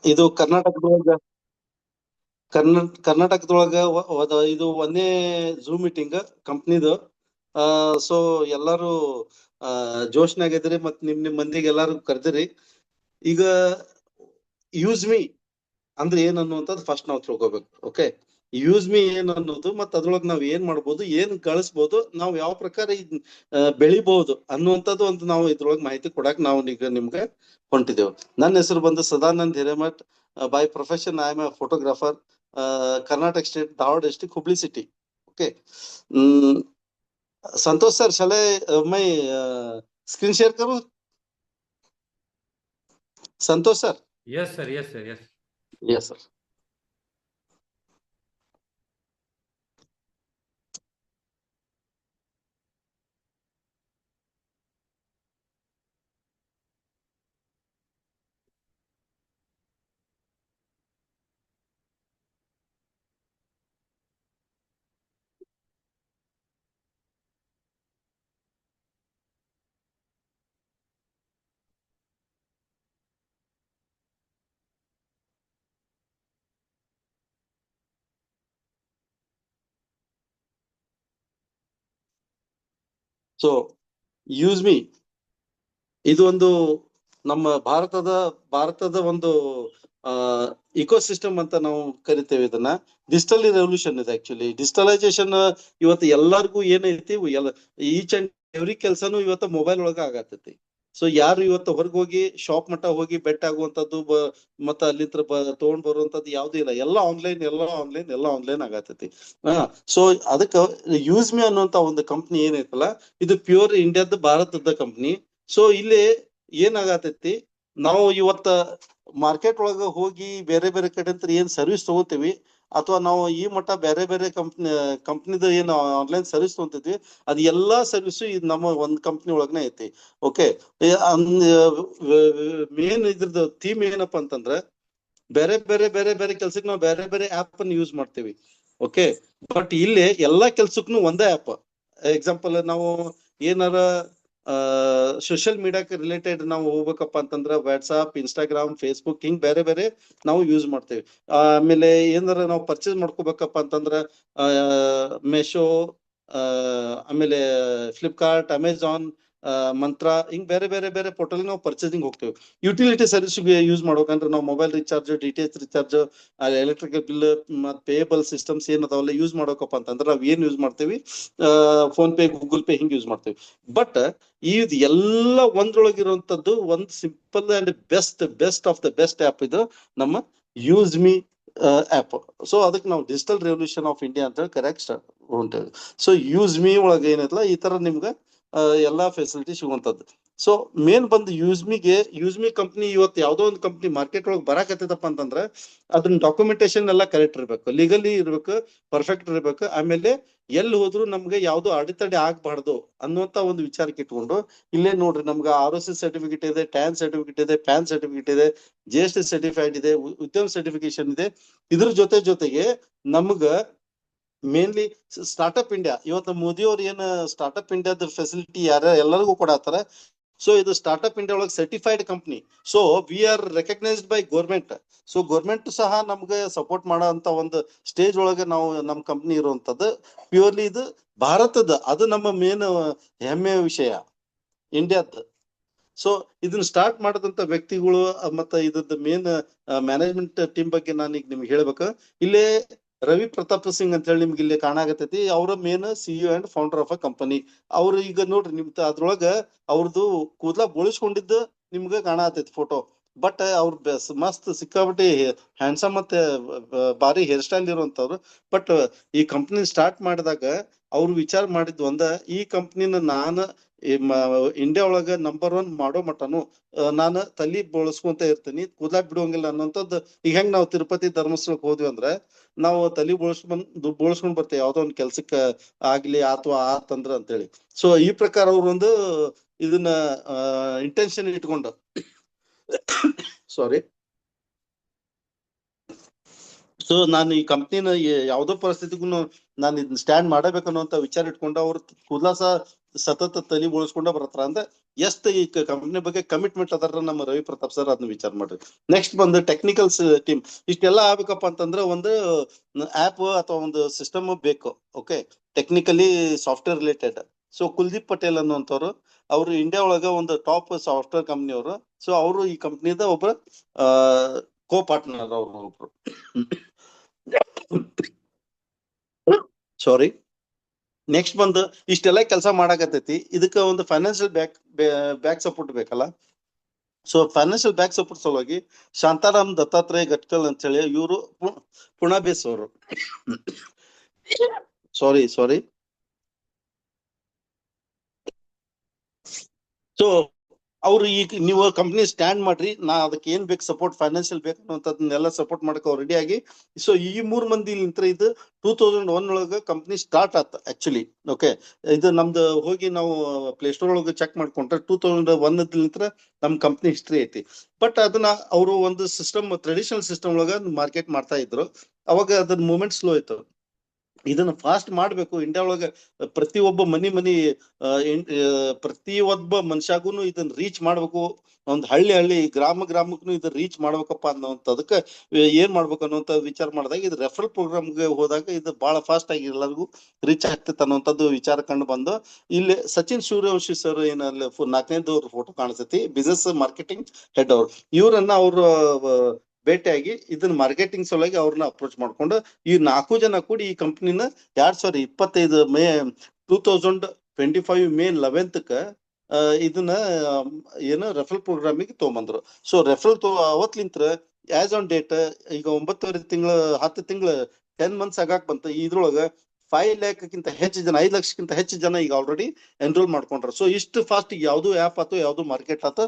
ಇದು ಕರ್ನಾಟಕದೊಳಗ ಇದು ಒಂದೇ ಝೂಮ್ ಮೀಟಿಂಗ್ ಕಂಪ್ನಿದು. ಸೊ ಎಲ್ಲಾರು ಜೋಶ್ನಾಗ ಇದ್ರಿ, ಮತ್ ನಿಮ್ ಮಂದಿಗೆ ಎಲ್ಲಾರು ಕರ್ದಿರಿ. ಈಗ ಯೂಸ್ ಮೀ ಅಂದ್ರೆ ಏನ್ ಅನ್ನುವಂಥದ್ದು ಫಸ್ಟ್ ನಾವು ತಿಳ್ಕೊಬೇಕು. ಓಕೆ, ಯೂಸ್ ಮೀ ಏನ್ ಅನ್ನೋದು, ಮತ್ ಅದ್ರೊಳಗೆ ನಾವ್ ಏನ್ ಮಾಡ್ಬೋದು, ಏನ್ ಗಳಿಸ್ಬೋದು, ನಾವ್ ಯಾವ ಪ್ರಕಾರ ಬೆಳಿಬಹುದು ಅನ್ನುವಂಥದ್ದು ಒಂದು ನಾವು ಇದ್ರೊಳಗೆ ಮಾಹಿತಿ ಕೊಡಾಕ್ ನಾವು ಈಗ ನಿಮ್ಗೆ ಹೊಂಟಿದ್ದೇವೆ. ನನ್ನ ಹೆಸರು ಬಂದು Sadanand Hiremath. By profession I am a photographer, Karnataka state, Dharwad district, Hubli city. Okay, Santosh sir, चले मैं स्क्रीन शेयर करूं? Santosh sir? Yes sir, yes sir, yes yes sir. So use me ಇದು ಒಂದು ನಮ್ಮ ಭಾರತದ ಒಂದು ಇಕೋಸಿಸ್ಟಮ್ ಅಂತ ನಾವು ಕರಿತೇವೆ ಇದನ್ನ. ಡಿಜಿಟಲ್ ರೆವಲ್ಯೂಷನ್ ಇದೆ ಆಕ್ಚುಲಿ. ಡಿಜಿಟಲೈಸೇಷನ್ ಇವತ್ತು ಎಲ್ಲರಿಗೂ ಏನೈತಿ, ಈಚ್ ಅಂಡ್ ಎವ್ರಿ ಕೆಲ್ಸನು ಇವತ್ತು ಮೊಬೈಲ್ ಒಳಗ ಆಗತೈತಿ. ಸೊ ಯಾರು ಇವತ್ತು ಹೊರಗೆ ಹೋಗಿ ಶಾಪ್ ಮಟ್ಟ ಹೋಗಿ ಬೆಟ್ ಆಗುವಂತದ್ದು ಮತ್ತ ಅಲ್ಲಿಂದ ತಗೊಂಡ್ ಬರುವಂತದ್ದು ಯಾವ್ದು ಇಲ್ಲ. ಎಲ್ಲ ಆನ್ಲೈನ್ ಆಗತೈತಿ. ಸೊ ಅದಕ್ಕ ಯೂಸ್ ಮಿ ಅನ್ನುವಂತ ಒಂದು ಕಂಪ್ನಿ ಏನೈತಲ್ಲ, ಇದು ಪ್ಯೂರ್ ಇಂಡಿಯಾದ ಭಾರತದ ಕಂಪ್ನಿ. ಸೊ ಇಲ್ಲಿ ಏನಾಗತೈತಿ, ನಾವು ಇವತ್ತ ಮಾರ್ಕೆಟ್ ಒಳಗ ಹೋಗಿ ಬೇರೆ ಬೇರೆ ಕಡೆ ಅಂತ ಏನ್ ಸರ್ವಿಸ್ ತಗೋತೀವಿ, ಅಥವಾ ನಾವು ಈ ಮಟ್ಟ ಬೇರೆ ಬೇರೆ ಕಂಪ್ನಿದ ಏನ್ ಆನ್ಲೈನ್ ಸರ್ವಿಸ್ ತಗೊಂತಿದ್ವಿ, ಅದ್ ಎಲ್ಲಾ ಸರ್ವಿಸ್ ಇದು ನಮ್ಮ ಒಂದ್ ಕಂಪ್ನಿ ಒಳಗನೆ ಐತಿ. ಓಕೆ, ಮೇನ್ ಇದ್ರದ್ದು ಥೀಮ್ ಏನಪ್ಪಾ ಅಂತಂದ್ರ, ಬೇರೆ ಬೇರೆ ಬೇರೆ ಬೇರೆ ಕೆಲ್ಸಕ್ಕೆ ನಾವು ಬೇರೆ ಬೇರೆ ಆಪ್ ಅನ್ನು ಯೂಸ್ ಮಾಡ್ತೀವಿ. ಓಕೆ, ಬಟ್ ಇಲ್ಲಿ ಎಲ್ಲಾ ಕೆಲ್ಸಕ್ಕೂ ಒಂದೇ ಆಪ್. ಎಕ್ಸಾಂಪಲ್, ನಾವು ಏನಾರ ಸೋಷಿಯಲ್ ಮೀಡಿಯಾಕ್ಕೆ ರಿಲೇಟೆಡ್ ನಾವು ಹೋಗ್ಬೇಕಪ್ಪ ಅಂತಂದ್ರ ವಾಟ್ಸ್ಆಪ್, ಇನ್ಸ್ಟಾಗ್ರಾಮ್, ಫೇಸ್ಬುಕ್, ಹಿಂಗ್ ಬೇರೆ ಬೇರೆ ನಾವು ಯೂಸ್ ಮಾಡ್ತೇವೆ. ಆಮೇಲೆ ಏನಾರ ನಾವು ಪರ್ಚೇಸ್ ಮಾಡ್ಕೋಬೇಕಪ್ಪ ಅಂತಂದ್ರ ಮೆಶೋ, ಆಮೇಲೆ ಫ್ಲಿಪ್ಕಾರ್ಟ್, ಅಮೆಝಾನ್, ಮಂತ್ರ, ಹಿಂಗ್ ಬೇರೆ ಬೇರೆ ಬೇರೆ ಪೋರ್ಟಲ್ ನಾವು ಪರ್ಚೇಸಿಂಗ್ ಹೋಗ್ತೇವೆ. ಯುಟಿಲಿಟಿ ಸರ್ವಿಸ್ ಯೂಸ್ ಮಾಡ್ಬೇಕಂದ್ರೆ ನಾವು mobile recharge, DTH recharge, electrical bill, ಮತ್ತೆ ಪೇಯಬಲ್ ಸಿಸ್ಟಮ್ಸ್ ಏನ್ ಅದಾವಲ್ಲ ಯೂಸ್ ಮಾಡ್ಬೇಕಪ್ಪ ಅಂತಂದ್ರೆ ನಾವ್ ಏನ್ ಯೂಸ್ ಮಾಡ್ತೇವಿ, ಫೋನ್ ಪೇ, ಗೂಗಲ್ ಪೇ, ಹಿಂಗ್ ಯೂಸ್ ಮಾಡ್ತೇವಿ. ಬಟ್ ಇದು ಎಲ್ಲ ಒಂದ್ರೊಳಗಿರುವಂತದ್ದು ಒಂದು simple and best of the best app ಇದು ನಮ್ಮ ಯೂಸ್ ಮೀ ಆಪ್. ಸೊ ಅದಕ್ಕೆ ನಾವು ಡಿಜಿಟಲ್ ರೆವಲ್ಯೂಷನ್ ಆಫ್ ಇಂಡಿಯಾ ಅಂತ ಹೇಳಿ ಕರೆಕ್ಟ್ ಹೊಂಟೇವಿ. ಸೊ ಯೂಸ್ ಮೀ ಒಳಗೆ ಏನೈತಲ್ಲ, ಈ ತರ ನಿಮ್ಗೆ ಎಲ್ಲಾ ಫೆಸಿಲಿಟಿ ಸಿಗುವಂತದ್ದು. ಸೊ ಮೇನ್ ಬಂದು ಯೂಸ್ ಮೀ ಕಂಪ್ನಿ ಇವತ್ತು ಯಾವ್ದೋ ಒಂದು ಕಂಪ್ನಿ ಮಾರ್ಕೆಟ್ ಒಳಗೆ ಬರಾಕತ್ತೈತಪ್ಪ ಅಂತಂದ್ರೆ ಅದನ್ನ ಡಾಕ್ಯುಮೆಂಟೇಶನ್ ಎಲ್ಲ ಕರೆಕ್ಟ್ ಇರ್ಬೇಕು, ಲೀಗಲಿ ಇರ್ಬೇಕು, ಪರ್ಫೆಕ್ಟ್ ಇರ್ಬೇಕು. ಆಮೇಲೆ ಎಲ್ಲಿ ಹೋದ್ರು ನಮ್ಗೆ ಯಾವ್ದು ಅಡೆತಡೆ ಆಗ್ಬಾರ್ದು ಅನ್ನುವಂತ ಒಂದು ವಿಚಾರಕ್ಕೆ ಇಟ್ಕೊಂಡು, ಇಲ್ಲೇ ನೋಡ್ರಿ, ನಮ್ಗೆ ROC ಸರ್ಟಿಫಿಕೇಟ್ ಇದೆ, ಟ್ಯಾನ್ ಸರ್ಟಿಫಿಕೇಟ್ ಇದೆ, ಪ್ಯಾನ್ ಸರ್ಟಿಫಿಕೇಟ್ ಇದೆ, GST ಸರ್ಟಿಫೈಡ್ ಇದೆ, ಉದ್ಯಮ ಸರ್ಟಿಫಿಕೇಶನ್ ಇದೆ. ಇದ್ರ ಜೊತೆಗೆ ನಮ್ಗ ಮೇನ್ಲಿ ಸ್ಟಾರ್ಟ್ಅಪ್ ಇಂಡಿಯಾ, ಇವತ್ತು ಮೋದಿ ಅವ್ರು ಏನ್ ಸ್ಟಾರ್ಟ್ಅಪ್ ಇಂಡಿಯಾದ ಫೆಸಿಲಿಟಿ ಎಲ್ಲರಿಗೂ ಕೊಡತ್ತಾರ. ಸೊ ಇದು ಸ್ಟಾರ್ಟ್ಅಪ್ ಇಂಡಿಯಾ ಒಳಗೆ certified company. So we are recognised by government. So government ಸಹ ನಮ್ಗೆ ಸಪೋರ್ಟ್ ಮಾಡೋ ಅಂತ ಒಂದು ಸ್ಟೇಜ್ ಒಳಗೆ ನಾವು ನಮ್ಮ ಕಂಪ್ನಿ ಇರುವಂತದ್ದು. ಪ್ಯೂರ್ಲಿ ಇದು ಭಾರತದ, ಅದು ನಮ್ಮ ಮೇನ್ ಹೆಮ್ಮೆಯ ವಿಷಯ ಇಂಡಿಯಾದ. ಸೊ ಇದನ್ನ ಸ್ಟಾರ್ಟ್ ಮಾಡದಂತ ವ್ಯಕ್ತಿಗಳು ಮತ್ತೆ ಇದ್ರದ್ದು ಮೇನ್ ಮ್ಯಾನೇಜ್ಮೆಂಟ್ ಟೀಮ್ ಬಗ್ಗೆ ನಾನು ಈಗ ನಿಮ್ಗೆ ಹೇಳ್ಬೇಕು. ಇಲ್ಲೇ ರವಿ ಪ್ರತಾಪ್ ಸಿಂಗ್ ಅಂತ ಹೇಳಿ ನಿಮ್ಗೆ ಇಲ್ಲಿ ಕಾಣಾಗತೈತಿ. ಅವರ main CEO and founder of a company. ಅವ್ರು ಈಗ ನೋಡ್ರಿ, ನಿಮ್ ಅದ್ರೊಳಗ ಅವ್ರದ್ದು ಕೂದಲ ಬೋಳಿಸ್ಕೊಂಡಿದ್ದು ನಿಮ್ಗೆ ಕಾಣತೈತಿ ಫೋಟೋ. ಬಟ್ ಅವ್ರ ಮಸ್ತ್ ಸಿಕ್ಕಾಬಿಟ್ಟಿ ಹ್ಯಾಂಡ್ಸಮ್ ಮತ್ತೆ ಭಾರಿ ಹೇರ್ ಸ್ಟೈಲ್ ಇರುವಂತವ್ರು. ಬಟ್ ಈ ಕಂಪ್ನಿ ಸ್ಟಾರ್ಟ್ ಮಾಡಿದಾಗ ಅವ್ರು ವಿಚಾರ ಮಾಡಿದ್ ಒಂದ, ಈ ಕಂಪ್ನಿನ ನಾನು ಇಂಡಿಯಾ ಒಳಗ ನಂಬರ್ 1 ಮಾಡೋ ಮಟ್ಟನು ನಾನು ತಲಿ ಬೋಳಿಸ್ಕೊಂತ ಇರ್ತೀನಿ, ಕೂದಲ ಬಿಡುವಂಗಿಲ್ಲ ಅನ್ನೋಂಥದ್ದು. ಈಗ ಹೆಂಗ್ ನಾವು ತಿರುಪತಿ ಧರ್ಮಸ್ಥಳಕ್ಕೆ ಹೋದ್ವಿ ಅಂದ್ರೆ ನಾವು ತಲಿ ಬೋಳಿಸ್ಕೊಂಡ್ ಬರ್ತೇವೆ ಯಾವ್ದೋ ಒಂದ್ ಕೆಲ್ಸಕ್ಕ ಆಗ್ಲಿ ಅಥವಾ ಆತಂದ್ರ ಅಂತೇಳಿ. ಸೊ ಈ ಪ್ರಕಾರ ಅವ್ರೊಂದು ಇದನ್ನ ಇಂಟೆನ್ಷನ್ ಇಟ್ಕೊಂಡು ಸಾರಿ. ಸೊ ನಾನು ಈ ಕಂಪ್ನಿನ ಯಾವ್ದೋ ಪರಿಸ್ಥಿತಿಗೂ ನಾನು ಇದನ್ನ ಸ್ಟ್ಯಾಂಡ್ ಮಾಡಬೇಕನ್ನುವಂತ ವಿಚಾರ ಇಟ್ಕೊಂಡು ಅವ್ರ ಕೂದಲ ಸಹ ಸತತ ತಲಿ ಬೋಳಿಸ್ಕೊಂಡ ಬರತ್ತಾರ ಅಂದ್ರೆ ಎಷ್ಟು ಈ ಕಂಪನಿ ಬಗ್ಗೆ ಕಮಿಟ್ಮೆಂಟ್ ಅದಾರ ನಮ್ಮ ರವಿ ಪ್ರತಾಪ್ ಸರ್, ಅದನ್ನ ವಿಚಾರ ಮಾಡ್ರಿ. ನೆಕ್ಸ್ಟ್ ಬಂದು ಟೆಕ್ನಿಕಲ್ಸ್ ಟೀಮ್. ಇಷ್ಟೆಲ್ಲ ಆಗ್ಬೇಕಪ್ಪ ಅಂತಂದ್ರೆ ಒಂದು ಆಪ್ ಅಥವಾ ಒಂದು ಸಿಸ್ಟಮ್ ಬೇಕು. Okay, technically software related. So Kuldeep Patel ಅನ್ನುವಂಥವ್ರು, ಅವರು ಇಂಡಿಯಾ ಒಳಗ ಒಂದು ಟಾಪ್ ಸಾಫ್ಟ್ವೇರ್ ಕಂಪ್ನಿ ಅವರು. ಸೊ ಅವರು ಈ ಕಂಪ್ನಿದ ಒಬ್ಬ ಕೋ ಪಾರ್ಟ್ನರ್ ಅವರು ಒಬ್ರು. ಸಾರಿ. ನೆಕ್ಸ್ಟ್ ಬಂದು ಇಷ್ಟೆಲ್ಲ ಕೆಲಸ ಮಾಡಾಕತೈತಿ, ಇದಕ್ಕ ಒಂದು ಫೈನಾನ್ಷಿಯಲ್ ಬ್ಯಾಕ್ ಸಪೋರ್ಟ್ ಬೇಕಲ್ಲ. ಸೊ ಫೈನಾನ್ಷಿಯಲ್ ಬ್ಯಾಕ್ ಸಪೋರ್ಟ್ ಸಲುವಾಗಿ ಶಾಂತಾರಾಮ್ ದತ್ತಾತ್ರೇಯ ಗಟ್ಕಲ್ ಅಂತ ಹೇಳಿ ಇವರು ಪುಣಾ ಬೇಸ್ ಅವರು. ಸಾರಿ. ಸೊ ಅವ್ರು ಈಗ ನೀವು ಕಂಪ್ನಿ ಸ್ಟ್ಯಾಂಡ್ ಮಾಡ್ರಿ, ನಾ ಅದಕ್ಕೆ ಏನ್ ಬೇಕು ಸಪೋರ್ಟ್, ಫೈನಾನ್ಷಿಯಲ್ ಬೇಕು ಅನ್ನೋದನ್ನೆಲ್ಲ ಸಪೋರ್ಟ್ ಮಾಡಕ್ ಅವ್ರು ರೆಡಿ ಆಗಿ. ಸೊ ಈ 3 ಮಂದಿ ನಿಂತ್ರ ಇದು 2001 ಒಳಗ ಕಂಪ್ನಿ ಸ್ಟಾರ್ಟ್ ಆತ ಆಕ್ಚುಲಿ. ಓಕೆ, ಇದು ನಮ್ದು ಹೋಗಿ ನಾವು ಪ್ಲೇಸ್ಟೋರ್ ಒಳಗೆ ಚೆಕ್ ಮಾಡ್ಕೊಂಡ್ರೆ 2001 ನಿಂತ್ರ ನಮ್ ಕಂಪ್ನಿ ಹಿಸ್ಟ್ರಿ ಐತಿ. ಬಟ್ ಅದನ್ನ ಅವರು ಒಂದು ಸಿಸ್ಟಮ್, ಟ್ರೆಡಿಷನಲ್ ಸಿಸ್ಟಮ್ ಒಳಗ ಮಾರ್ಕೆಟ್ ಮಾಡ್ತಾ ಇದ್ರು. ಅವಾಗ ಅದನ್ನ ಮೂವ್ಮೆಂಟ್ ಸ್ಲೋ ಇತ್ತು. ಇದನ್ನ ಫಾಸ್ಟ್ ಮಾಡ್ಬೇಕು. ಇಂಡಿಯಾ ಒಳಗ ಪ್ರತಿಯೊಬ್ಬ ಪ್ರತಿಯೊಬ್ಬ ಮನುಷ್ಯಾಗೂನು ಇದನ್ನ ರೀಚ್ ಮಾಡ್ಬೇಕು. ಒಂದ್ ಹಳ್ಳಿ ಗ್ರಾಮಕ್ಕೂ ಇದನ್ನ ರೀಚ್ ಮಾಡ್ಬೇಕಪ್ಪ ಅನ್ನೋಂಥದಕ್ಕೆ ಏನ್ ಮಾಡ್ಬೇಕು ಅನ್ನೋಂಥ ವಿಚಾರ ಮಾಡಿದಾಗ ಇದು ರೆಫರಲ್ ಪ್ರೋಗ್ರಾಮ್ಗೆ ಹೋದಾಗ ಇದು ಬಹಳ ಫಾಸ್ಟ್ ಆಗಿ ಎಲ್ಲರಿಗೂ ರೀಚ್ ಆಗ್ತೈತೆ ಅನ್ನೋಂಥದ್ದು ವಿಚಾರ ಕಂಡು ಬಂದು ಇಲ್ಲಿ ಸಚಿನ್ ಸೂರ್ಯವಂಶಿ ಸರ್ ಏನಲ್ಲಿ 4ನೇದವ್ರ ಫೋಟೋ ಕಾಣಿಸ್ತೈತಿ, ಬಿಸಿನೆಸ್ ಮಾರ್ಕೆಟಿಂಗ್ ಹೆಡ್ ಅವ್ರು. ಇವರನ್ನ ಅವರು ಭೇಟಿಯಾಗಿ ಇದನ್ನ ಮಾರ್ಕೆಟಿಂಗ್ ಸಲುವಾಗಿ ಅವ್ರನ್ನ ಅಪ್ರೋಚ್ ಮಾಡ್ಕೊಂಡು ಈ 4 ಜನ ಕೂಡಿ ಈ ಕಂಪ್ನಿನ 2025 ಮೇ 2025 ಮೇ 11ಕ್ಕ ಇದನ್ನ ಏನು ರೆಫರಲ್ ಪ್ರೋಗ್ರಾಮಿಗೆ ತಗೊಂಬಂದ್ರು. ಸೊ ರೆಫರಲ್ ಅವತ್ಲಿಂತ್ರ ಆಸ್ ಆನ್ ಡೇಟ್ ಈಗ 9 ತಿಂಗಳ 10 ತಿಂಗಳ 10 ಮಂತ್ಸ್ ಆಗಾಕ್ ಬಂತ. ಇದ್ರೊಳಗ 5 ಲ್ಯಾಕ್ಕಿಂತ ಹೆಚ್ಚು ಜನ, 5 ಲಕ್ಷಕ್ಕಿಂತ ಹೆಚ್ಚು ಜನ ಈಗ ಆಲ್ರೆಡಿ ಎನ್ರೋಲ್ ಮಾಡ್ಕೊಂಡ್ರ. ಸೊ ಇಷ್ಟು ಫಾಸ್ಟ್ ಯಾವ್ದು ಆಪ್ ಆತೋ ಯಾವ್ದು ಮಾರ್ಕೆಟ್ ಆತ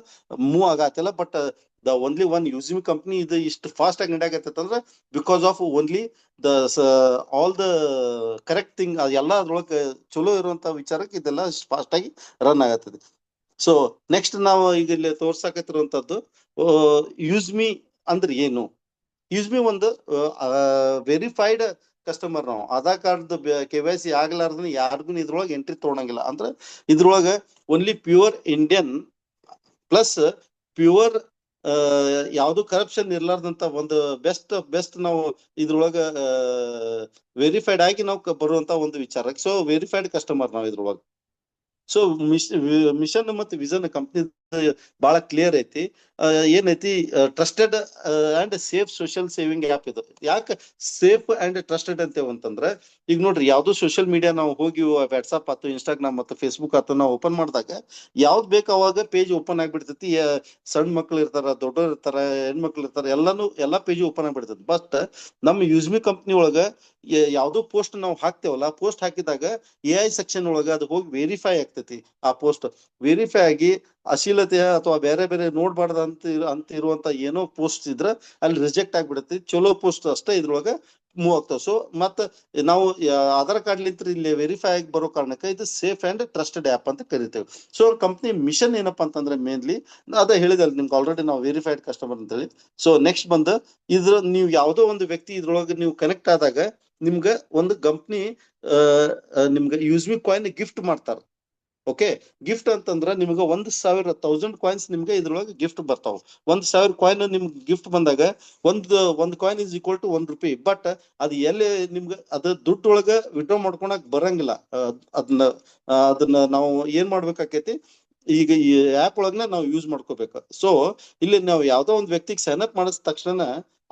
ಮೂವ್ ಆಗತ್ತಿಲ್ಲ. ಬಟ್ ದ ಓನ್ಲಿ ಒನ್ ಯೂಸಿಮಿ ಕಂಪ್ನಿ ಇದು ಇಷ್ಟು ಫಾಸ್ಟ್ ಆಗಿ ನಡೆಯಾಕತ್ತೈತೆ ಅಂದ್ರೆ because of only the all the correct thing, ಎಲ್ಲ ಅದ್ರೊಳಗೆ ಚಲೋ ಇರುವಂತ ವಿಚಾರಕ್ಕೆ ಇದೆಲ್ಲ ಫಾಸ್ಟ್ ಆಗಿ ರನ್ ಆಗತ್ತದ. ಸೊ ನೆಕ್ಸ್ಟ್ ನಾವು ಈಗ ಇಲ್ಲಿ ತೋರ್ಸಾಕತ್ತಿರುವಂತದ್ದು ಯೂಸ್ಮಿ ಅಂದ್ರೆ ಏನು. ಯೂಸ್ಮಿ ಒಂದು ವೆರಿಫೈಡ್ ಕಸ್ಟಮರ್. ನಾವು ಆಧಾರ್ ಕಾರ್ಡ್ KYC ಆಗ್ಲಾರ್ದನ್ನ ಯಾರಿಗೂ ಇದ್ರೊಳಗೆ ಎಂಟ್ರಿ ತಗೊಳಂಗಿಲ್ಲ. ಅಂದ್ರೆ ಇದ್ರೊಳಗ only pure Indian plus pure ಯಾವ್ದು ಕರಪ್ಷನ್ ಇರ್ಲಾರ್ದಂತ ಒಂದು ಬೆಸ್ಟ್ ನಾವು ಇದ್ರೊಳಗ ವೆರಿಫೈಡ್ ಆಗಿ ನಾವು ಬರುವಂತ ಒಂದು ವಿಚಾರ. ಸೊ ವೆರಿಫೈಡ್ ಕಸ್ಟಮರ್ ನಾವು ಇದ್ರೊಳಗ. ಸೊ ಮಿಷನ್ ಮತ್ತೆ ವಿಷನ್ ಕಂಪ್ನಿ ಬಹಳ ಕ್ಲಿಯರ್ ಐತಿ. ಏನೈತಿ, trusted and safe social saving app ಇದು. ಯಾಕೆ ಸೇಫ್ ಅಂಡ್ ಟ್ರಸ್ಟೆಡ್ ಅಂತೇವಂತಂದ್ರೆ ಈಗ ನೋಡ್ರಿ, ಯಾವ್ದು ಸೋಷಿಯಲ್ ಮೀಡಿಯಾ ನಾವು ಹೋಗಿ ವಾಟ್ಸ್ಆಪ್ ಆತು, ಇನ್ಸ್ಟಾಗ್ರಾಮ್ ಮತ್ತು ಫೇಸ್ಬುಕ್ ಆತು ನಾವು ಓಪನ್ ಮಾಡಿದಾಗ ಯಾವ್ದು ಬೇಕು ಅವಾಗ ಪೇಜ್ ಓಪನ್ ಆಗಿಬಿಡ್ತೈತಿ. ಸಣ್ಣ ಮಕ್ಳು ಇರ್ತಾರ, ದೊಡ್ಡವ್ರು ಇರ್ತಾರ, ಹೆಣ್ಮಕ್ಳು ಇರ್ತಾರ, ಎಲ್ಲಾ ಪೇಜ್ ಓಪನ್ ಆಗಿಬಿಡ್ತೈತಿ. ಬಟ್ ನಮ್ಮ ಯೂಸ್ಮಿ ಕಂಪ್ನಿ ಒಳಗ ಯಾವ್ದು ಪೋಸ್ಟ್ ನಾವು ಹಾಕ್ತೇವಲ್ಲ, ಪೋಸ್ಟ್ ಹಾಕಿದಾಗ AI ಸೆಕ್ಷನ್ ಒಳಗ ಅದು ಹೋಗಿ ವೆರಿಫೈ ಆಗ್ತೈತಿ. ಆ ಪೋಸ್ಟ್ ವೆರಿಫೈ ಆಗಿ ಅಶ್ಲೀಲತೆ ಅಥವಾ ಬೇರೆ ಬೇರೆ ನೋಡ್ಬಾರ್ದ ಅಂತ ಇರುವಂತ ಏನೋ ಪೋಸ್ಟ್ ಇದ್ರ ಅಲ್ಲಿ ರಿಜೆಕ್ಟ್ ಆಗ್ಬಿಡತಿ. ಚಲೋ ಪೋಸ್ಟ್ ಅಷ್ಟೇ ಇದ್ರೊಳಗ ಮೂವ್ ಆಗ್ತಾವ. ಸೊ ಮತ್ತ ನಾವು ಆಧಾರ್ ಕಾರ್ಡ್ ಲಿಂತ್ರ ಇಲ್ಲಿ ವೆರಿಫೈ ಆಗಿ ಬರೋ ಕಾರಣಕ್ಕೆ ಇದು ಸೇಫ್ ಅಂಡ್ ಟ್ರಸ್ಟೆಡ್ ಆಪ್ ಅಂತ ಕರಿತೇವೆ. ಸೊ ಕಂಪ್ನಿ ಮಿಷನ್ ಏನಪ್ಪಾ ಅಂತಂದ್ರೆ ಮೇನ್ಲಿ ಅದ ಹೇಳಿದಲ್ಲ ನಿಮ್ಗೆ ಆಲ್ರೆಡಿ ನಾವು ವೆರಿಫೈಡ್ ಕಸ್ಟಮರ್ ಅಂತ ಹೇಳಿ. ಸೊ ನೆಕ್ಸ್ಟ್ ಬಂದು ನೀವು ಯಾವ್ದೋ ಒಂದು ವ್ಯಕ್ತಿ ಇದ್ರೊಳಗೆ ನೀವು ಕನೆಕ್ಟ್ ಆದಾಗ ನಿಮ್ಗ ಒಂದು ಕಂಪ್ನಿ ನಿಮ್ಗೆ ಯೂಸ್ಮಿ ಕಾಯಿನ್ ಗಿಫ್ಟ್ ಮಾಡ್ತಾರ. ಓಕೆ, ಗಿಫ್ಟ್ ಅಂತಂದ್ರ ನಿಮ್ಗೆ 1000 ಕಾಯಿನ್ಸ್ ನಿಮ್ಗೆ ಇದ್ರೊಳಗೆ ಗಿಫ್ಟ್ ಬರ್ತಾವ. 1000 ಕಾಯಿನ್ ನಿಮ್ಗೆ ಗಿಫ್ಟ್ ಬಂದಾಗ ಒಂದು coin is equal to ₹1. But ಅದು ಎಲ್ಲಿ ನಿಮ್ಗೆ ಅದ ದುಡ್ಡೊಳಗ ವಿಡ್ರಾ ಮಾಡ್ಕೊಳಕ್ ಬರಂಗಿಲ್ಲ. ಅದನ್ನ ನಾವು ಏನ್ ಮಾಡ್ಬೇಕಾಕೈತಿ, ಈಗ ಈ ಆಪ್ ಒಳಗನ ನಾವು ಯೂಸ್ ಮಾಡ್ಕೋಬೇಕು. ಸೊ ಇಲ್ಲಿ ನಾವು ಯಾವ್ದೋ ಒಂದು ವ್ಯಕ್ತಿಗೆ ಸೈನ್ ಅಪ್ ಮಾಡಿದ ತಕ್ಷಣ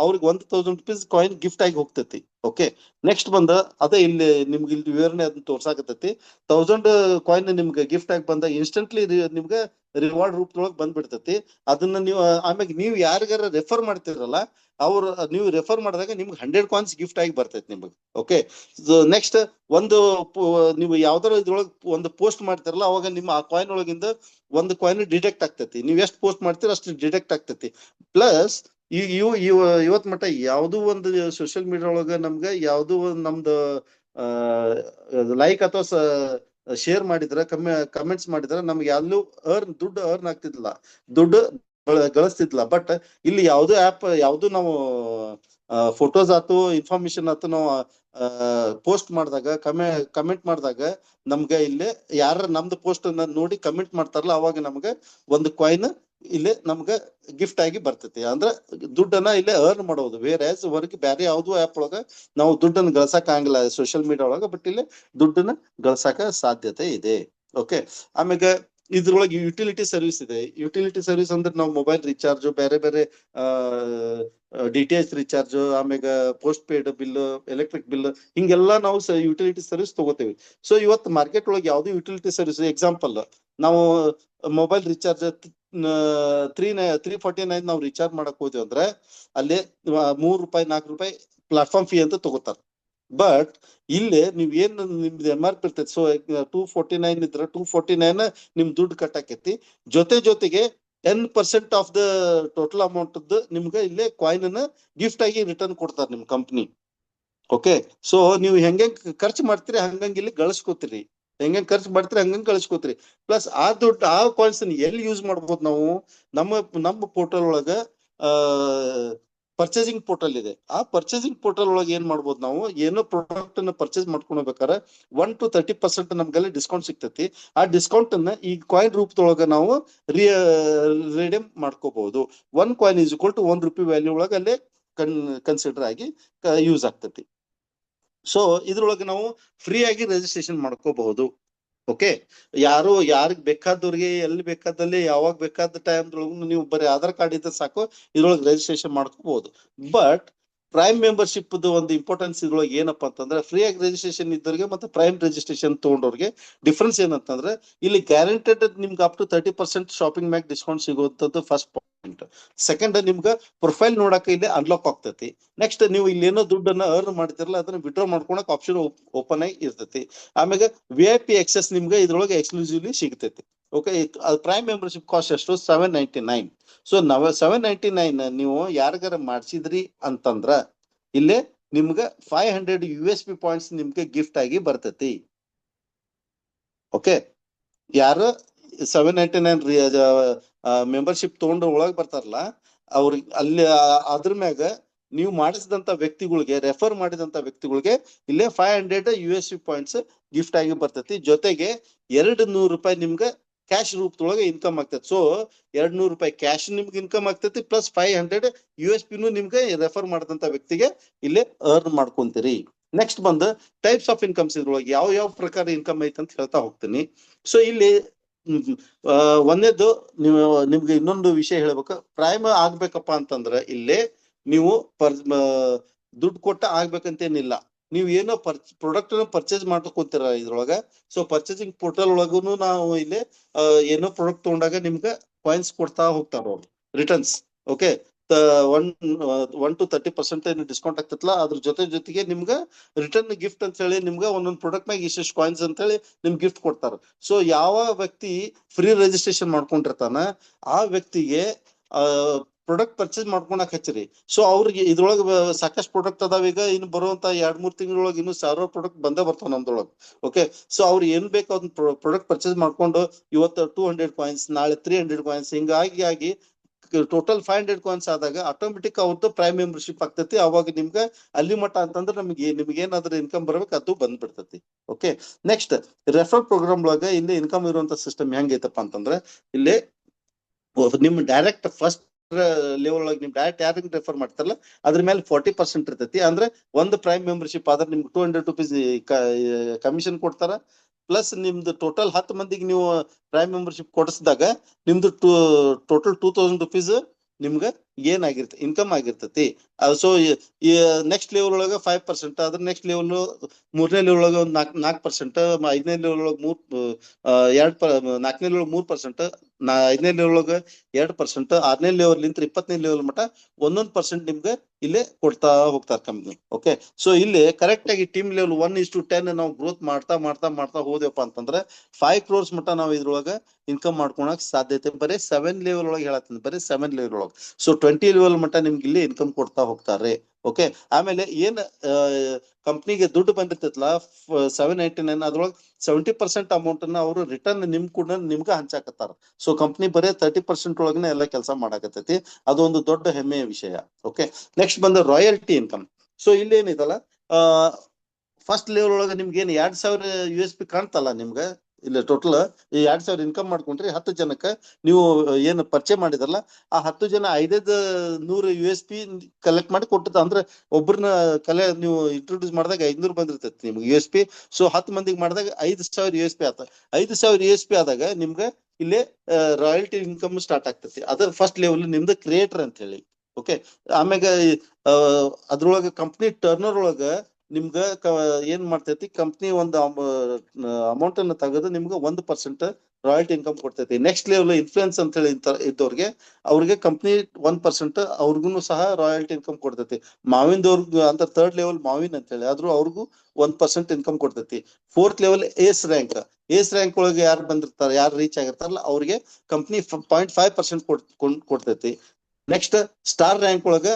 ಅವ್ರಿಗೆ ₹1000 ಕಾಯಿನ್ ಗಿಫ್ಟ್ ಆಗಿ ಹೋಗ್ತೈತಿ. ಓಕೆ, ನೆಕ್ಸ್ಟ್ ಬಂದ ಅದೇ ಇಲ್ಲಿ ನಿಮ್ಗೆ ಇಲ್ಲಿ ವಿವರಣೆ ಅದನ್ನ ತೋರ್ಸಾಕತೈತಿ. 1000 ಕಾಯಿನ್ ನಿಮ್ಗೆ ಗಿಫ್ಟ್ ಆಗಿ ಬಂದಾಗ ಇನ್ಸ್ಟೆಂಟ್ಲಿ ನಿಮ್ಗೆ ರಿವಾರ್ಡ್ ರೂಪದೊಳಗೆ ಬಂದ್ಬಿಡ್ತೈತಿ. ಅದನ್ನ ನೀವು ಆಮ್ಯಾಗ ನೀವು ಯಾರಿಗಾರ ರೆಫರ್ ಮಾಡ್ತಿರಲ್ಲ, ನೀವು ರೆಫರ್ ಮಾಡಿದಾಗ ನಿಮ್ಗೆ 100 ಕಾಯಿನ್ಸ್ ಗಿಫ್ಟ್ ಆಗಿ ಬರ್ತೈತಿ ನಿಮ್ಗೆ. ಓಕೆ, ನೆಕ್ಸ್ಟ್ ನೀವು ಯಾವ್ದಾರ ಇದ್ರೊಳಗೆ ಒಂದು ಪೋಸ್ಟ್ ಮಾಡ್ತಿರಲ್ಲ, ಅವಾಗ ನಿಮ್ಮ ಆ ಕಾಯಿನ್ ಒಳಗಿಂದ ಒಂದು ಕಾಯಿನ್ ಡಿಟೆಕ್ಟ್ ಆಗ್ತೈತಿ. ನೀವು ಎಷ್ಟು ಪೋಸ್ಟ್ ಮಾಡ್ತೀರ ಅಷ್ಟು ಡಿಟೆಕ್ಟ್ ಆಗ್ತೈತಿ. ಪ್ಲಸ್ ಈಗ ಇವತ್ ಮಟ್ಟ ಯಾವ್ದು ಒಂದು ಸೋಷಿಯಲ್ ಮೀಡಿಯಾ ಒಳಗ ನಮ್ಗ ಯಾವ್ದು ಒಂದು ನಮ್ದು ಲೈಕ್ ಅಥವಾ ಶೇರ್ ಮಾಡಿದ್ರ ಕಮೆಂಟ್ಸ್ ಮಾಡಿದ್ರ ನಮ್ಗೆ ಎಲ್ಲೂ ದುಡ್ಡು ಅರ್ನ್ ಆಗ್ತಿದ್ದಿಲ್ಲ. ದುಡ್ಡು ಗಳಿಸ್ತಿದ್ಲ. ಬಟ್ ಇಲ್ಲಿ ಯಾವ್ದು ಆಪ್ ಯಾವ್ದು ನಾವು ಫೋಟೋಸ್ ಆತು ಇನ್ಫಾರ್ಮೇಶನ್ ಆತು ನಾವು ಪೋಸ್ಟ್ ಮಾಡಿದಾಗ ಕಮೆಂಟ್ ಮಾಡಿದಾಗ ನಮ್ಗೆ ಇಲ್ಲಿ ಯಾರ ನಮ್ದು ಪೋಸ್ಟ್ ಅನ್ನ ನೋಡಿ ಕಮೆಂಟ್ ಮಾಡ್ತಾರಲ್ಲ ಅವಾಗ ನಮ್ಗೆ ಒಂದು ಕಾಯಿನ್ ಇಲ್ಲಿ ನಮ್ಗ ಗಿಫ್ಟ್ ಆಗಿ ಬರ್ತೈತಿ. ಅಂದ್ರ ದುಡ್ಡನ್ನ ಇಲ್ಲೇ ಅರ್ನ್ ಮಾಡೋದು. ಬೇರೆ ಹೊರಗೆ ಬೇರೆ ಯಾವ್ದು ಆಪ್ ಒಳಗ ನಾವು ದುಡ್ಡನ್ನ ಗಳಸಕ್ ಆಗಂಗಿಲ್ಲ ಸೋಷಿಯಲ್ ಮೀಡಿಯಾ ಒಳಗ, ಬಟ್ ಇಲ್ಲಿ ದುಡ್ಡನ್ನ ಗಳಸಕ ಸಾಧ್ಯತೆ ಇದೆ. ಓಕೆ, ಆಮ್ಯಾಗ ಇದ್ರೊಳಗೆ ಯುಟಿಲಿಟಿ ಸರ್ವಿಸ್ ಇದೆ. ಯುಟಿಲಿಟಿ ಸರ್ವಿಸ್ ಅಂದ್ರೆ ನಾವು ಮೊಬೈಲ್ ರಿಚಾರ್ಜ್, ಬೇರೆ ಬೇರೆ DTH ರಿಚಾರ್ಜ್, ಆಮ್ಯಾಗ post paid bill, electric bill, ಹಿಂಗೆಲ್ಲಾ ನಾವು ಯುಟಿಲಿಟಿ ಸರ್ವಿಸ್ ತಗೋತೇವಿ. ಸೊ ಇವತ್ತು ಮಾರ್ಕೆಟ್ ಒಳಗೆ ಯಾವ್ದು ಯುಟಿಲಿಟಿ ಸರ್ವಿಸ್, ಎಕ್ಸಾಂಪಲ್ ನಾವು ಮೊಬೈಲ್ ರಿಚಾರ್ಜ್ 349 ನಾವು ರಿಚಾರ್ಜ್ ಮಾಡಕ್ ಹೋದ್ವಿ ಅಂದ್ರೆ ಅಲ್ಲಿ ₹3 ₹4 ಪ್ಲಾಟ್ಫಾರ್ಮ್ ಫೀ ಅಂತ ತಗೋತಾರ. ಬಟ್ ಇಲ್ಲಿ ನೀವ್ ಏನ್ ನಿಮ್ದು MRP ಇರ್ತೈತಿ, ಸೊ 249 ಇದ್ರ 249 ನಿಮ್ ದುಡ್ಡು ಕಟ್ ಆಕೇತಿ. ಜೊತೆಗೆ 10% ಆಫ್ ದ ಟೋಟಲ್ ಅಮೌಂಟ್ ನಿಮ್ಗೆ ಇಲ್ಲೇ ಕಾಯಿನ್ ಅನ್ನ ಗಿಫ್ಟ್ ಆಗಿ ರಿಟರ್ನ್ ಕೊಡ್ತಾರ ನಿಮ್ ಕಂಪ್ನಿ. ಓಕೆ, ಸೊ ನೀವು ಹೆಂಗೆ ಖರ್ಚು ಮಾಡ್ತೀರಿ ಹಂಗಂಗ್ ಇಲ್ಲಿ ಗಳಿಸ್ಕೋತೀರಿ, ಹೆಂಗ್ ಖರ್ಚು ಮಾಡ್ತೀರಿ ಹಂಗಂಗ್ ಗಳಿಸ್ಕೋತೀರಿ. ಪ್ಲಸ್ ಆ ದುಡ್ಡು ಆ ಕಾಯಿನ್ಸ್ ಎಲ್ಲಿ ಯೂಸ್ ಮಾಡ್ಬೋದು ನಾವು, ನಮ್ಮ ಪೋರ್ಟಲ್ ಒಳಗ ಪರ್ಚೇಸಿಂಗ್ ಪೋರ್ಟಲ್ ಇದೆ. ಆ ಪರ್ಚೇಸಿಂಗ್ ಪೋರ್ಟಲ್ ಒಳಗೆ ಏನ್ ಮಾಡ್ಬೋದು ನಾವು, ಏನೋ ಪ್ರಾಡಕ್ಟ್ ಅನ್ನ ಪರ್ಚೇಸ್ ಮಾಡ್ಕೊಳ್ಬೇಕಾದ್ರೆ 1 to 30% ನಮ್ಗೆಲ್ಲ ಡಿಸ್ಕೌಂಟ್ ಸಿಗ್ತೈತಿ. ಆ ಡಿಸ್ಕೌಂಟ್ ಅನ್ನ ಈ ಕಾಯಿನ್ ರೂಪದೊಳಗ ನಾವು ರಿಡೀಮ್ ಮಾಡ್ಕೋಬಹುದು. 1 coin is equal to ₹1 value ಒಳಗ ಅಲ್ಲೇ ಕನ್ಸಿಡರ್ ಆಗಿ ಯೂಸ್ ಆಗ್ತೈತಿ. ಸೊ ಇದ್ರೊಳಗೆ ನಾವು ಫ್ರೀ ಆಗಿ ರಿಜಿಸ್ಟ್ರೇಷನ್ ಮಾಡ್ಕೋಬಹುದು. ಓಕೆ, ಯಾರಿಗ್ ಬೇಕಾದವ್ರಿಗೆ ಎಲ್ಲಿ ಬೇಕಾದಲ್ಲಿ ಯಾವಾಗ ಬೇಕಾದ ಟೈಮ್ದೊಳಗೂ ನೀವು ಬರೀ ಆಧಾರ್ ಕಾರ್ಡ್ ಇದ್ರೆ ಸಾಕು ಇದ್ರೊಳಗೆ ರಿಜಿಸ್ಟ್ರೇಷನ್ ಮಾಡ್ಕೋಬಹುದು. ಬಟ್ ಪ್ರೈಮ್ ಮೆಂಬರ್ಶಿಪ್ ಒಂದು ಇಂಪಾರ್ಟೆನ್ಸ್ ಇದ್ರೊಳಗೆ ಏನಪ್ಪಾ ಅಂತಂದ್ರೆ, ಫ್ರೀ ಆಗಿ ರಿಜಿಸ್ಟ್ರೇಷನ್ ಇದ್ದವ್ರಿಗೆ ಮತ್ತೆ ಪ್ರೈಮ್ ರಿಜಿಸ್ಟ್ರೇಷನ್ ತಗೊಂಡವ್ರಿಗೆ ಡಿಫ್ರೆನ್ಸ್ ಏನಂತಂದ್ರೆ, ಇಲ್ಲಿ ಗ್ಯಾರಂಟೆಡ್ ನಿಮ್ಗೆ ಅಪ್ ಟು 30% ಶಾಪಿಂಗ್ ಮ್ಯಾಗ್ ಡಿಸ್ಕೌಂಟ್ ಸಿಗುವಂತದ್ದು ಫಸ್ಟ್ ಪಾಯಿಂಟ್. ಸೆಕೆಂಡ್, ನಿಮ್ಗೆ ಪ್ರೊಫೈಲ್ ನೋಡಕ ಇಲ್ಲಿ ಅನ್ಲಾಕ್ ಆಗ್ತೈತಿ. ನೆಕ್ಸ್ಟ್, ನೀವು ಇಲ್ಲಿ ಏನೋ ದುಡ್ಡನ್ನ ಅರ್ನ್ ಮಾಡ್ತಿರಲ್ಲ ಅದನ್ನ ವಿಡ್ರಾ ಮಾಡ್ಕೊಳಕ್ ಆಪ್ಷನ್ ಓಪನ್ ಆಗಿ ಇರ್ತೈತಿ. ಆಮೇಲೆ VIP ಎಕ್ಸೆಸ್ ನಿಮ್ಗೆ ಇದ್ರೊಳಗೆ ಎಕ್ಸ್ಕ್ಲೂಸಿವ್ಲಿ ಸಿಗ್ತೈತಿ. ಓಕೆ, ಪ್ರೈಮ್ ಮೆಂಬರ್ಶಿಪ್ ಕಾಸ್ಟ್ ಎಷ್ಟು, $799. ಸೊ $799 ನೀವು ಯಾರಿಗಾರ ಮಾಡ್ಸಿದ್ರಿ ಅಂತಂದ್ರ ಇಲ್ಲೇ ನಿಮ್ಗ 500 USP ಪಾಯಿಂಟ್ಸ್ ನಿಮ್ಗೆ ಗಿಫ್ಟ್ ಆಗಿ ಬರ್ತೈತಿ. ಓಕೆ, ಯಾರು 799 ಮೆಂಬರ್ಶಿಪ್ ತಗೊಂಡು ಒಳಗ್ ಬರ್ತಾರಲ್ಲ ಅವ್ರಿಗೆ ಅಲ್ಲಿ ಅದ್ರ ಮ್ಯಾಗ ನೀವು ಮಾಡಿಸಿದಂತ ವ್ಯಕ್ತಿಗಳಿಗೆ, ರೆಫರ್ ಮಾಡಿದಂತ ವ್ಯಕ್ತಿಗಳಿಗೆ ಇಲ್ಲೇ 500 USP ಪಾಯಿಂಟ್ಸ್ ಗಿಫ್ಟ್ ಆಗಿ ಬರ್ತೈತಿ. ಜೊತೆಗೆ ₹200 ನಿಮ್ಗೆ ಕ್ಯಾಶ್ ರೂಪದೊಳಗೆ ಇನ್ಕಮ್ ಆಗ್ತೈತಿ. ಸೊ ₹200 ಕ್ಯಾಶ್ ನಿಮ್ಗೆ ಇನ್ಕಮ್ ಆಗ್ತೈತಿ, ಪ್ಲಸ್ 500 USP ನಿಮ್ಗೆ ರೆಫರ್ ಮಾಡಿದಂತ ವ್ಯಕ್ತಿಗೆ ಇಲ್ಲೇ ಅರ್ನ್ ಮಾಡ್ಕೊಂತೀರಿ. ನೆಕ್ಸ್ಟ್ ಬಂದು ಟೈಪ್ಸ್ ಆಫ್ ಇನ್ಕಮ್ಸ್ ಇದ್ರೊಳಗೆ ಯಾವ ಪ್ರಕಾರ ಇನ್ಕಮ್ ಐತೆ ಅಂತ ಹೇಳ್ತಾ ಹೋಗ್ತೀನಿ. ಸೊ ಇಲ್ಲಿ ಒಂದೇದು ನಿಮ್ಗೆ ಇನ್ನೊಂದು ವಿಷಯ ಹೇಳ್ಬೇಕು. ಪ್ರೈಮ್ ಆಗ್ಬೇಕಪ್ಪ ಅಂತಂದ್ರೆ ಇಲ್ಲೇ ನೀವು ದುಡ್ಡು ಕೊಟ್ಟ ಆಗ್ಬೇಕಂತೇನಿಲ್ಲ. ನೀವು ಏನೋ ಪ್ರಾಡಕ್ಟ್ ಪರ್ಚೇಸ್ ಮಾಡ್ಕೋತೀರ ಇದ್ರೊಳಗ. ಸೊ ಪರ್ಚೇಸಿಂಗ್ ಪೋರ್ಟಲ್ ಒಳಗುನು ನಾವು ಇಲ್ಲಿ ಏನೋ ಪ್ರಾಡಕ್ಟ್ ತಗೊಂಡಾಗ ನಿಮ್ಗೆ ಕಾಯಿನ್ಸ್ ಕೊಡ್ತಾ ಹೋಗ್ತಾರ ಅವ್ರು ರಿಟರ್ನ್ಸ್. ಓಕೆ, 1 to 30% ಡಿಸ್ಕೌಂಟ್ ಆಗ್ತೈತಲ್ಲ, ಅದ್ರ ಜೊತೆಗೆ ನಿಮ್ಗೆ ರಿಟರ್ನ್ ಗಿಫ್ಟ್ ಅಂತ ಹೇಳಿ ನಿಮ್ಗೆ ಒಂದೊಂದು ಪ್ರಾಡಕ್ಟ್ ಮ್ಯಾಗ ಇಷ್ಟು ಕಾಯಿನ್ಸ್ ಅಂತ ಹೇಳಿ ನಿಮ್ಗೆ ಗಿಫ್ಟ್ ಕೊಡ್ತಾರ. ಸೊ ಯಾವ ವ್ಯಕ್ತಿ ಫ್ರೀ ರಿಜಿಸ್ಟ್ರೇಷನ್ ಮಾಡ್ಕೊಂಡಿರ್ತಾನ ಆ ವ್ಯಕ್ತಿಗೆ ಪ್ರಾಡಕ್ಟ್ ಪರ್ಚೇಸ್ ಮಾಡ್ಕೊಳಕ್ ಹಚ್ಚಿರಿ. ಸೊ ಅವ್ರಿಗೆ ಇದ್ರೊಳಗ ಸಾಕಷ್ಟು ಪ್ರಾಡಕ್ಟ್ ಅದಾವ. ಈಗ ಇನ್ನು ಬರುವಂತ 2-3 ತಿಂಗಳೊಳಗೆ ಇನ್ನು 1000 ಪ್ರಾಡಕ್ಟ್ ಬಂದೇ ಬರ್ತಾವ ನಮ್ದೊಳಗ. ಓಕೆ, ಸೊ ಅವ್ರು ಏನ್ ಬೇಕು ಅದನ್ನ ಪ್ರಾಡಕ್ಟ್ ಪರ್ಚೇಸ್ ಮಾಡ್ಕೊಂಡು ಇವತ್ತು 200 ಕಾಯಿನ್ಸ್, ನಾಳೆ 300 ಕಾಯಿನ್ಸ್, ಹಿಂಗಾಗಿ ಟೋಟಲ್ 500 ಕಾಯಿನ್ಸ್ ಆದಾಗ ಆಟೋಮೆಟಿಕ್ ಅವ್ರದ್ದು ಪ್ರೈಮ್ ಮೆಂಬರ್ಶಿಪ್ ಆಗ್ತೈತಿ. ಅವಾಗ ನಿಮ್ಗೆ ಅಲ್ಲಿ ಮಟ್ಟ ಅಂತಂದ್ರೆ ನಿಮ್ಗೆ ಏನಾದ್ರೂ ಇನ್ಕಮ್ ಬರ್ಬೇಕು ಅದು ಬಂದ್ಬಿಡ್ತೈತಿ. ಓಕೆ, ನೆಕ್ಸ್ಟ್ ರೆಫರ್ ಪ್ರೋಗ್ರಾಮ್ ಒಳಗ ಇಲ್ಲಿ ಇನ್ಕಮ್ ಇರುವಂತ ಸಿಸ್ಟಮ್ ಹೆಂಗೈತಪ್ಪ ಅಂತಂದ್ರೆ, ಇಲ್ಲಿ ನಿಮ್ ಡೈರೆಕ್ಟ್ ಫಸ್ಟ್ ಲೆವೆಲ್ ಒಳಗೆ ನಿಮ್ ಡೈರೆಕ್ಟ್ ಯಾರಿಗೆ ರೆಫರ್ ಮಾಡ್ತಾರಲ್ಲ ಅದ್ರ ಮೇಲೆ 40% ಇರ್ತೈತಿ. ಅಂದ್ರೆ ಒಂದು ಪ್ರೈಮ್ ಮೆಂಬರ್ಶಿಪ್ ಆದ್ರೆ ನಿಮ್ಗೆ ₹200 ಕಮಿಷನ್ ಕೊಡ್ತಾರ. ಪ್ಲಸ್ ನಿಮ್ದು ಟೋಟಲ್ 10 ಮಂದಿಗೆ ನೀವು ಪ್ರೈಮ್ ಮೆಂಬರ್ಶಿಪ್ ಕೊಡಿಸಿದಾಗ ನಿಮ್ದು ಟೋಟಲ್ ₹2000 ನಿಮ್ಗೆ ಏನಾಗಿರ್ತೈತಿ ಇನ್ಕಮ್ ಆಗಿರ್ತೈತಿ. ಸೊ ಈ ನೆಕ್ಸ್ಟ್ ಲೆವೆಲ್ ಒಳಗ 5%, ಅದ್ರ ನೆಕ್ಸ್ಟ್ ಲೆವೆಲ್ 3ನೇ ಲೆವೆಲ್ ಒಳಗ 4%, 5ನೇ ಲೆವೆಲ್ ಒಳಗ 4ನೇ ಲೆವೆಲ್ 3%, 5ನೇ ಲೆವೆಲ್ ಒಳಗ 2%, 6ನೇ ಲೆವೆಲ್ ನಿಂತ 20ನೇ ಲೆವೆಲ್ ಮಟ್ಟ 1% ನಿಮ್ಗೆ ಇಲ್ಲೇ ಕೊಡ್ತಾ ಹೋಗ್ತಾರ ಕಂಪ್ನಿ. ಓಕೆ, ಸೊ ಇಲ್ಲಿ ಕರೆಕ್ಟ್ ಆಗಿ ಟೀಮ್ ಲೆವೆಲ್ 1:10 ನಾವು ಗ್ರೋತ್ ಮಾಡ್ತಾ ಹೋದ್ವಪ್ಪ ಅಂತಂದ್ರೆ 5 crores ಮಟ್ಟ ನಾವು ಇದ್ರೊಳಗ ಇನ್ಕಮ್ ಮಾಡ್ಕೊಳಕ್ ಸಾಧ್ಯತೆ. ಬರೀ 7 ಲೆವೆಲ್ ಒಳಗೆ ಹೇಳತ್ತೀನಿ, ಬರೀ 7 ಲೆವೆಲ್ ಒಳಗೆ. ಸೊ 20 ಲೆವೆಲ್ ಮಟ್ಟ ನಿಮ್ಗೆ ಇಲ್ಲಿ ಇನ್ಕಮ್ ಕೊಡ್ತಾ ಹೋಗ್ತಾರೆ. ಓಕೆ. ಆಮೇಲೆ ಏನ್ ಕಂಪ್ನಿಗೆ ದುಡ್ಡು ಬಂದಿರ್ತೈತಲ್ಲ 799, ಅದ್ರೊಳಗೆ 70% ಅಮೌಂಟ್ ಅನ್ನ ಅವರು ರಿಟರ್ನ್ ನಿಮ್ ಕೂಡ ನಿಮ್ಗ ಹಂಚಾಕತ್ತಾರ. ಸೊ ಕಂಪ್ನಿ ಬರೀ 30% ಒಳಗನೆ ಎಲ್ಲ ಕೆಲಸ ಮಾಡಾಕತ್ತೈತಿ. ಅದೊಂದು ದೊಡ್ಡ ಹೆಮ್ಮೆಯ ವಿಷಯ. ಓಕೆ. ನೆಕ್ಸ್ಟ್ ಬಂದ ರಾಯಲ್ಟಿ ಇನ್ಕಮ್. ಸೊ ಇಲ್ಲಿ ಏನಿದಲ್ಲ, ಫಸ್ಟ್ ಲೆವೆಲ್ ಒಳಗೆ ನಿಮ್ಗೆ ಏನ್ 2000 USP ಕಾಣ್ತಲ್ಲ ನಿಮ್ಗ, ಇಲ್ಲ ಟೋಟಲ್ ಈ 2000 ಇನ್ಕಮ್ ಮಾಡ್ಕೊಂಡ್ರಿ 10 ಜನಕ್ಕ ನೀವು ಏನ್ ಪರಿಚಯ ಮಾಡಿದ್ರಲ್ಲ, ಆ 10 ಜನ 500 USP ಕಲೆಕ್ಟ್ ಮಾಡಿ ಕೊಟ್ಟದ. ಅಂದ್ರೆ ಒಬ್ಬರನ್ನ ನೀವು ಇಂಟ್ರೊಡ್ಯೂಸ್ ಮಾಡಿದಾಗ 500 ಬಂದಿರ್ತೈತಿ ನಿಮ್ಗೆ USP. ಸೊ 10 ಮಂದಿಗೆ ಮಾಡಿದಾಗ 5000 USP ಆತ. 5000 USP ಆದಾಗ ನಿಮ್ಗೆ ಇಲ್ಲಿ ರಾಯಲ್ಟಿ ಇನ್ಕಮ್ ಸ್ಟಾರ್ಟ್ ಆಗ್ತೈತಿ. ಅದ್ರ ಫಸ್ಟ್ ಲೆವೆಲ್ ನಿಮ್ದು ಕ್ರಿಯೇಟರ್ ಅಂತ ಹೇಳಿ. ಓಕೆ. ಆಮ್ಯಾಗ ಅದ್ರೊಳಗ ಕಂಪ್ನಿ ಟರ್ನರ್ ಒಳಗ ನಿಮ್ಗ ಏನ್ ಮಾಡ್ತೈತಿ, ಕಂಪ್ನಿ ಒಂದು ಅಮೌಂಟ್ ಅನ್ನ ತೆಗೆದು ನಿಮ್ಗೆ 1% ರಾಯಲ್ಟಿ ಇನ್ಕಮ್ ಕೊಡ್ತೈತಿ. ನೆಕ್ಸ್ಟ್ ಲೆವೆಲ್ ಇನ್ಫ್ಲೂಯೆನ್ಸ್ ಅಂತ ಹೇಳಿ ಇದ್ದವ್ರಿಗೆ, ಅವ್ರಿಗೆ ಕಂಪ್ನಿ 1% ಅವ್ರಿಗೂ ಸಹ ರಾಯಲ್ಟಿ ಇನ್ಕಮ್ ಕೊಡ್ತೈತಿ. ಮಾವಿನದವ್ರಿಗೆ ಅಂತ ಥರ್ಡ್ ಲೆವೆಲ್ ಮಾವಿನ್ ಅಂತ ಹೇಳಿ, ಆದ್ರೂ ಅವ್ರಿಗೂ 1% ಇನ್ಕಮ್ ಕೊಡ್ತೈತಿ. ಫೋರ್ತ್ ಲೆವೆಲ್ ಏಸ್ ರ್ಯಾಂಕ್. ಏಸ್ ರ್ಯಾಂಕ್ ಒಳಗೆ ಯಾರು ಬಂದಿರ್ತಾರೆ, ಯಾರು ರೀಚ್ ಆಗಿರ್ತಾರಲ್ಲ ಅವ್ರಿಗೆ ಕಂಪ್ನಿ 0.5% ಕೊಡ್ತೈತಿ. ನೆಕ್ಸ್ಟ್ ಸ್ಟಾರ್ ರ್ಯಾಂಕ್ ಒಳಗ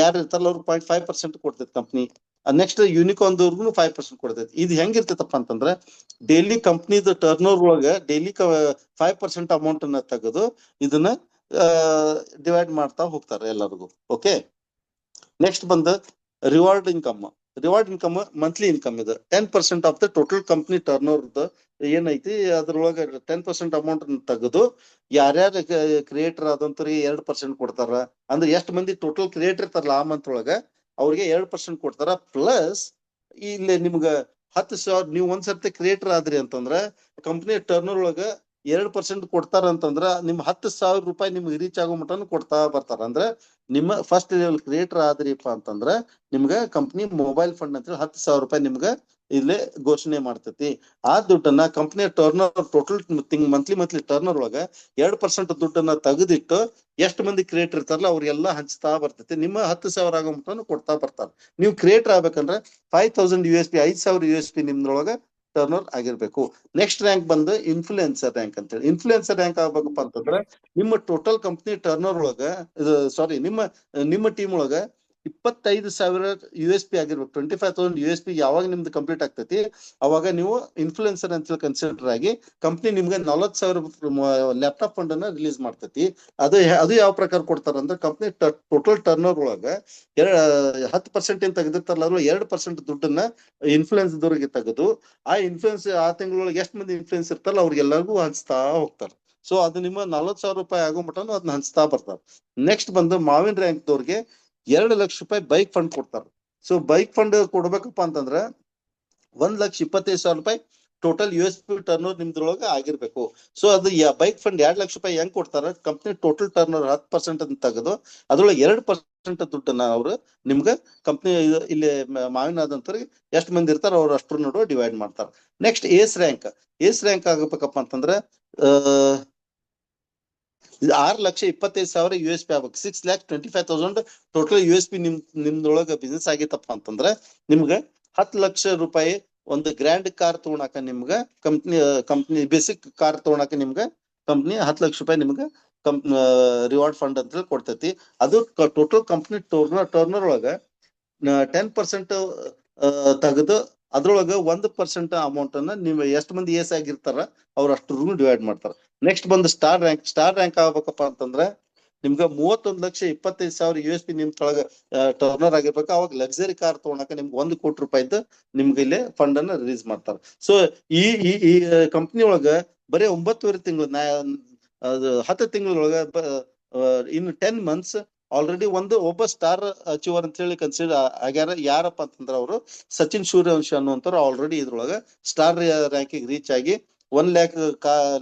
ಯಾರು ಇರ್ತಾರಲ್ಲ ಅವ್ರಿಗೆ 0.5% ಕೊಡ್ತೈತಿ ಕಂಪ್ನಿ. ನೆಕ್ಸ್ಟ್ ಯೂನಿಕಾರ್ನ್ ದವ್ರಿಗೂ 5% ಕೊಡ್ತೈತಿ. ಇದು ಹೆಂಗಿರ್ತೈತಪ್ಪ ಅಂತಂದ್ರೆ, ಡೈಲಿ ಕಂಪ್ನಿದ ಟರ್ನ್ ಓವರ್ ಒಳಗ ಡೈಲಿ 5% ಅಮೌಂಟ್ ಅನ್ನ ತೆಗೆದು ಇದನ್ನ ಡಿವೈಡ್ ಮಾಡ್ತಾ ಹೋಗ್ತಾರೆ ಎಲ್ಲರಿಗೂ. ಓಕೆ. ನೆಕ್ಸ್ಟ್ ಬಂದ reward income. Reward income monthly income ಇದು 10% of the total company turn over ಏನೈತಿ ಅದ್ರೊಳಗ 10% ಅಮೌಂಟ್ ತೆಗೆದು ಯಾರ್ಯಾರ ಕ್ರಿಯೇಟರ್ ಆದಂತವ್ರಿಗೆ 2% ಕೊಡ್ತಾರ. ಅಂದ್ರೆ ಎಷ್ಟು ಮಂದಿ ಟೋಟಲ್ ಕ್ರಿಯೇಟರ್ ಇರ್ತಾರಲ್ಲ ಆ ಮಂತ್ ಒಳಗ ಅವ್ರಿಗೆ 2% ಕೊಡ್ತಾರ. ಪ್ಲಸ್ ಇಲ್ಲಿ ನಿಮ್ಗ 10,000 ನೀವು ಒಂದ್ಸರ್ತಿ ಕ್ರಿಯೇಟರ್ ಆದ್ರಿ ಅಂತಂದ್ರ ಕಂಪ್ನಿ ಟರ್ನರ್ ಒಳಗ 2% ಕೊಡ್ತಾರ ಅಂತಂದ್ರ ನಿಮ್ 10,000 ರೂಪಾಯಿ ನಿಮ್ಗೆ ರೀಚ್ ಆಗೋ ಮಟನು ಕೊಡ್ತಾ ಬರ್ತಾರ. ಅಂದ್ರ ನಿಮ್ಮ ಫಸ್ಟ್ ಲೆವೆಲ್ ಕ್ರಿಯೇಟರ್ ಆದ್ರಿಪ್ಪ ಅಂತಂದ್ರ ನಿಮ್ಗ ಕಂಪ್ನಿ ಮೊಬೈಲ್ ಫಂಡ್ ಅಂತ ಹೇಳಿ 10,000 ರೂಪಾಯಿ ನಿಮ್ಗ ಇಲ್ಲೇ ಘೋಷಣೆ ಮಾಡ್ತೈತಿ. ಆ ದುಡ್ಡನ್ನ ಕಂಪ್ನಿಯ ಟರ್ನರ್ ಟೋಟಲ್ ಮಂತ್ಲಿ ಟರ್ನರ್ ಒಳಗ 2% ದುಡ್ಡನ್ನ ತೆಗೆದಿಟ್ಟು ಎಷ್ಟು ಮಂದಿ ಕ್ರಿಯೇಟರ್ ಇರ್ತಾರಲ್ಲ ಅವ್ರಿಗೆಲ್ಲ ಹಂಚ್ತಾ ಬರ್ತೈತಿ. ನಿಮ್ಮ 10,000 ಆಗೋ ಮಟನು ಕೊಡ್ತಾ ಬರ್ತಾರ. ನೀವು ಕ್ರಿಯೇಟರ್ ಆಗ್ಬೇಕಂದ್ರೆ 5,000 USP 5,000 USP ನಿಮ್ದ್ರೊಳಗ ಟರ್ನರ್ ಆಗಿರ್ಬೇಕು. ನೆಕ್ಸ್ಟ್ ರ್ಯಾಂಕ್ ಬಂದು ಇನ್ಫ್ಲೂಯೆನ್ಸರ್ ರ್ಯಾಂಕ್ ಅಂತ ಹೇಳಿ. ಇನ್ಫ್ಲೂಯೆನ್ಸರ್ ರ್ಯಾಂಕ್ ಆಗ್ಬೇಕಪ್ಪ ಅಂತಂದ್ರೆ ನಿಮ್ಮ ಟೋಟಲ್ ಕಂಪ್ನಿ ಟರ್ನರ್ ಒಳಗ ಸಾರಿ ನಿಮ್ಮ ಟೀಮ್ ಒಳಗ 25,000 USP ಆಗಿರ್ಬೇಕು. 25,000 USP ಯಾವಾಗ ನಿಮ್ದು ಕಂಪ್ಲೀಟ್ ಆಗ್ತೈತಿ ಅವಾಗ ನೀವು ಇನ್ಫ್ಲೂಯೆನ್ಸರ್ ಅಂತ ಕನ್ಸಿಡರ್ ಆಗಿ ಕಂಪ್ನಿ ನಿಮ್ಗೆ 40,000 ಲ್ಯಾಪ್ಟಾಪ್ ಫಂಡ್ ಅನ್ನ ರಿಲೀಸ್ ಮಾಡ್ತೈತಿ. ಅದು ಯಾವ ಪ್ರಕಾರ ಕೊಡ್ತಾರ ಅಂದ್ರೆ, ಕಂಪ್ನಿ ಟೋಟಲ್ ಟರ್ನರ್ ಒಳಗ 10% ಏನ್ ತೆಗೆದಿರ್ತಾರಲ್ಲ ಅದ್ರ 2% ದುಡ್ಡನ್ನ ಇನ್ಫ್ಲೂಯೆನ್ಸ್ ದವ್ರಿಗೆ ತೆಗೆದು ಆ ತಿಂಗಳೊಳಗೆ ಎಷ್ಟು ಮಂದಿ ಇನ್ಫ್ಲೂಯೆನ್ಸ್ ಇರ್ತಾರಲ್ಲ ಅವ್ರಿಗೆಲ್ಲರಿಗೂ ಹಂಚ್ತಾ ಹೋಗ್ತಾರೆ. ಸೊ ಅದು ನಿಮ್ಮ 40,000 ರೂಪಾಯಿ ಆಗೋ ಮಟನು ಅದನ್ನ ಹಂಚ್ತಾ ಬರ್ತಾರೆ. ನೆಕ್ಸ್ಟ್ ಬಂದು ಮಾವಿನ ರ್ಯಾಂಕ್ ದವ್ರಿಗೆ 2 ಲಕ್ಷ ರೂಪಾಯಿ ಬೈಕ್ ಫಂಡ್ ಕೊಡ್ತಾರೆ. ಸೊ ಬೈಕ್ ಫಂಡ್ ಕೊಡ್ಬೇಕಪ್ಪ ಅಂತಂದ್ರೆ 1,25,000 ರೂಪಾಯಿ ಟೋಟಲ್ USP ಟರ್ನೋರ್ ನಿಮ್ದ್ರೊಳಗ ಆಗಿರ್ಬೇಕು. ಸೊ ಅದು ಬೈಕ್ ಫಂಡ್ 2 ಲಕ್ಷ ರೂಪಾಯಿ ಹೆಂಗ್ ಕೊಡ್ತಾರ, ಕಂಪ್ನಿ ಟೋಟಲ್ ಟರ್ನೋರ್ 10% ಅಂತ ತೆಗೆದು ಅದ್ರೊಳಗೆ 2% ದುಡ್ಡನ್ನ ಅವ್ರು ನಿಮ್ಗ ಕಂಪ್ನಿ ಇಲ್ಲಿ ಮಾವಿನಾದಂತವ್ರಿಗೆ ಎಷ್ಟು ಮಂದಿ ಇರ್ತಾರ ಅವ್ರು ಅಷ್ಟ್ರ ನೋಡುವ ಡಿವೈಡ್ ಮಾಡ್ತಾರ. ನೆಕ್ಸ್ಟ್ ಏಸ್ ರ್ಯಾಂಕ್ ಆಗಬೇಕಪ್ಪ ಅಂತಂದ್ರೆ 6,25,000 USP ಆಗ್ಬೇಕು. 6,25,000 ಟೋಟಲ್ USP ನಿಮ್ದೊಳಗ ಬಿಸ್ನೆಸ್ ಆಗಿತ್ತಪ್ಪ ಅಂತಂದ್ರೆ ನಿಮ್ಗ 10 ಲಕ್ಷ ರೂಪಾಯಿ ಒಂದು ಗ್ರ್ಯಾಂಡ್ ಕಾರ್ ತಗೊಳಕ ನಿಮ್ಗ ಕಂಪ್ನಿ ಬೇಸಿಕ್ ಕಾರ್ ತಗೊಳಕ ನಿಮ್ಗ ಕಂಪ್ನಿ 10 ಲಕ್ಷ ರೂಪಾಯಿ ನಿಮ್ಗ ರಿವಾರ್ಡ್ ಫಂಡ್ ಅಂತ ಹೇಳಿ ಕೊಡ್ತೈತಿ. ಅದು ಟೋಟಲ್ ಕಂಪ್ನಿ ಟರ್ನರ್ ಒಳಗ 10% ತೆಗೆದು ಅದ್ರೊಳಗ 1% ಅಮೌಂಟ್ ಅನ್ನ ನೀವು ಎಷ್ಟು ಮಂದಿ ಏಸ್ ಆಗಿರ್ತಾರ ಅವ್ರ ಅಷ್ಟ್ರೂ ಡಿವೈಡ್ ಮಾಡ್ತಾರ. ನೆಕ್ಸ್ಟ್ ಬಂದು ಸ್ಟಾರ್ ರ್ಯಾಂಕ್ ಆಗ್ಬೇಕಪ್ಪ ಅಂತಂದ್ರ ನಿಮ್ಗ 31,25,000 USP ನಿಮ್ ತೊಳಗ ಟರ್ನರ್ ಆಗಿರ್ಬೇಕು. ಅವಾಗ ಲಕ್ಸರಿ ಕಾರ್ ತಗೊಳಕ ನಿಮ್ಗೆ 1 ಕೋಟಿ ರೂಪಾಯಿದ್ದು ನಿಮ್ಗೆ ಇಲ್ಲೇ ಫಂಡ್ ಅನ್ನ ರಿಲೀಸ್ ಮಾಡ್ತಾರ. ಸೊ ಈ ಕಂಪ್ನಿ ಒಳಗ ಬರೀ 9 ತಿಂಗಳು 10 ತಿಂಗಳೊಳಗ ಇನ್ 10 months ಆಲ್ರೆಡಿ ಒಬ್ಬ ಸ್ಟಾರ್ ಅಚೀವರ್ ಅಂತ ಹೇಳಿ ಕನ್ಸಿಡರ್ ಆಗ್ಯಾರ. ಯಾರಪ್ಪ ಅಂತಂದ್ರ ಅವರು ಸಚಿನ್ ಸೂರ್ಯವಂಶಿ ಅನ್ನುವಂಥವ್ರು ಆಲ್ರೆಡಿ ಇದ್ರೊಳಗ ಸ್ಟಾರ್ ರ್ಯಾಂಕಿಗೆ ರೀಚ್ ಆಗಿ 1 lakh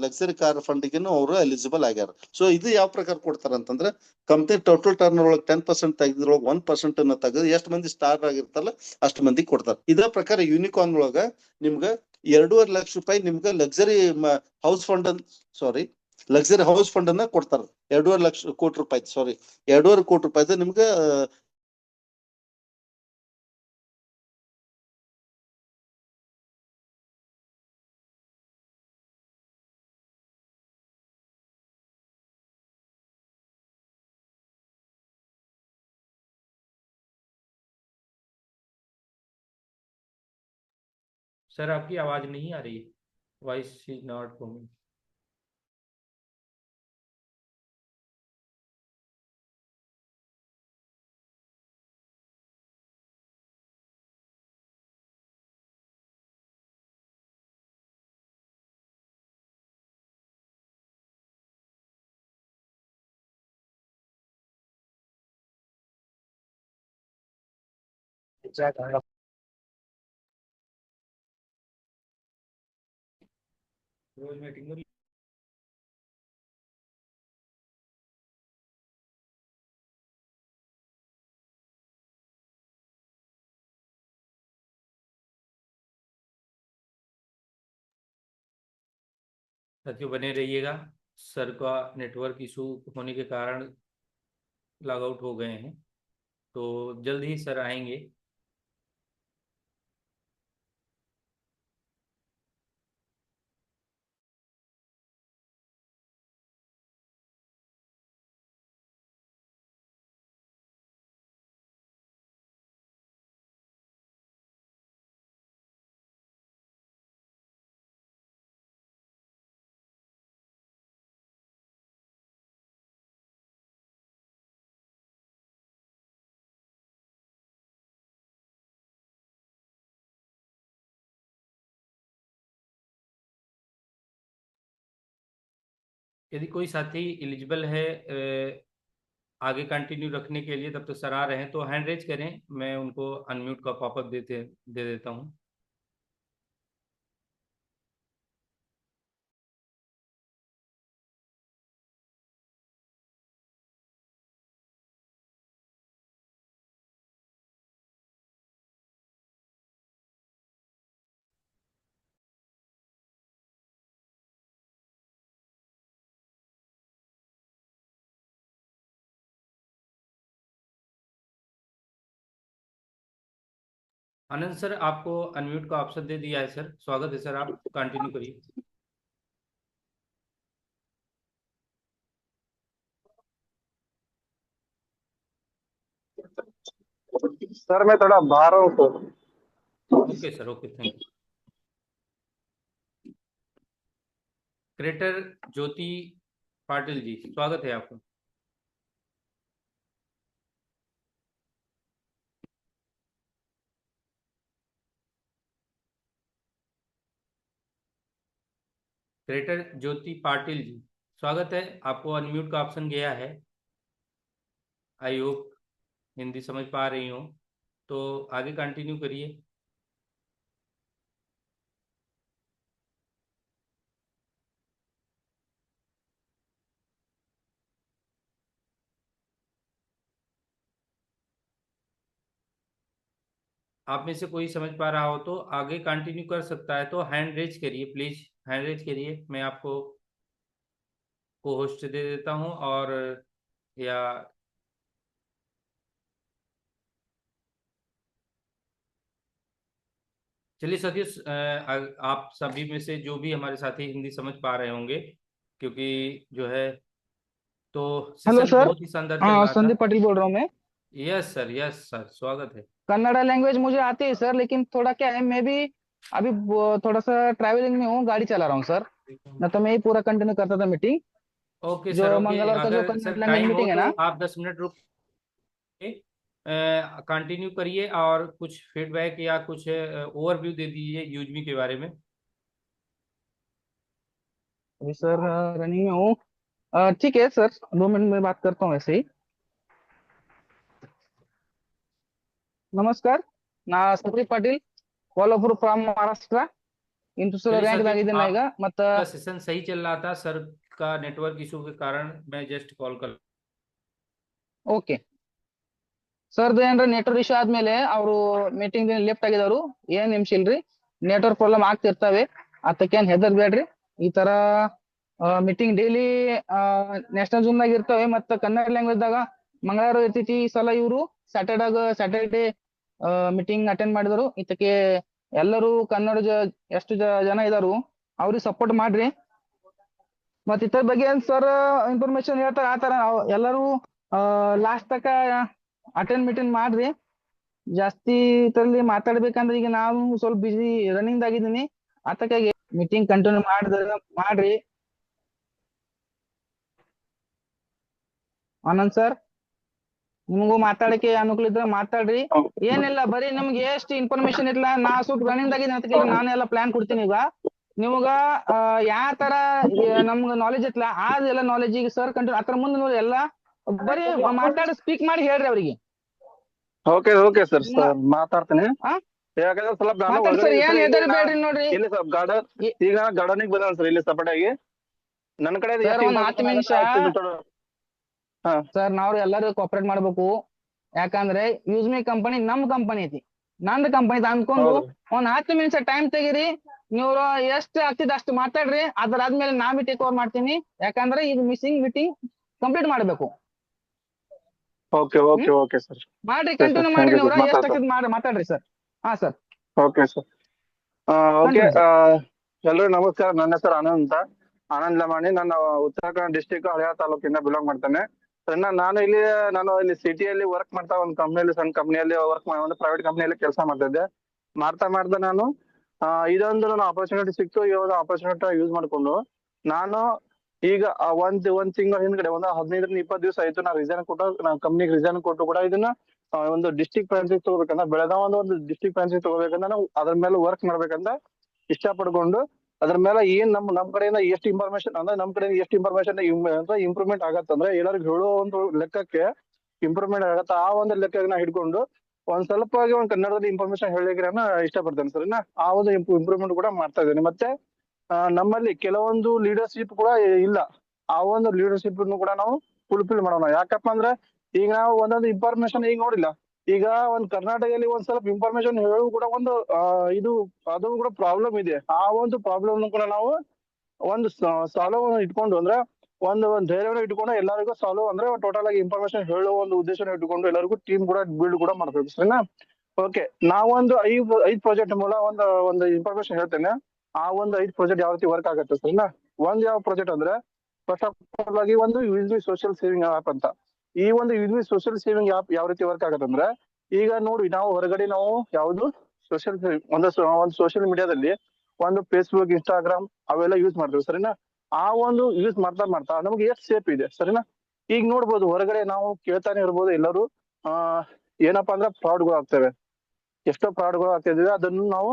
ಲಕ್ಸರಿ ಕಾರ್ ಫಂಡ್ಗಿನ್ನು ಅವರು ಎಲಿಜಿಬಲ್ ಆಗ್ಯಾರ. ಸೊ ಇದು ಯಾವ ಪ್ರಕಾರ ಕೊಡ್ತಾರ ಅಂತಂದ್ರೆ, ಕಂಪ್ನಿ ಟೋಟಲ್ ಟರ್ನ್ ಒಳಗೆ 10% ತೆಗೆದ್ರೊಳಗೆ 1% ಅನ್ನ ತೆಗೆದು ಎಷ್ಟು ಮಂದಿ ಸ್ಟಾರ್ ಆಗಿರ್ತಾರಲ್ಲ ಅಷ್ಟು ಮಂದಿ ಕೊಡ್ತಾರ. ಇದ್ರ ಪ್ರಕಾರ ಯೂನಿಕಾರ್ನ್ ಒಳಗ ನಿಮ್ಗ 2.5 ಲಕ್ಷ ರೂಪಾಯಿ ನಿಮ್ಗ house fund luxury house fund ಅನ್ನ ಕೊಡ್ತಾರ. 2.5 ಕೋಟಿ ರೂಪಾಯಿ 2.5 ಕೋಟಿ ರೂಪಾಯಿ ನಿಮ್ಗ सर आपकी आवाज नहीं आ रही, वॉइस इज नॉट कमिंग। रोज मीटिंग साथियों बने रहिएगा। सर का नेटवर्क इशू होने के कारण लॉग आउट हो गए हैं, तो जल्द ही सर आएंगे। यदि कोई साथी एलिजिबल है आगे कंटिन्यू रखने के लिए, तब तो सर आ रहे हैं तो हैंड रेज करें, मैं उनको अनम्यूट का पॉपअप दे देता हूं। आनंद सर आपको अनम्यूट का ऑप्शन दे दिया है सर, स्वागत है सर, आप कंटिन्यू करिए। सर मैं थोड़ा बाहर हूँ तो। Okay sir, okay, thank you. Creator Jyoti Patil ji, स्वागत है आपका। क्रिएटर ज्योति पाटिल जी, स्वागत है, आपको अनम्यूट का ऑप्शन गया है। आई होप हिंदी समझ पा रही हो, तो आगे कंटिन्यू करिए। आप में से कोई समझ पा रहा हो तो आगे कंटिन्यू कर सकता है, तो हैंड रेज करिए प्लीज, हैंड रेज करिए, मैं आपको को होस्ट दे देता हूं। और या चलिए साथियों, आप सभी में से जो भी हमारे साथी हिंदी समझ पा रहे होंगे, क्योंकि जो है तो हेलो सेशन सर। बहुत ही शानदार चल रहा था। संदीप पाटिल बोल रहा हूँ मैं। यस सर, स्वागत है। कन्नड़ा लैंग्वेज मुझे आती है सर, लेकिन थोड़ा क्या है, मैं भी अभी थोड़ा सा ट्रैवलिंग में हूँ, गाड़ी चला रहा हूँ सर। न तो मैं ही पूरा कंटिन्यू करता था मीटिंग, ओके सर, जो ओके, मंगलवार का जो अगर कन्नड़ सर लैंग्वेज टाइम हो मीटिंग है तो ना। आप 10 मिनट रुक के कंटिन्यू करिए और कुछ फीडबैक या कुछ ओवरव्यू दे दीजिए यूजमी के बारे में। अभी सर रनिंग में हूँ। ठीक है सर, 2 मिनट में बात करता हूँ ऐसे ही। नमस्कार, ನಾ ಸಂದೀಪ್ ಪಾಟೀಲ್ ಕೋಲ್ಹಾಪುರ ಫ್ರಮ್ ಮಹಾರಾಷ್ಟ್ರ ಇಂದು ಸಲ चलिए ರ್ಯಾಂಕ್ साथियों, ಆಗಿದ್ದೇನೆ ನಾ ಈಗ ಮತ್ತ आपका सेशन सही चल रहा था, सर का नेटवर्क इशू के कारण मैं जस्ट कॉल कर। ಓಕೆ ಸರ್ದು ಏನ್ರ ನೆಟ್ವರ್ಕ್ ಇಶ್ಯೂ ಆದ್ಮೇಲೆ ಅವರು ಮೀಟಿಂಗ್ ಲೆಫ್ಟ್ ಆಗಿದವರು, ಏನ್ ನಿಮಿಷ ಇಲ್ರಿ, ನೆಟ್ವರ್ಕ್ ಪ್ರಾಬ್ಲಮ್ ಆಗ್ತಿರ್ತಾವೆ, ಅದಕ್ಕೇನ್ ಹೆದರ್ಬೇಡ್ರಿ. ಈ ತರ ಮೀಟಿಂಗ್ ಡೈಲಿ ನ್ಯಾಷನಲ್ ಜೂಮ್ ದಾಗ ಇರ್ತವೆ, ಮತ್ತ ಕನ್ನಡ ಲ್ಯಾಂಗ್ವೇಜ್ ದಾಗ ಮಂಗಳವಾರ ಇರ್ತೈತಿ. ಈ ಸಲ ಇವರು ಸ್ಯಾಟರ್ಡೇ ಮೀಟಿಂಗ್ ಅಟೆಂಡ್ ಮಾಡಿದರು. ಇದಕ್ಕೆ ಎಲ್ಲರೂ ಕನ್ನಡ ಎಷ್ಟು ಜನ ಇದಾರು ಅವ್ರಿಗೆ ಸಪೋರ್ಟ್ ಮಾಡ್ರಿ. ಮತ್ ಇತರ ಬಗ್ಗೆ ಏನ್ ಸರ್ ಇನ್ಫಾರ್ಮೇಶನ್ ಹೇಳ್ತಾರ, ಆ ತರ ಎಲ್ಲರೂ ಲಾಸ್ಟ್ ತಕ ಅಟೆಂಡ್ ಮೀಟಿಂಗ್ ಮಾಡ್ರಿ. ಜಾಸ್ತಿ ಇದ್ರಲ್ಲಿ ಮಾತಾಡ್ಬೇಕಂದ್ರೆ ಈಗ ನಾವು ಸ್ವಲ್ಪ ಬಿಸಿ ರನ್ನಿಂಗ್ ಆಗಿದ್ದೀನಿ, ಅದಕ್ಕಾಗಿ ಮೀಟಿಂಗ್ ಕಂಟಿನ್ಯೂ ಮಾಡ್ರಿ. ಆನಂದ್ ಸರ್, ನಿಮಗೂ ಮಾತಾಡಕ್ಕೆ ಅನುಕೂಲ ಇದ್ರೆ ಮಾತಾಡ್ರಿ. ಏನಿಲ್ಲ, ಬರೀ ನಿಮ್ಗೆ ಎಷ್ಟು ಇನ್ಫಾರ್ಮೇಶನ್ ಇಲ್ಲ, ನಾ ಸ್ವಲ್ಪ ರನ್ನಿಂಗ್ ಆಗಿದ್ದೀನಿ, ಅದಕ್ಕೆ ನಾನೆಲ್ಲ ಪ್ಲಾನ್ ಕೊಡ್ತೀನಿ. ಈಗ ನಿಮ್ಗ ಯಾವ ತರ ನಮ್ಗೆ ನಾಲೆಜ್ ಇತ್ತಲ್ಲ ಅದೆಲ್ಲ ನಾಲೆಜ್ ಈಗ ಸರ್ ಕಂಟಿನ್ಯೂ ಅದ್ರ ಮುಂದೆ ನೋಡಿ ಎಲ್ಲ ಬರೀ ಮಾತಾಡಿ ಸ್ಪೀಕ್ ಮಾಡಿ ಹೇಳ್ರಿ ಅವ್ರಿಗೆ. ಓಕೆ ಸರ್ ಮಾತಾಡ್ತೀನಿ. ಹಾ? ಯಾಕಂದ್ರೆ ಸ್ವಲ್ಪ ನಾನು ಮಾತಾಡಿ ಸರ್, ಏನ್ ಹೆದರ್ಬೇಡ್ರಿ ಹೊರಗಡೆ ನೋಡ್ರಿ. ಇಲ್ಲಿ ಸ್ವಲ್ಪ ಗಾರ್ಡನ್ ಈಗ ಗಾರ್ಡನಿಗೆ ಬಂದ ಸರ್ ಇಲ್ಲಿ ಸಪಟಾಗಿ ನನ್ನ ಕಡೆ ಸರ್ ಒಂದ್ 10 ನಿಮಿಷ ಸರ್, ನಾವು ಎಲ್ಲರೂ ಕೋಆಪರೇಟ್ ಮಾಡ್ಬೇಕು. ಯಾಕಂದ್ರೆ ಯೂಸ್ಮಿ ಕಂಪನಿ ನಮ್ ಕಂಪನಿ ಐತಿ, ನಂದ್ ಕಂಪನಿ ಅನ್ಕೊಂಡು ಒಂದ್ 10 ನಿಮಿಷ ಟೈಮ್ ತೆಗೀರಿ. ನೀವು ಎಷ್ಟು ಆಗ್ತಿದೆ ಅಷ್ಟು ಮಾತಾಡ್ರಿ, ಅದಾದ್ಮೇಲೆ ನಾವೇ ಟೇಕ್ ಓವರ್ ಮಾಡ್ತೀನಿ. ಯಾಕಂದ್ರೆ ಇದು ಮಿಸ್ಸಿಂಗ್ ಮೀಟಿಂಗ್ ಕಂಪ್ಲೀಟ್ ಮಾಡ್ಬೇಕು. ಓಕೆ ಸರ್ ಮಾಡ್ರಿ, ಕಂಟಿನ್ಯೂ ಮಾಡ್ರಿ. ನೀವು ಎಷ್ಟು ಆಗ್ತಿದ್ ಮಾತಾಡ್ರಿ ಸರ್. ಹಾ ಸರ್. Okay sir. ಓಕೆ, ಎಲ್ರಿಗೂ ನಮಸ್ಕಾರ. ನನ್ನ ಹೆಸರು ಆನಂದ್ ಅಂತ, ಆನಂದ್ ಲಮಾಣಿ. ನಾನು ಉತ್ತರ ಕನ್ನಡ ಡಿಸ್ಟಿಕ್ ಹಳಿಯಾಳ ತಾಲೂಕಿಂದ ಬಿಲಾಂಗ್ ಮಾಡ್ತೇನೆ. ನಾನು ಇಲ್ಲಿ ಸಿಟಿಯಲ್ಲಿ ವರ್ಕ್ ಮಾಡ್ತಾ ಒಂದು ಕಂಪ್ನಿಯಲ್ಲಿ, ಸಣ್ಣ ಕಂಪ್ನಿಯಲ್ಲಿ ಒಂದು ಪ್ರೈವೇಟ್ ಕಂಪ್ನಿಯಲ್ಲಿ ಕೆಲಸ ಮಾಡ್ತಿದ್ದೆ. ಮಾಡ್ತಾ ನಾನು ಇದೊಂದು ನನ್ನ ಆಪರ್ಚುನಿಟಿ ಸಿಕ್ತು. ಈ ಒಂದು ಆಪರ್ಚುನಿಟಿ ಯೂಸ್ ಮಾಡ್ಕೊಂಡು ನಾನು ಈಗ ಒಂದ್ ತಿಂಗಳ ಹಿಂದ್ಗಡೆ ಒಂದು 15-20 ದಿವಸ ಆಯ್ತು ನಾನು ಕಂಪ್ನಿಗೆ ರಿಸೈನ್ ಕೊಟ್ಟು ಕೂಡ ಇದನ್ನ ಒಂದು ಡಿಸ್ಟ್ರಿಕ್ಟ್ ಫ್ರಾಂಚೈಸ್ ತಗೋಬೇಕಂತ, ಬೆಳಗಾವ್ ಒಂದು ಡಿಸ್ಟ್ರಿಕ್ಟ್ ಫ್ರಾಂಚೈಸ್ ತಗೋಬೇಕಂತ ನಾವು ಅದ್ರ ಮೇಲೆ ವರ್ಕ್ ಮಾಡ್ಬೇಕಂತ ಇಷ್ಟ ಪಡ್ಕೊಂಡು, ಅದ್ರ ಮೇಲೆ ಏನ್ ನಮ್ ಕಡೆಯಿಂದ ಎಷ್ಟು ಇನ್ಫಾರ್ಮೇಶನ್ ಅಂದ್ರೆ ನಮ್ ಕಡೆ ಎಷ್ಟು ಇನ್ಫಾರ್ಮೇಶನ್ ಇಂಪ್ರೂವ್ಮೆಂಟ್ ಆಗತ್ತಂದ್ರೆ ಎಲ್ಲರಿಗೂ ಹೇಳೋ ಒಂದು ಲೆಕ್ಕಕ್ಕೆ ಇಂಪ್ರೂವ್ಮೆಂಟ್ ಆಗತ್ತ. ಆ ಒಂದು ಲೆಕ್ಕ ನಾ ಹಿಡ್ಕೊಂಡು ಒಂದ್ ಸ್ವಲ್ಪ ಒಂದು ಕನ್ನಡದಲ್ಲಿ ಇನ್ಫಾರ್ಮೇಶನ್ ಹೇಳಿದ್ರೆ ಇಷ್ಟಪಡ್ತೇನೆ ಸರ್. ಆ ಒಂದು ಇಂಪ್ರೂವ್ಮೆಂಟ್ ಕೂಡ ಮಾಡ್ತಾ ಇದ್ದೇನೆ. ಮತ್ತೆ ನಮ್ಮಲ್ಲಿ ಕೆಲವೊಂದು ಲೀಡರ್ಶಿಪ್ ಕೂಡ ಇಲ್ಲ. ಆ ಒಂದು ಲೀಡರ್ಶಿಪ್ ಕೂಡ ನಾವು ಫುಲ್ಫಿಲ್ ಮಾಡೋಣ. ಯಾಕಪ್ಪ ಅಂದ್ರೆ ಈಗ ನಾವು ಒಂದೊಂದು ಇನ್ಫಾರ್ಮೇಶನ್ ಈಗ ನೋಡಿಲ್ಲ, ಈಗ ಒಂದ್ ಕರ್ನಾಟಕದಲ್ಲಿ ಒಂದ್ ಸ್ವಲ್ಪ ಇನ್ಫಾರ್ಮೇಶನ್ ಹೇಳು ಕೂಡ ಒಂದು ಅದು ಕೂಡ ಪ್ರಾಬ್ಲಮ್ ಇದೆ. ಆ ಒಂದು ಪ್ರಾಬ್ಲಮ್ ಕೂಡ ನಾವು ಒಂದು ಸಾಲ್ವ್ ಇಟ್ಕೊಂಡು ಅಂದ್ರೆ ಒಂದು ಧೈರ್ಯವನ್ನು ಇಟ್ಕೊಂಡು ಎಲ್ಲರಿಗೂ ಸಾಲ್ವ್ ಅಂದ್ರೆ ಟೋಟಲ್ ಆಗಿ ಇನ್ಫಾರ್ಮೇಶನ್ ಹೇಳೋ ಒಂದು ಉದ್ದೇಶನ ಇಟ್ಕೊಂಡು ಎಲ್ಲರಿಗೂ ಟೀಮ್ ಕೂಡ ಬಿಲ್ಡ್ ಕೂಡ ಮಾಡ್ಬೇಕು ಸರಿನಾ. ಓಕೆ, ನಾವೊಂದು 5 ಪ್ರಾಜೆಕ್ಟ್ ಮೂಲ ಒಂದು ಇನ್ಫಾರ್ಮೇಶನ್ ಹೇಳ್ತೇನೆ. ಆ ಒಂದು 5 ಪ್ರಾಜೆಕ್ಟ್ ಯಾವ ರೀತಿ ವರ್ಕ್ ಆಗುತ್ತೆ ಸರಿನಾ. ಯಾವ ಪ್ರಾಜೆಕ್ಟ್ ಅಂದ್ರೆ ಫಸ್ಟ್ ಆಫ್ ಆಲ್ ಆಗಿ ಒಂದು ಯೂಸ್ಬಿ ಸೋಷಿಯಲ್ ಸೇವಿಂಗ್ ಆಪ್ ಅಂತ. ಈ ಒಂದು ಯೂಸ್ಬಿ ಸೋಷಿಯಲ್ ಸೇವಿಂಗ್ ಆಪ್ ಯಾವ ರೀತಿ ವರ್ಕ್ ಆಗುತ್ತೆ ಅಂದ್ರೆ, ಈಗ ನೋಡಿ ನಾವು ಹೊರಗಡೆ ನಾವು ಯಾವ್ದು ಒಂದು ಸೋಷಿಯಲ್ ಮೀಡಿಯಾದಲ್ಲಿ ಒಂದು ಫೇಸ್ಬುಕ್, ಇನ್ಸ್ಟಾಗ್ರಾಮ್ ಅವೆಲ್ಲ ಯೂಸ್ ಮಾಡ್ತೀವಿ ಸರಿನಾ. ಆ ಒಂದು ಯೂಸ್ ಮಾಡ್ತಾ ನಮ್ಗೆ ಎಷ್ಟು ಸೇಫ್ ಇದೆ ಸರಿನಾ. ಈಗ ನೋಡ್ಬೋದು ಹೊರಗಡೆ ನಾವು ಕೇಳ್ತಾನೆ ಇರ್ಬೋದು ಎಲ್ಲರೂ ಏನಪ್ಪಾ ಅಂದ್ರೆ ಫ್ರಾಡ್ಗಳು ಆಗ್ತವೆ, ಎಷ್ಟೋ ಫ್ರಾಡ್ಗಳು ಆಗ್ತಿದ್ವಿ. ಅದನ್ನು ನಾವು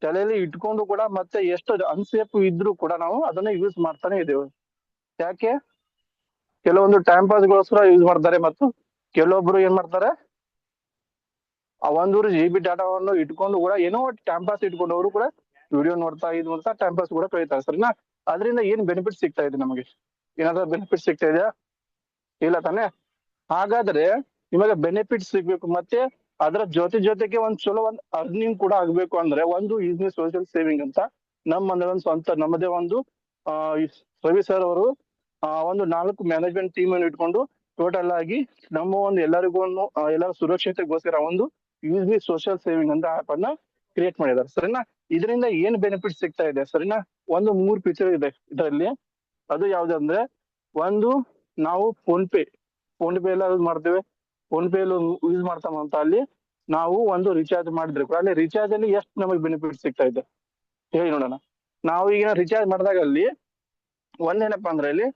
ತಲೆಯಲ್ಲಿ ಇಟ್ಕೊಂಡು ಕೂಡ ಮತ್ತೆ ಎಷ್ಟು ಅನ್ಸೇಫ್ ಇದ್ರೂ ಕೂಡ ನಾವು ಅದನ್ನ ಯೂಸ್ ಮಾಡ್ತಾನೆ ಇದ್ದೇವೆ. ಯಾಕೆ? ಕೆಲವೊಂದು ಟೈಮ್ ಪಾಸ್ಗೋಸ್ಕರ ಯೂಸ್ ಮಾಡ್ತಾರೆ, ಮತ್ತು ಕೆಲವೊಬ್ರು ಏನ್ ಮಾಡ್ತಾರೆ ಆ 100 GB ಡಾಟಾವನ್ನು ಇಟ್ಕೊಂಡು ಕೂಡ ಏನೋ ಟೈಮ್ ಪಾಸ್ ಇಟ್ಕೊಂಡು ಅವರು ಕೂಡ ವಿಡಿಯೋ ನೋಡ್ತಾ ಟೈಮ್ ಪಾಸ್ ಕೂಡ ಕಳೀತಾರೆ ಸರಿನಾ. ಅದರಿಂದ ಏನ್ ಬೆನಿಫಿಟ್ ಸಿಗ್ತಾ ಇದೆ ನಮಗೆ? ಏನಾದ್ರೂ ಬೆನಿಫಿಟ್ ಸಿಗ್ತಾ ಇದೆಯಾ? ಇಲ್ಲ ತಾನೆ. ಹಾಗಾದ್ರೆ ನಿಮಗೆ ಬೆನಿಫಿಟ್ ಸಿಗ್ಬೇಕು, ಮತ್ತೆ ಅದರ ಜೊತೆಗೆ ಒಂದ್ ಚಲೋ ಒಂದ್ ಅರ್ನಿಂಗ್ ಕೂಡ ಆಗ್ಬೇಕು ಅಂದ್ರೆ ಒಂದು ಯೂಸ್ಬಿ ಸೋಷಿಯಲ್ ಸೇವಿಂಗ್ ಅಂತ ನಮ್ಮದೇ ಒಂದು ಸ್ವಂತ ನಮ್ಮದೇ ಒಂದು ರವಿ ಸರ್ ಅವರು ಒಂದು 4 ಮ್ಯಾನೇಜ್ಮೆಂಟ್ ಟೀಮ್ ಅನ್ನು ಇಟ್ಕೊಂಡು ಟೋಟಲ್ ಆಗಿ ನಮ್ಮ ಒಂದು ಎಲ್ಲರಿಗೂ ಎಲ್ಲರ ಸುರಕ್ಷತೆಗೋಸ್ಕರ ಒಂದು ಯೂಸ್ಬಿ ಸೋಷಿಯಲ್ ಸೇವಿಂಗ್ ಅಂತ ಆಪ್ ಅನ್ನ ಕ್ರಿಯೇಟ್ ಮಾಡಿದ್ದಾರೆ ಸರಿನಾ. ಇದರಿಂದ ಏನ್ ಬೆನಿಫಿಟ್ ಸಿಗ್ತಾ ಇದೆ ಸರಿನಾ? ಒಂದು 3 ಫೀಚರ್ ಇದೆ ಇದರಲ್ಲಿ. ಅದು ಯಾವ್ದಂದ್ರೆ, ಒಂದು ನಾವು ಫೋನ್ ಪೇ ಎಲ್ಲ ಯೂಸ್ ಮಾಡ್ತೇವೆ. ಫೋನ್ ಪೇ ಯೂಸ್ ಮಾಡ್ತಾವಂತ ಅಲ್ಲಿ ನಾವು ಒಂದು ರಿಚಾರ್ಜ್ ಮಾಡಿದ್ರೆ ಕೂಡ ಅಲ್ಲಿ ರಿಚಾರ್ಜ್ ಅಲ್ಲಿ ಎಷ್ಟು ನಮಗೆ ಬೆನಿಫಿಟ್ ಸಿಗ್ತಾ ಇದೆ ಹೇಳಿ ನೋಡೋಣ. ನಾವು ಈಗ ರಿಚಾರ್ಜ್ ಮಾಡಿದಾಗ ಅಲ್ಲಿ ಒಂದೇನಪ್ಪಾ ಅಂದ್ರೆ, ಇಲ್ಲಿ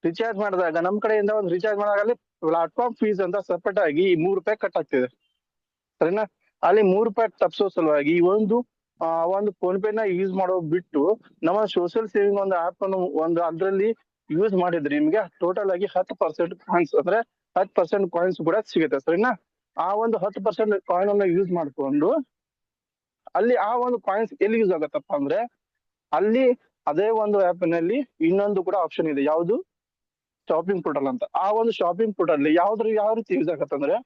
ರಿಚಾರ್ಜ್ ಮಾಡಿದಾಗ ನಮ್ ಕಡೆಯಿಂದ ಒಂದು ರಿಚಾರ್ಜ್ ಮಾಡಿದಾಗ ಅಲ್ಲಿ ಪ್ಲಾಟ್ಫಾರ್ಮ್ ಫೀಸ್ ಅಂತ ಸಪರೇಟ್ ಆಗಿ ₹3 ಕಟ್ ಆಗ್ತಿದೆ ಸರಿನಾ. ಅಲ್ಲಿ ₹3 ತಪ್ಪಿಸೋ ಸಲುವಾಗಿ ಈ ಒಂದು ಫೋನ್ ಪೇ ನ ಯೂಸ್ ಮಾಡೋ ಬಿಟ್ಟು ನಮ್ಮ ಸೋಷಿಯಲ್ ಸೇವಿಂಗ್ ಒಂದು ಆಪ್ ಅನ್ನು ಒಂದು ಅದ್ರಲ್ಲಿ ಯೂಸ್ ಮಾಡಿದ್ರೆ ನಿಮ್ಗೆ ಟೋಟಲ್ ಆಗಿ 10% ಕಾಯಿನ್ಸ್ ಅಂದ್ರೆ 10% ಕಾಯಿನ್ಸ್ ಕೂಡ ಸಿಗುತ್ತೆ ಸರಿನಾ. ಆ ಒಂದು 10% ಕಾಯಿನ್ ಅನ್ನ ಯೂಸ್ ಮಾಡ್ಕೊಂಡು ಅಲ್ಲಿ ಆ ಒಂದು ಕಾಯಿನ್ಸ್ ಎಲ್ಲಿ ಯೂಸ್ ಆಗತ್ತಪ್ಪ ಅಂದ್ರೆ, ಅಲ್ಲಿ ಅದೇ ಒಂದು ಆಪ್ ನಲ್ಲಿ ಇನ್ನೊಂದು ಕೂಡ ಆಪ್ಷನ್ ಇದೆ, ಯಾವ್ದು ಶಾಪಿಂಗ್ ಪೋರ್ಟಲ್ ಅಂತ. ಆ ಒಂದು ಶಾಪಿಂಗ್ ಪೋರ್ಟಲ್ ಯಾವ ರೀತಿ ಯೂಸ್ ಆಗತ್ತಂದ್ರೆ,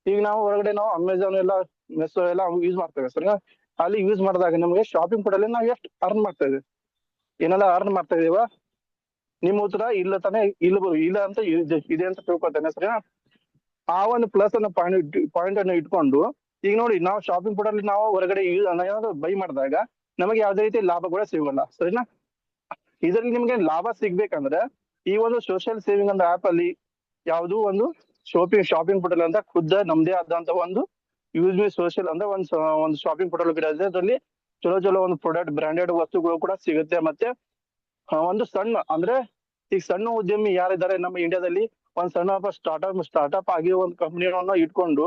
ಈಗ ನಾವು ಹೊರಗಡೆ ನಾವು ಅಮೆಝಾನ್ ಎಲ್ಲ ಮೆಸೋ ಎಲ್ಲ ಯೂಸ್ ಮಾಡ್ತೇವೆ ಸರಿನಾ. ಅಲ್ಲಿ ಯೂಸ್ ಮಾಡಿದಾಗ ನಮಗೆ ಶಾಪಿಂಗ್ ಪೋರ್ಟಲ್ ನಾವು ಎಷ್ಟು ಅರ್ನ್ ಮಾಡ್ತಾ ಇದ್ದೇವೆ, ಏನೆಲ್ಲ ಅರ್ನ್ ಮಾಡ್ತಾ ಇದೀವ? ನಿಮ್ಮ ಉತ್ತರ ಇಲ್ಲ ತಾನೆ. ಇಲ್ಲ ಅಂತ ಇದೆ ಅಂತ ತಿಳ್ಕೊತೇನೆ ಸರಿನಾ. ಆ ಒಂದು ಪ್ಲಸ್ ಅನ್ನ ಪಾಯಿಂಟ್ ಅನ್ನು ಇಟ್ಕೊಂಡು ಈಗ ನೋಡಿ, ನಾವು ಶಾಪಿಂಗ್ ಪೋರ್ಟಲ್ ನಾವು ಹೊರಗಡೆ ಏನಾದ್ರು ಬೈ ಮಾಡಿದಾಗ ನಮಗೆ ಯಾವುದೇ ರೀತಿ ಲಾಭ ಕೂಡ ಸಿಗಲ್ಲ ಸರಿನಾ. ಇದರಲ್ಲಿ ನಿಮ್ಗೆ ಲಾಭ ಸಿಗ್ಬೇಕಂದ್ರೆ ಈ ಒಂದು ಸೋಷಿಯಲ್ ಸೇವಿಂಗ್ ಅಂತ ಆಪ್ ಅಲ್ಲಿ ಯಾವ್ದು ಒಂದು ಶಾಪಿಂಗ್ ಪೋರ್ಟಲ್ ಅಂತ ಖುದ್ದ ನಮ್ದೇ ಆದಂತ ಒಂದು ಯೂಸ್ ಮಿ ಸೋಷಿಯಲ್ ಅಂದ್ರೆ ಒಂದು ಶಾಪಿಂಗ್ ಪೋರ್ಟಲ್ ಕೂಡ ಇದೆ. ಅದರಲ್ಲಿ ಚಲೋ ಒಂದು ಪ್ರಾಡಕ್ಟ್ ಬ್ರಾಂಡೆಡ್ ವಸ್ತುಗಳು ಕೂಡ ಸಿಗುತ್ತೆ. ಮತ್ತೆ ಒಂದು ಸಣ್ಣ ಅಂದ್ರೆ ಈಗ ಸಣ್ಣ ಉದ್ಯಮಿ ಯಾರಿದ್ದಾರೆ ನಮ್ಮ ಇಂಡಿಯಾದಲ್ಲಿ, ಒಂದ್ ಸಣ್ಣ ಸ್ಟಾರ್ಟ್ಅಪ್ ಆಗಿ ಒಂದು ಕಂಪನಿಯನ್ನ ಇಟ್ಕೊಂಡು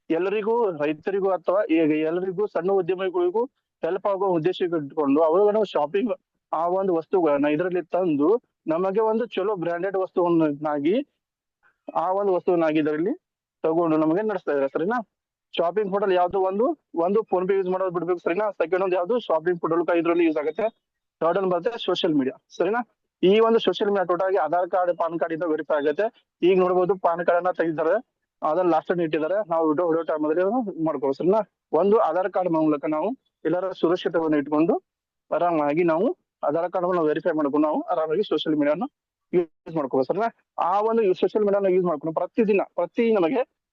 ಎಲ್ಲರಿಗೂ, ರೈತರಿಗೂ ಅಥವಾ ಎಲ್ಲರಿಗೂ ಸಣ್ಣ ಉದ್ಯಮಿಗಳಿಗೂ ಹೆಲ್ಪ್ ಆಗೋ ಉದ್ದೇಶ ಇಟ್ಕೊಂಡು ಅವುಗಳನ್ನ ಶಾಪಿಂಗ್ ಆ ಒಂದು ವಸ್ತುಗಳನ್ನ ಇದರಲ್ಲಿ ತಂದು ನಮಗೆ ಒಂದು ಚಲೋ ಬ್ರಾಂಡೆಡ್ ವಸ್ತುವನ್ನಾಗಿ ಆ ಒಂದು ವಸ್ತುವನ್ನಾಗಿ ಇದರಲ್ಲಿ ತಗೊಂಡು ನಮಗೆ ನಡೆಸ್ತಾ ಇದ್ದಾರೆ. ಸರಿನಾ? ಶಾಪಿಂಗ್ ಪೋರ್ಟಲ್ ಯಾವ್ದು ಒಂದು ಫೋನ್ ಪೇ ಯೂಸ್ ಮಾಡೋದು ಬಿಡ್ಬೇಕು. ಸರಿನಾ? ಸೆಕೆಂಡ್ ಒಂದು ಯಾವ್ದು ಶಾಪಿಂಗ್ ಪೋರ್ಟಲ್ ಇದ್ರಲ್ಲಿ ಯೂಸ್ ಆಗುತ್ತೆ. ಥರ್ಡ್ ಒಂದು ಬರುತ್ತೆ ಸೋಷಿಯಲ್ ಮೀಡಿಯಾ. ಸರಿನಾ? ಈ ಒಂದು ಸೋಷಿಯಲ್ ಮೀಡಿಯಾ ಟೋಟಲ್ ಆಗಿ ಆಧಾರ್ ಕಾರ್ಡ್, ಪಾನ್ ಕಾರ್ಡ್ ಇಂದ ವೆರಿಫೈ ಆಗುತ್ತೆ. ಈಗ ನೋಡ್ಬೋದು ಪಾನ್ ಕಾರ್ಡ್ ಅನ್ನ ತೆಗಿದ್ದಾರೆ, ಅದನ್ನ ಲಾಸ್ಟ್ ಅನ್ನು ಇಟ್ಟಿದ್ದಾರೆ. ನಾವು ವಿಡಿಯೋ ಟೈಮ್ ಅಲ್ಲಿ ಮಾಡ್ಕೋಬಹುದು. ಸರಿನಾ? ಒಂದು ಆಧಾರ್ ಕಾರ್ಡ್ ಮೂಲಕ ನಾವು ಎಲ್ಲರ ಸುರಕ್ಷತೆಯನ್ನು ಇಟ್ಕೊಂಡು ಆರಾಮಾಗಿ ನಾವು ಆಧಾರ್ ಕಾರ್ಡ್ ವೆರಿಫೈ ಮಾಡ್ಕೊಂಡು ನಾವು ಆರಾಮಾಗಿ ಸೋಷಿಯಲ್ ಮೀಡಿಯಾನ ಯೂಸ್ ಮಾಡ್ಕೋಬಹುದು. ಸರಿನಾ? ಆ ಒಂದು ಸೋಷಿಯಲ್ ಮೀಡಿಯಾನ ಯೂಸ್ ಮಾಡ್ಕೊಂಡು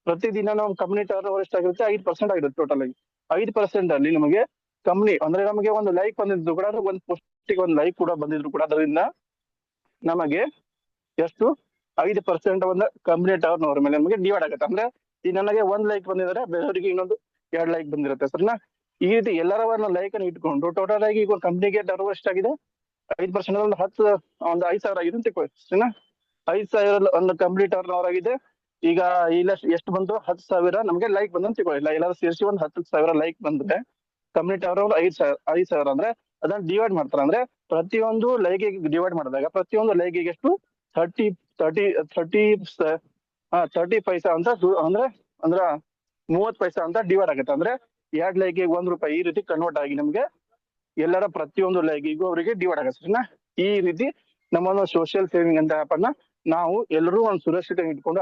ಪ್ರತಿದಿನ ನಾವು ಕಂಪನಿ ಟರ್ನ್ ಎಷ್ಟಾಗಿರುತ್ತೆ? 5% ಆಗಿರುತ್ತೆ. ಟೋಟಲ್ ಆಗಿ 5% ಅಲ್ಲಿ ನಮಗೆ ಕಂಪನಿ ಅಂದ್ರೆ ನಮಗೆ ಒಂದು ಲೈಕ್ ಬಂದಿದ್ರು ಕೂಡ, ಒಂದು ಪೋಸ್ಟಿಗೆ ಒಂದು ಲೈಕ್ ಕೂಡ ಬಂದಿದ್ರು ಕೂಡ ಅದರಿಂದ ನಮಗೆ ಎಷ್ಟು 5% ಒಂದು ಕಂಪನಿ ಟರ್ನ್ ಓವರ್ ಮೇಲೆ ನಮಗೆ ಡಿವೈಡ್ ಆಗುತ್ತೆ. ಅಂದ್ರೆ ಈ ನನಗೆ 1 ಲೈಕ್ ಬಂದಿದ್ರೆ ಬೇರೆಯವರಿಗೆ ಇನ್ನೊಂದು 2 ಲೈಕ್ ಬಂದಿರುತ್ತೆ. ಸರಿನಾ? ಈ ರೀತಿ ಎಲ್ಲರ ಲೈಕ್ ಅನ್ನು ಇಟ್ಕೊಂಡು ಟೋಟಲ್ ಆಗಿ ಈಗ ಕಂಪ್ನಿಗೆ ಟರ್ನ್ ಓವರ್ ಎಷ್ಟಾಗಿದೆ? 5% ಒಂದು 5,000 ಆಗಿದೆ ಅಂತ ತಿಳ್ಕೊಳ್ಳಿ. ಸರಿನಾ? 5,000 ಒಂದು ಕಂಪ್ನಿ ಟರ್ನ್ ಓವರ್ ಆಗಿದೆ. ಈಗ ಇಲ್ಲ ಎಷ್ಟು ಬಂತು? 10,000 ನಮಗೆ ಲೈಕ್ ಬಂದಂತ ತಿಳ್ಕೊಳ್ಳಿ. ಎಲ್ಲರೂ ಸೇರಿಸಿ ಒಂದು 10,000 ಲೈಕ್ ಬಂದ್ರೆ ಕಂಪ್ನಿ ಟರ್ನ್ ಓವರ್ 5,000 ಅಂದ್ರೆ ಅದನ್ನ ಡಿವೈಡ್ ಮಾಡ್ತಾರೆ. ಅಂದ್ರೆ ಪ್ರತಿಯೊಂದು ಲೈಕ್ ಡಿವೈಡ್ ಮಾಡಿದಾಗ ಪ್ರತಿಯೊಂದು ಲೈಕ್ ಎಷ್ಟು 30 ಪೈಸಾ ಅಂತ ಅಂದ್ರೆ 30 ಪೈಸಾ ಅಂತ ಡಿವೈಡ್ ಆಗುತ್ತೆ. ಅಂದ್ರೆ 2 ಲೈಕಿಗೆ 1 ರೂಪಾಯಿ ಈ ರೀತಿ ಕನ್ವರ್ಟ್ ಆಗಿ ನಮ್ಗೆ ಎಲ್ಲರ ಪ್ರತಿಯೊಂದು ಲೈಕಿಗೂ ಅವರಿಗೆ ಡಿವೈಡ್ ಆಗುತ್ತೆ. ಸರಿನಾ? ಈ ರೀತಿ ನಮ್ಮನ್ನು ಸೋಷಿಯಲ್ ಸೇವಿಂಗ್ ಅಂತ ಆಪ್ ಅನ್ನ ನಾವು ಎಲ್ಲರೂ ಒಂದು ಸುರಕ್ಷತೆ ಇಟ್ಕೊಂಡು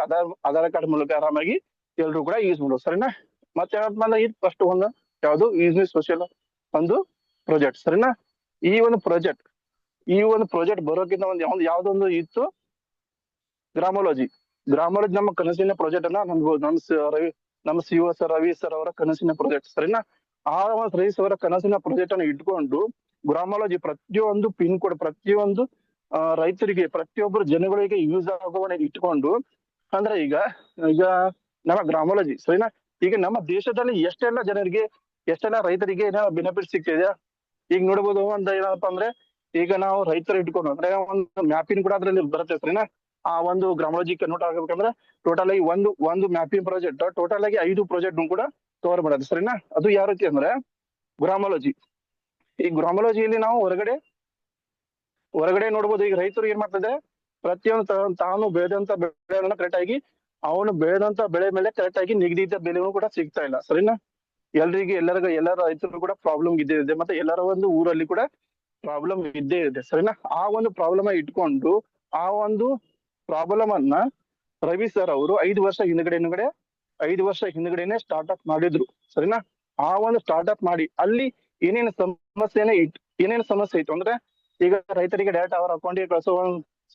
ಆಧಾರ್ ಕಾರ್ಡ್ ಮೂಲಕ ಆರಾಮಾಗಿ ಎಲ್ಲರೂ ಕೂಡ ಯೂಸ್ ಮಾಡೋದು. ಸರಿನಾ? ಮತ್ತೆ ಇದು ಫಸ್ಟ್ ಒಂದು ಯಾವುದು ಯೂಸ್ ಮಿ ಸೋಷಿಯಲ್ ಒಂದು ಪ್ರಾಜೆಕ್ಟ್. ಸರಿನಾ? ಈ ಒಂದು ಪ್ರಾಜೆಕ್ಟ್ ಬರೋಕ್ಕಿಂತ ಯಾವ್ದೊಂದು ಇತ್ತು ಗ್ರಾಮೋಲಜಿ ನಮ್ಮ ಕನಸಿನ ಪ್ರಾಜೆಕ್ಟ್ ಅನ್ನ ನಮ್ಮ CEO ಸರ್ ರವಿ ಸರ್ ಅವರ ಕನಸಿನ ಪ್ರಾಜೆಕ್ಟ್. ಸರಿನಾ? ಆ ರವಿ ಸರ್ ಅವರ ಕನಸಿನ ಪ್ರಾಜೆಕ್ಟ್ ಅನ್ನು ಇಟ್ಕೊಂಡು ಗ್ರಾಮೋಲಜಿ ಪ್ರತಿಯೊಂದು ಪಿನ್ ಕೋಡ್ ಪ್ರತಿಯೊಂದು ರೈತರಿಗೆ ಪ್ರತಿಯೊಬ್ಬರು ಜನಗಳಿಗೆ ಯೂಸ್ ಆಗುವ ಇಟ್ಕೊಂಡು ಅಂದ್ರೆ ಈಗ ನಮ್ಮ ಗ್ರಾಮೋಲಜಿ. ಸರಿನಾ? ಈಗ ನಮ್ಮ ದೇಶದಲ್ಲಿ ಎಷ್ಟೆಲ್ಲ ಜನರಿಗೆ ಎಷ್ಟೆಲ್ಲ ರೈತರಿಗೆ ಬೆನಿಫಿಟ್ ಸಿಗ್ತಿದೆ ಈಗ ನೋಡ್ಬೋದು. ಏನಪ್ಪಾ ಅಂದ್ರೆ ಈಗ ನಾವು ರೈತರು ಇಟ್ಕೊಂಡು ಅಂದ್ರೆ ಒಂದು ಮ್ಯಾಪಿಂಗ್ ಕೂಡ ಅದ್ರಲ್ಲಿ ಬರುತ್ತೆ. ಸರಿನಾ? ಆ ಒಂದು ಗ್ರಾಮೋಲಜಿ ಕನ್ವರ್ಟ್ ಆಗ್ಬೇಕಂದ್ರೆ ಟೋಟಲ್ ಆಗಿ ಒಂದು ಮ್ಯಾಪಿಂಗ್ ಪ್ರಾಜೆಕ್ಟ್ ಟೋಟಲ್ ಆಗಿ 5 ಪ್ರಾಜೆಕ್ಟ್ ಕೂಡ ಕವರ್ ಮಾಡುತ್ತೆ. ಸರಿನಾ? ಅದು ಯಾವ ರೀತಿ ಅಂದ್ರೆ ಗ್ರಾಮೋಲಜಿ. ಈ ಗ್ರಾಮೋಲಜಿಯಲ್ಲಿ ನಾವು ಹೊರಗಡೆ ನೋಡ್ಬೋದು. ಈಗ ರೈತರು ಏನ್ ಮಾಡ್ತಿದೆ? ಪ್ರತಿಯೊಂದು ತಾನು ಬೆಳೆದಂತ ಬೆಳೆಗಳನ್ನ ಕರೆಕ್ಟ್ ಆಗಿ ಅವನು ಬೆಳೆದಂತ ಬೆಳೆ ಮೇಲೆ ಕರೆಕ್ಟ್ ಆಗಿ ನಿಗದಿತ ಬೆಲೆನೂ ಕೂಡ ಸಿಗ್ತಾ ಇಲ್ಲ. ಸರಿನಾ? ಎಲ್ಲರ ರೈತರು ಕೂಡ ಪ್ರಾಬ್ಲಮ್ ಇದ್ದೇ ಇದೆ. ಮತ್ತೆ ಎಲ್ಲರ ಒಂದು ಊರಲ್ಲಿ ಕೂಡ ಪ್ರಾಬ್ಲಮ್ ಇದ್ದೇ ಇದೆ. ಸರಿನಾ? ಆ ಒಂದು ಪ್ರಾಬ್ಲಮ್ ಇಟ್ಕೊಂಡು ಆ ಒಂದು ಪ್ರಾಬ್ಲಮ್ ಅನ್ನ ರವಿ ಸರ್ ಅವರು 5 ವರ್ಷ ಹಿಂದ್ಗಡೆನೆ ಸ್ಟಾರ್ಟ್ಅಪ್ ಮಾಡಿದ್ರು. ಸರಿನಾ? ಆ ಒಂದು ಸ್ಟಾರ್ಟ್ಅಪ್ ಮಾಡಿ ಅಲ್ಲಿ ಏನೇನು ಸಮಸ್ಯೆ ಇತ್ತು ಅಂದ್ರೆ ಈಗ ರೈತರಿಗೆ ಡೈರೆಕ್ಟ್ ಅವರ ಅಕೌಂಟ್ಗೆ ಕಳಿಸೋ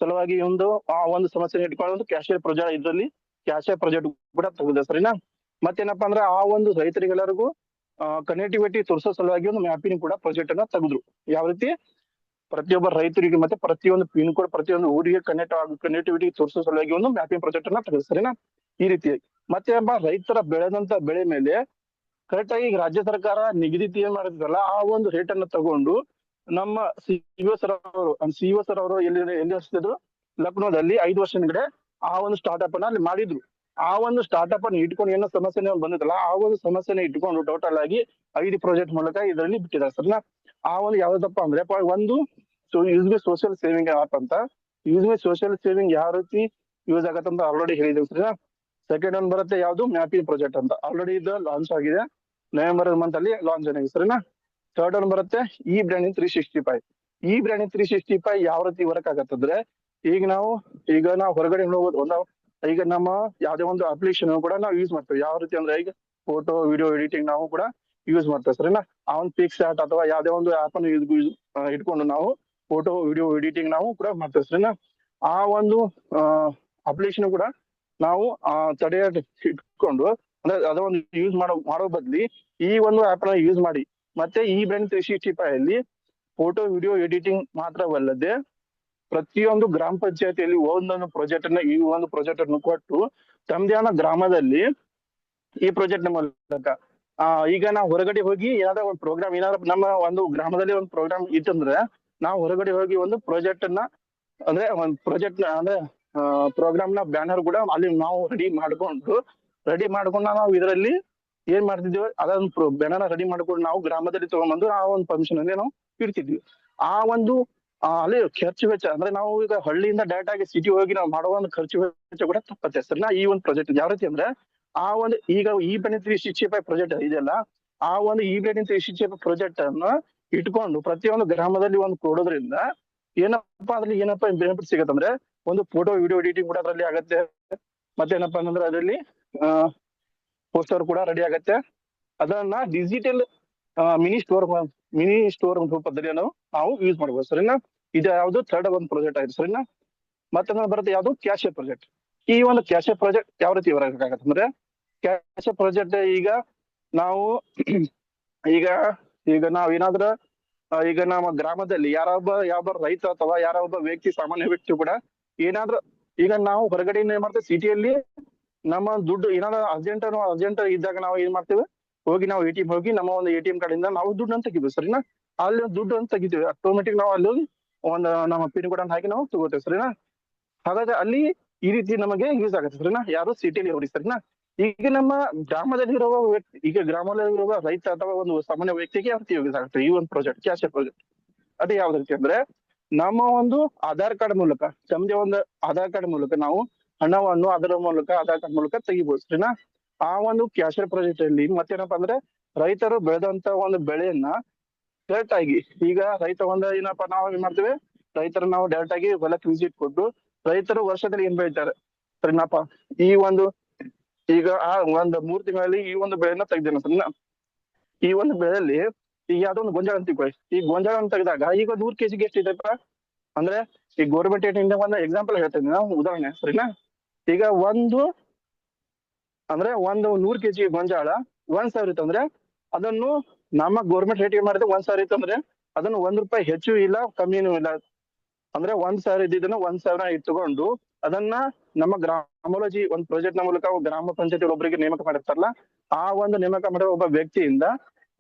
ಸಲುವಾಗಿ ಆ ಒಂದು ಸಮಸ್ಯೆ ಇಟ್ಕೊಂಡು ಕ್ಯಾಶಿಯರ್ ಪ್ರಾಜೆಕ್ಟ್ ಕೂಡ ತೆಗೆದ. ಸರಿನಾ? ಮತ್ತೇನಪ್ಪಾ ಅಂದ್ರೆ ಆ ಒಂದು ರೈತರಿಗೆಲ್ಲರಿಗೂ ಕನೆಕ್ಟಿವಿಟಿ ತೋರಿಸೋ ಸಲುವಾಗಿ ಒಂದು ಮ್ಯಾಪಿಂಗ್ ಕೂಡ ಪ್ರಾಜೆಕ್ಟ್ ಅನ್ನ ತೆಗೆದ್ರು. ಯಾವ ರೀತಿ? ಪ್ರತಿಯೊಬ್ಬ ರೈತರಿಗೆ ಮತ್ತೆ ಪ್ರತಿಯೊಂದು ಪಿನ್ ಕೋಡ್ ಪ್ರತಿಯೊಂದು ಊರಿಗೆ ಕನೆಕ್ಟಿವಿಟಿ ತೋರಿಸೋ ಸಲುವಾಗಿ ಒಂದು ಮ್ಯಾಪಿಂಗ್ ಪ್ರಾಜೆಕ್ಟ್ ಅನ್ನ ತೆಗೆದು. ಸರಿನಾ? ಈ ರೀತಿ ಮತ್ತೆ ರೈತರ ಬೆಳೆದಂತ ಬೆಳೆ ಮೇಲೆ ಕರೆಕ್ಟ್ ಆಗಿ ರಾಜ್ಯ ಸರ್ಕಾರ ನಿಗದಿತ ಏನ್ ಮಾಡಿದ್ರಲ್ಲ ಆ ಒಂದು ರೇಟ್ ಅನ್ನ ತಗೊಂಡು ನಮ್ಮ CEO ಸರ್ ಅವರು ಎಲ್ಲಿ ಹಚ್ತಿದ್ರು? ಲಕ್ನೋದಲ್ಲಿ 5 ವರ್ಷ ಹಿಂದ್ಗಡೆ ಆ ಒಂದು ಸ್ಟಾರ್ಟ್ಅಪ್ ಅನ್ನ ಅಲ್ಲಿ ಮಾಡಿದ್ರು. ಆ ಒಂದು ಸ್ಟಾರ್ಟ್ಅಪ್ ಅನ್ನು ಇಟ್ಕೊಂಡು ಏನೋ ಸಮಸ್ಯೆ ಬಂದಿತ್ತಲ್ಲ ಆ ಒಂದು ಸಮಸ್ಯೆನ ಇಟ್ಕೊಂಡು ಟೋಟಲ್ ಆಗಿ 5 ಪ್ರಾಜೆಕ್ಟ್ ಮೂಲಕ ಇದರಲ್ಲಿ ಬಿಟ್ಟಿದ್ದಾರೆ. ಸರಿನಾ? ಆ ಒಂದು ಯಾವ್ದಪ್ಪ ಅಂದ್ರೆ ಒಂದು use me social saving app ಅಂತ. ಯೂಸ್ ಮಿ ಸೋಷಿಯಲ್ ಸೇವಿಂಗ್ ಯಾವ ರೀತಿ ಯೂಸ್ ಆಗತ್ತೆ ಅಂತ ಆಲ್ರೆಡಿ ಹೇಳಿದ್ದೇವೆ. ಸರಿನಾ? ಸೆಕೆಂಡ್ ಒಂದು ಬರುತ್ತೆ ಯಾವ್ದು? ಮ್ಯಾಪಿಂಗ್ ಪ್ರಾಜೆಕ್ಟ್ ಅಂತ. ಆಲ್ರೆಡಿ ಇದು ಲಾಂಚ್ ಆಗಿದೆ, ನವೆಂಬರ್ ಮಂತ್ ಅಲ್ಲಿ ಲಾಂಚ್ ಆಗಿದೆ. ಸರಿನಾ? ಥರ್ಡ್ ಒಂದು ಬರುತ್ತೆ ಈ ಬ್ರ್ಯಾಂಡಿಂಗ್ 365. ಈ ಬ್ರ್ಯಾಂಡಿಂಗ್ 365 ಯಾವ ರೀತಿ ವರ್ಕ್ ಆಗತ್ತಂದ್ರೆ ಈಗ ನಾವು ಹೊರಗಡೆ ನೋಡ್ಬೋದು. ಈಗ ನಮ್ಮ ಯಾವ್ದೇ ಒಂದು ಅಪ್ಲಿಕೇಶನ್ ಕೂಡ ನಾವು ಯೂಸ್ ಮಾಡ್ತೇವೆ. ಯಾವ ರೀತಿ ಅಂದ್ರೆ ಈಗ ಫೋಟೋ ವಿಡಿಯೋ ಎಡಿಟಿಂಗ್ ನಾವು ಕೂಡ ಯೂಸ್ ಮಾಡ್ತೇವೆ. ಸರಿನಾ? ಆ ಒಂದು ಪಿಕ್ಸ್ ಆರ್ಟ್ ಅಥವಾ ಯಾವ್ದೇ ಒಂದು ಆಪ್ ಅನ್ನು ಇಟ್ಕೊಂಡು ನಾವು ಫೋಟೋ ವಿಡಿಯೋ ಎಡಿಟಿಂಗ್ ನಾವು ಕೂಡ ಮಾಡ್ತೇವೆ. ಸರಿನಾ? ಆ ಒಂದು ಅಪ್ಲಿಕೇಶನ್ ಕೂಡ ನಾವು ತಡೆ ಇಟ್ಕೊಂಡು ಅಂದ್ರೆ ಅದೊಂದು ಯೂಸ್ ಮಾಡೋ ಬದ್ಲಿ ಈ ಒಂದು ಆಪ್ ನ ಯೂಸ್ ಮಾಡಿ ಮತ್ತೆ ಈ ಬ್ರ್ಯಾಂಡ್ 365 ಅಲ್ಲಿ ಫೋಟೋ ವಿಡಿಯೋ ಎಡಿಟಿಂಗ್ ಮಾತ್ರವಲ್ಲದೆ ಪ್ರತಿಯೊಂದು ಗ್ರಾಮ ಪಂಚಾಯತಿಯಲ್ಲಿ ಈ ಒಂದು ಪ್ರಾಜೆಕ್ಟ್ ಅನ್ನು ಕೊಟ್ಟು ತಮ್ಮದೇ ಆದ ಗ್ರಾಮದಲ್ಲಿ ಈ ಪ್ರಾಜೆಕ್ಟ್ ನ ಮೂಲಕ ಈಗ ನಾವು ಹೊರಗಡೆ ಹೋಗಿ ಏನಾದ್ರು ಒಂದು ಪ್ರೋಗ್ರಾಮ್ ಏನಾದ್ರು ನಮ್ಮ ಒಂದು ಗ್ರಾಮದಲ್ಲಿ ಒಂದು ಪ್ರೋಗ್ರಾಮ್ ಇತ್ತಂದ್ರೆ ನಾವು ಹೊರಗಡೆ ಹೋಗಿ ಒಂದು ಪ್ರಾಜೆಕ್ಟ್ ಅನ್ನ ಅಂದ್ರೆ ಒಂದು ಪ್ರಾಜೆಕ್ಟ್ ಅಂದ್ರೆ ಪ್ರೋಗ್ರಾಮ್ ನ ಬ್ಯಾನರ್ ಕೂಡ ಅಲ್ಲಿ ನಾವು ರೆಡಿ ಮಾಡ್ಕೊಂಡು ನಾವು ಇದರಲ್ಲಿ ಏನ್ ಮಾಡ್ತಿದ್ವಿ ಅದೊಂದು ಬ್ಯಾನರ್ ರೆಡಿ ಮಾಡ್ಕೊಂಡು ನಾವು ಗ್ರಾಮದಲ್ಲಿ ತಗೊಂಡ್ಬಂದು ಆ ಒಂದು ಪರ್ಮಿಷನ್ ಅಲ್ಲಿ ನಾವು ಇಡ್ತಿದ್ವಿ. ಆ ಒಂದು ಅಲ್ಲಿ ಖರ್ಚು ವೆಚ್ಚ ಅಂದ್ರೆ ನಾವು ಈಗ ಹಳ್ಳಿಯಿಂದ ಡೈರೆಕ್ಟ್ ಆಗಿ ಸಿಟಿ ಹೋಗಿ ನಾವು ಮಾಡೋ ಒಂದು ಖರ್ಚು ವೆಚ್ಚ ಕೂಡ ತಪ್ಪತ್ತೆ ಸರ್. ಈ ಒಂದು ಪ್ರಾಜೆಕ್ಟ್ ಯಾವ ರೀತಿ ಅಂದ್ರೆ ಆ ಒಂದು ಈಗ E-Brain 365 ಪ್ರಾಜೆಕ್ಟ್ ಇದೆಯಲ್ಲ, ಆ ಒಂದು E-Brain 365 ಪ್ರಾಜೆಕ್ಟ್ ಅನ್ನ ಇಟ್ಕೊಂಡು ಪ್ರತಿಯೊಂದು ಗ್ರಾಮದಲ್ಲಿ ಒಂದು ಕೊಡೋದ್ರಿಂದ ಏನಪ್ಪಾ ಬೆನಿಫಿಟ್ ಸಿಗತ್ತಂದ್ರೆ ಒಂದು ಫೋಟೋ ವಿಡಿಯೋ ಎಡಿಟಿಂಗ್ ಕೂಡ ಅದರಲ್ಲಿ ಆಗತ್ತೆ. ಮತ್ತೇನಪ್ಪಾ ಅಂತಂದ್ರೆ ಅದರಲ್ಲಿ ಪೋಸ್ಟರ್ ಕೂಡ ರೆಡಿ ಆಗತ್ತೆ. ಅದನ್ನ ಡಿಜಿಟಲ್ ಮಿನಿ ಸ್ಟೋರ್ ರೂಪದಲ್ಲಿ ನಾವು ಯೂಸ್ ಮಾಡ್ಬೋದು ಸರಿನಾ. ಇದು ಯಾವ್ದು ಥರ್ಡ್ ಒಂದು ಪ್ರಾಜೆಕ್ಟ್ ಆಯ್ತು ಸರಿನಾ. ಮತ್ತೆ ಬರುತ್ತೆ ಯಾವ್ದು ಕ್ಯಾಶೆ ಪ್ರಾಜೆಕ್ಟ್. ಈ ಒಂದು ಕ್ಯಾಶೆ ಪ್ರಾಜೆಕ್ಟ್ ಯಾವ ರೀತಿ ಅಂದ್ರೆ ಕ್ಯಾಶೆ ಪ್ರಾಜೆಕ್ಟ್ ಈಗ ನಾವು ಈಗ ನಾವ್ ಏನಾದ್ರೂ ಈಗ ನಮ್ಮ ಗ್ರಾಮದಲ್ಲಿ ಯಾವೊಬ್ಬ ರೈತ ಅಥವಾ ಯಾರೊಬ್ಬ ವ್ಯಕ್ತಿ ಸಾಮಾನ್ಯ ವ್ಯಕ್ತಿ ಕೂಡ ಏನಾದ್ರೂ ಈಗ ನಾವು ಹೊರಗಡೆ ಏನ್ ಮಾಡ್ತೇವೆ ಸಿಟಿಯಲ್ಲಿ ನಮ್ಮ ದುಡ್ಡು ಏನಾದ್ರು ಅರ್ಜೆಂಟ್ ಇದ್ದಾಗ ನಾವು ಏನ್ ಮಾಡ್ತೇವೆ ಹೋಗಿ ನಾವು ATM ಹೋಗಿ ನಮ್ಮ ಒಂದು ATM ಕಾರ್ಡ್ ಇಂದ ನಾವು ದುಡ್ಡನ್ನು ತೆಗಿತೀವಿ ಸರಿನಾ. ಅಲ್ಲಿ ದುಡ್ಡನ್ನು ತೆಗಿತೀವಿ ಆಟೋಮೆಟಿಕ್ ನಾವು ಅಲ್ಲಿ ಒಂದು ನಮ್ಮ ಪಿನ್ ಕೋಡ್ ಹಾಕಿ ನಾವು ತಗೋತೇವೆ ಸರಿನಾ. ಹಾಗಾದ್ರೆ ಅಲ್ಲಿ ಈ ರೀತಿ ನಮಗೆ ಯೂಸ್ ಆಗುತ್ತೆ ಸರಿನಾ. ಯಾರು ಸಿಟಿಯಲ್ಲಿ ಹೋಗಿ ಸರಿನಾ. ಈಗ ನಮ್ಮ ಗ್ರಾಮದಲ್ಲಿ ಇರುವ ವ್ಯಕ್ತಿ ಈಗ ಗ್ರಾಮದಲ್ಲಿ ಇರುವ ರೈತ ಅಥವಾ ಒಂದು ಸಾಮಾನ್ಯ ವ್ಯಕ್ತಿಗೆ ಯಾವ ರೀತಿ ಯೂಸ್ ಆಗುತ್ತೆ ಈ ಒಂದು ಪ್ರಾಜೆಕ್ಟ್ ಕ್ಯಾಶೆ ಪ್ರಾಜೆಕ್ಟ್. ಅದೇ ಯಾವ್ದು ರೀತಿ ಅಂದ್ರೆ ನಮ್ಮ ಒಂದು ಆಧಾರ್ ಕಾರ್ಡ್ ಮೂಲಕ ತಮ್ಮದೇ ಒಂದು ಆಧಾರ್ ಕಾರ್ಡ್ ಮೂಲಕ ನಾವು ಹಣವನ್ನು ಅದರ ಮೂಲಕ ಆಧಾರ್ ಕಾರ್ಡ್ ಮೂಲಕ ತೆಗಿಬಹುದು ಸರಿನಾ. ಆ ಒಂದು ಕ್ಯಾಶೆ ಪ್ರಾಜೆಕ್ಟ್ ಅಲ್ಲಿ ಮತ್ತೇನಪ್ಪಾ ಅಂದ್ರೆ ರೈತರು ಬೆಳೆದಂತ ಒಂದು ಬೆಳೆಯನ್ನ ಡೈರೆಕ್ಟ್ ಆಗಿ ಈಗ ರೈತ ಒಂದು ಏನಪ್ಪಾ ನಾವು ಏನ್ ಮಾಡ್ತೇವೆ ರೈತರು ನಾವು ಡೈರೆಕ್ಟ್ ಆಗಿ ಹೊಲಕ್ಕೆ ವಿಸಿಟ್ ಕೊಟ್ಟು ರೈತರು ವರ್ಷದಲ್ಲಿ ಏನ್ ಬೆಳಿತಾರೆ ಸರಿನಪ್ಪ ಈ ಒಂದು ಈಗ ಆ ಒಂದು 3 ತಿಂಗಳಲ್ಲಿ ಈ ಒಂದು ಬೆಳೆಯನ್ನ ತೆಗ್ದೇನೆ ಸರಿನಾ. ಈ ಒಂದು ಬೆಳೆಯಲ್ಲಿ ಈಗ ಯಾವ್ದೋ ಒಂದು ಗೊಂಜಾಳ ಅಂತ ತಿಳ್ಕೊಳ್ಳಿ. ಈ ಗೊಂಜಾಳವನ್ನು ತೆಗೆದಾಗ ಈಗ 100 kg ಎಷ್ಟಿದೆಪ್ಪ ಅಂದ್ರೆ ಈ ಗೌರ್ಮೆಂಟ್ ಇಂದ ಒಂದು ಎಕ್ಸಾಂಪಲ್ ಹೇಳ್ತೇನೆ ನಾವು ಉದಾಹರಣೆ ಸರಿನಾ. ಈಗ ಒಂದು 100 kg ಗೊಂಜಾಳ 1,000 ಇತ್ತಂದ್ರೆ ಅದನ್ನು ನಮ್ಮ ಗೌರ್ಮೆಂಟ್ ರೇಟ್ ಏನ್ ಮಾಡಿದ್ರೆ 1,000 ಇತ್ತಂದ್ರೆ ಅದನ್ನು 1 ರೂಪಾಯಿ ಹೆಚ್ಚು ಇಲ್ಲ ಕಮ್ಮಿನೂ ಇಲ್ಲ ಅಂದ್ರೆ 1,000 ಇದ್ದಿದ್ದನ್ನು 1,000 ಇಟ್ಕೊಂಡು ಅದನ್ನ ನಮ್ಮ ಗ್ರಾಮಾಲಜಿ ಒಂದು ಪ್ರಾಜೆಕ್ಟ್ ನ ಮೂಲಕ ಗ್ರಾಮ ಪಂಚಾಯತಿ ಒಬ್ಬರಿಗೆ ನೇಮಕ ಮಾಡಿರ್ತಾರಲ್ಲ ಆ ಒಂದು ನೇಮಕ ಮಾಡಿರೋ ಒಬ್ಬ ವ್ಯಕ್ತಿಯಿಂದ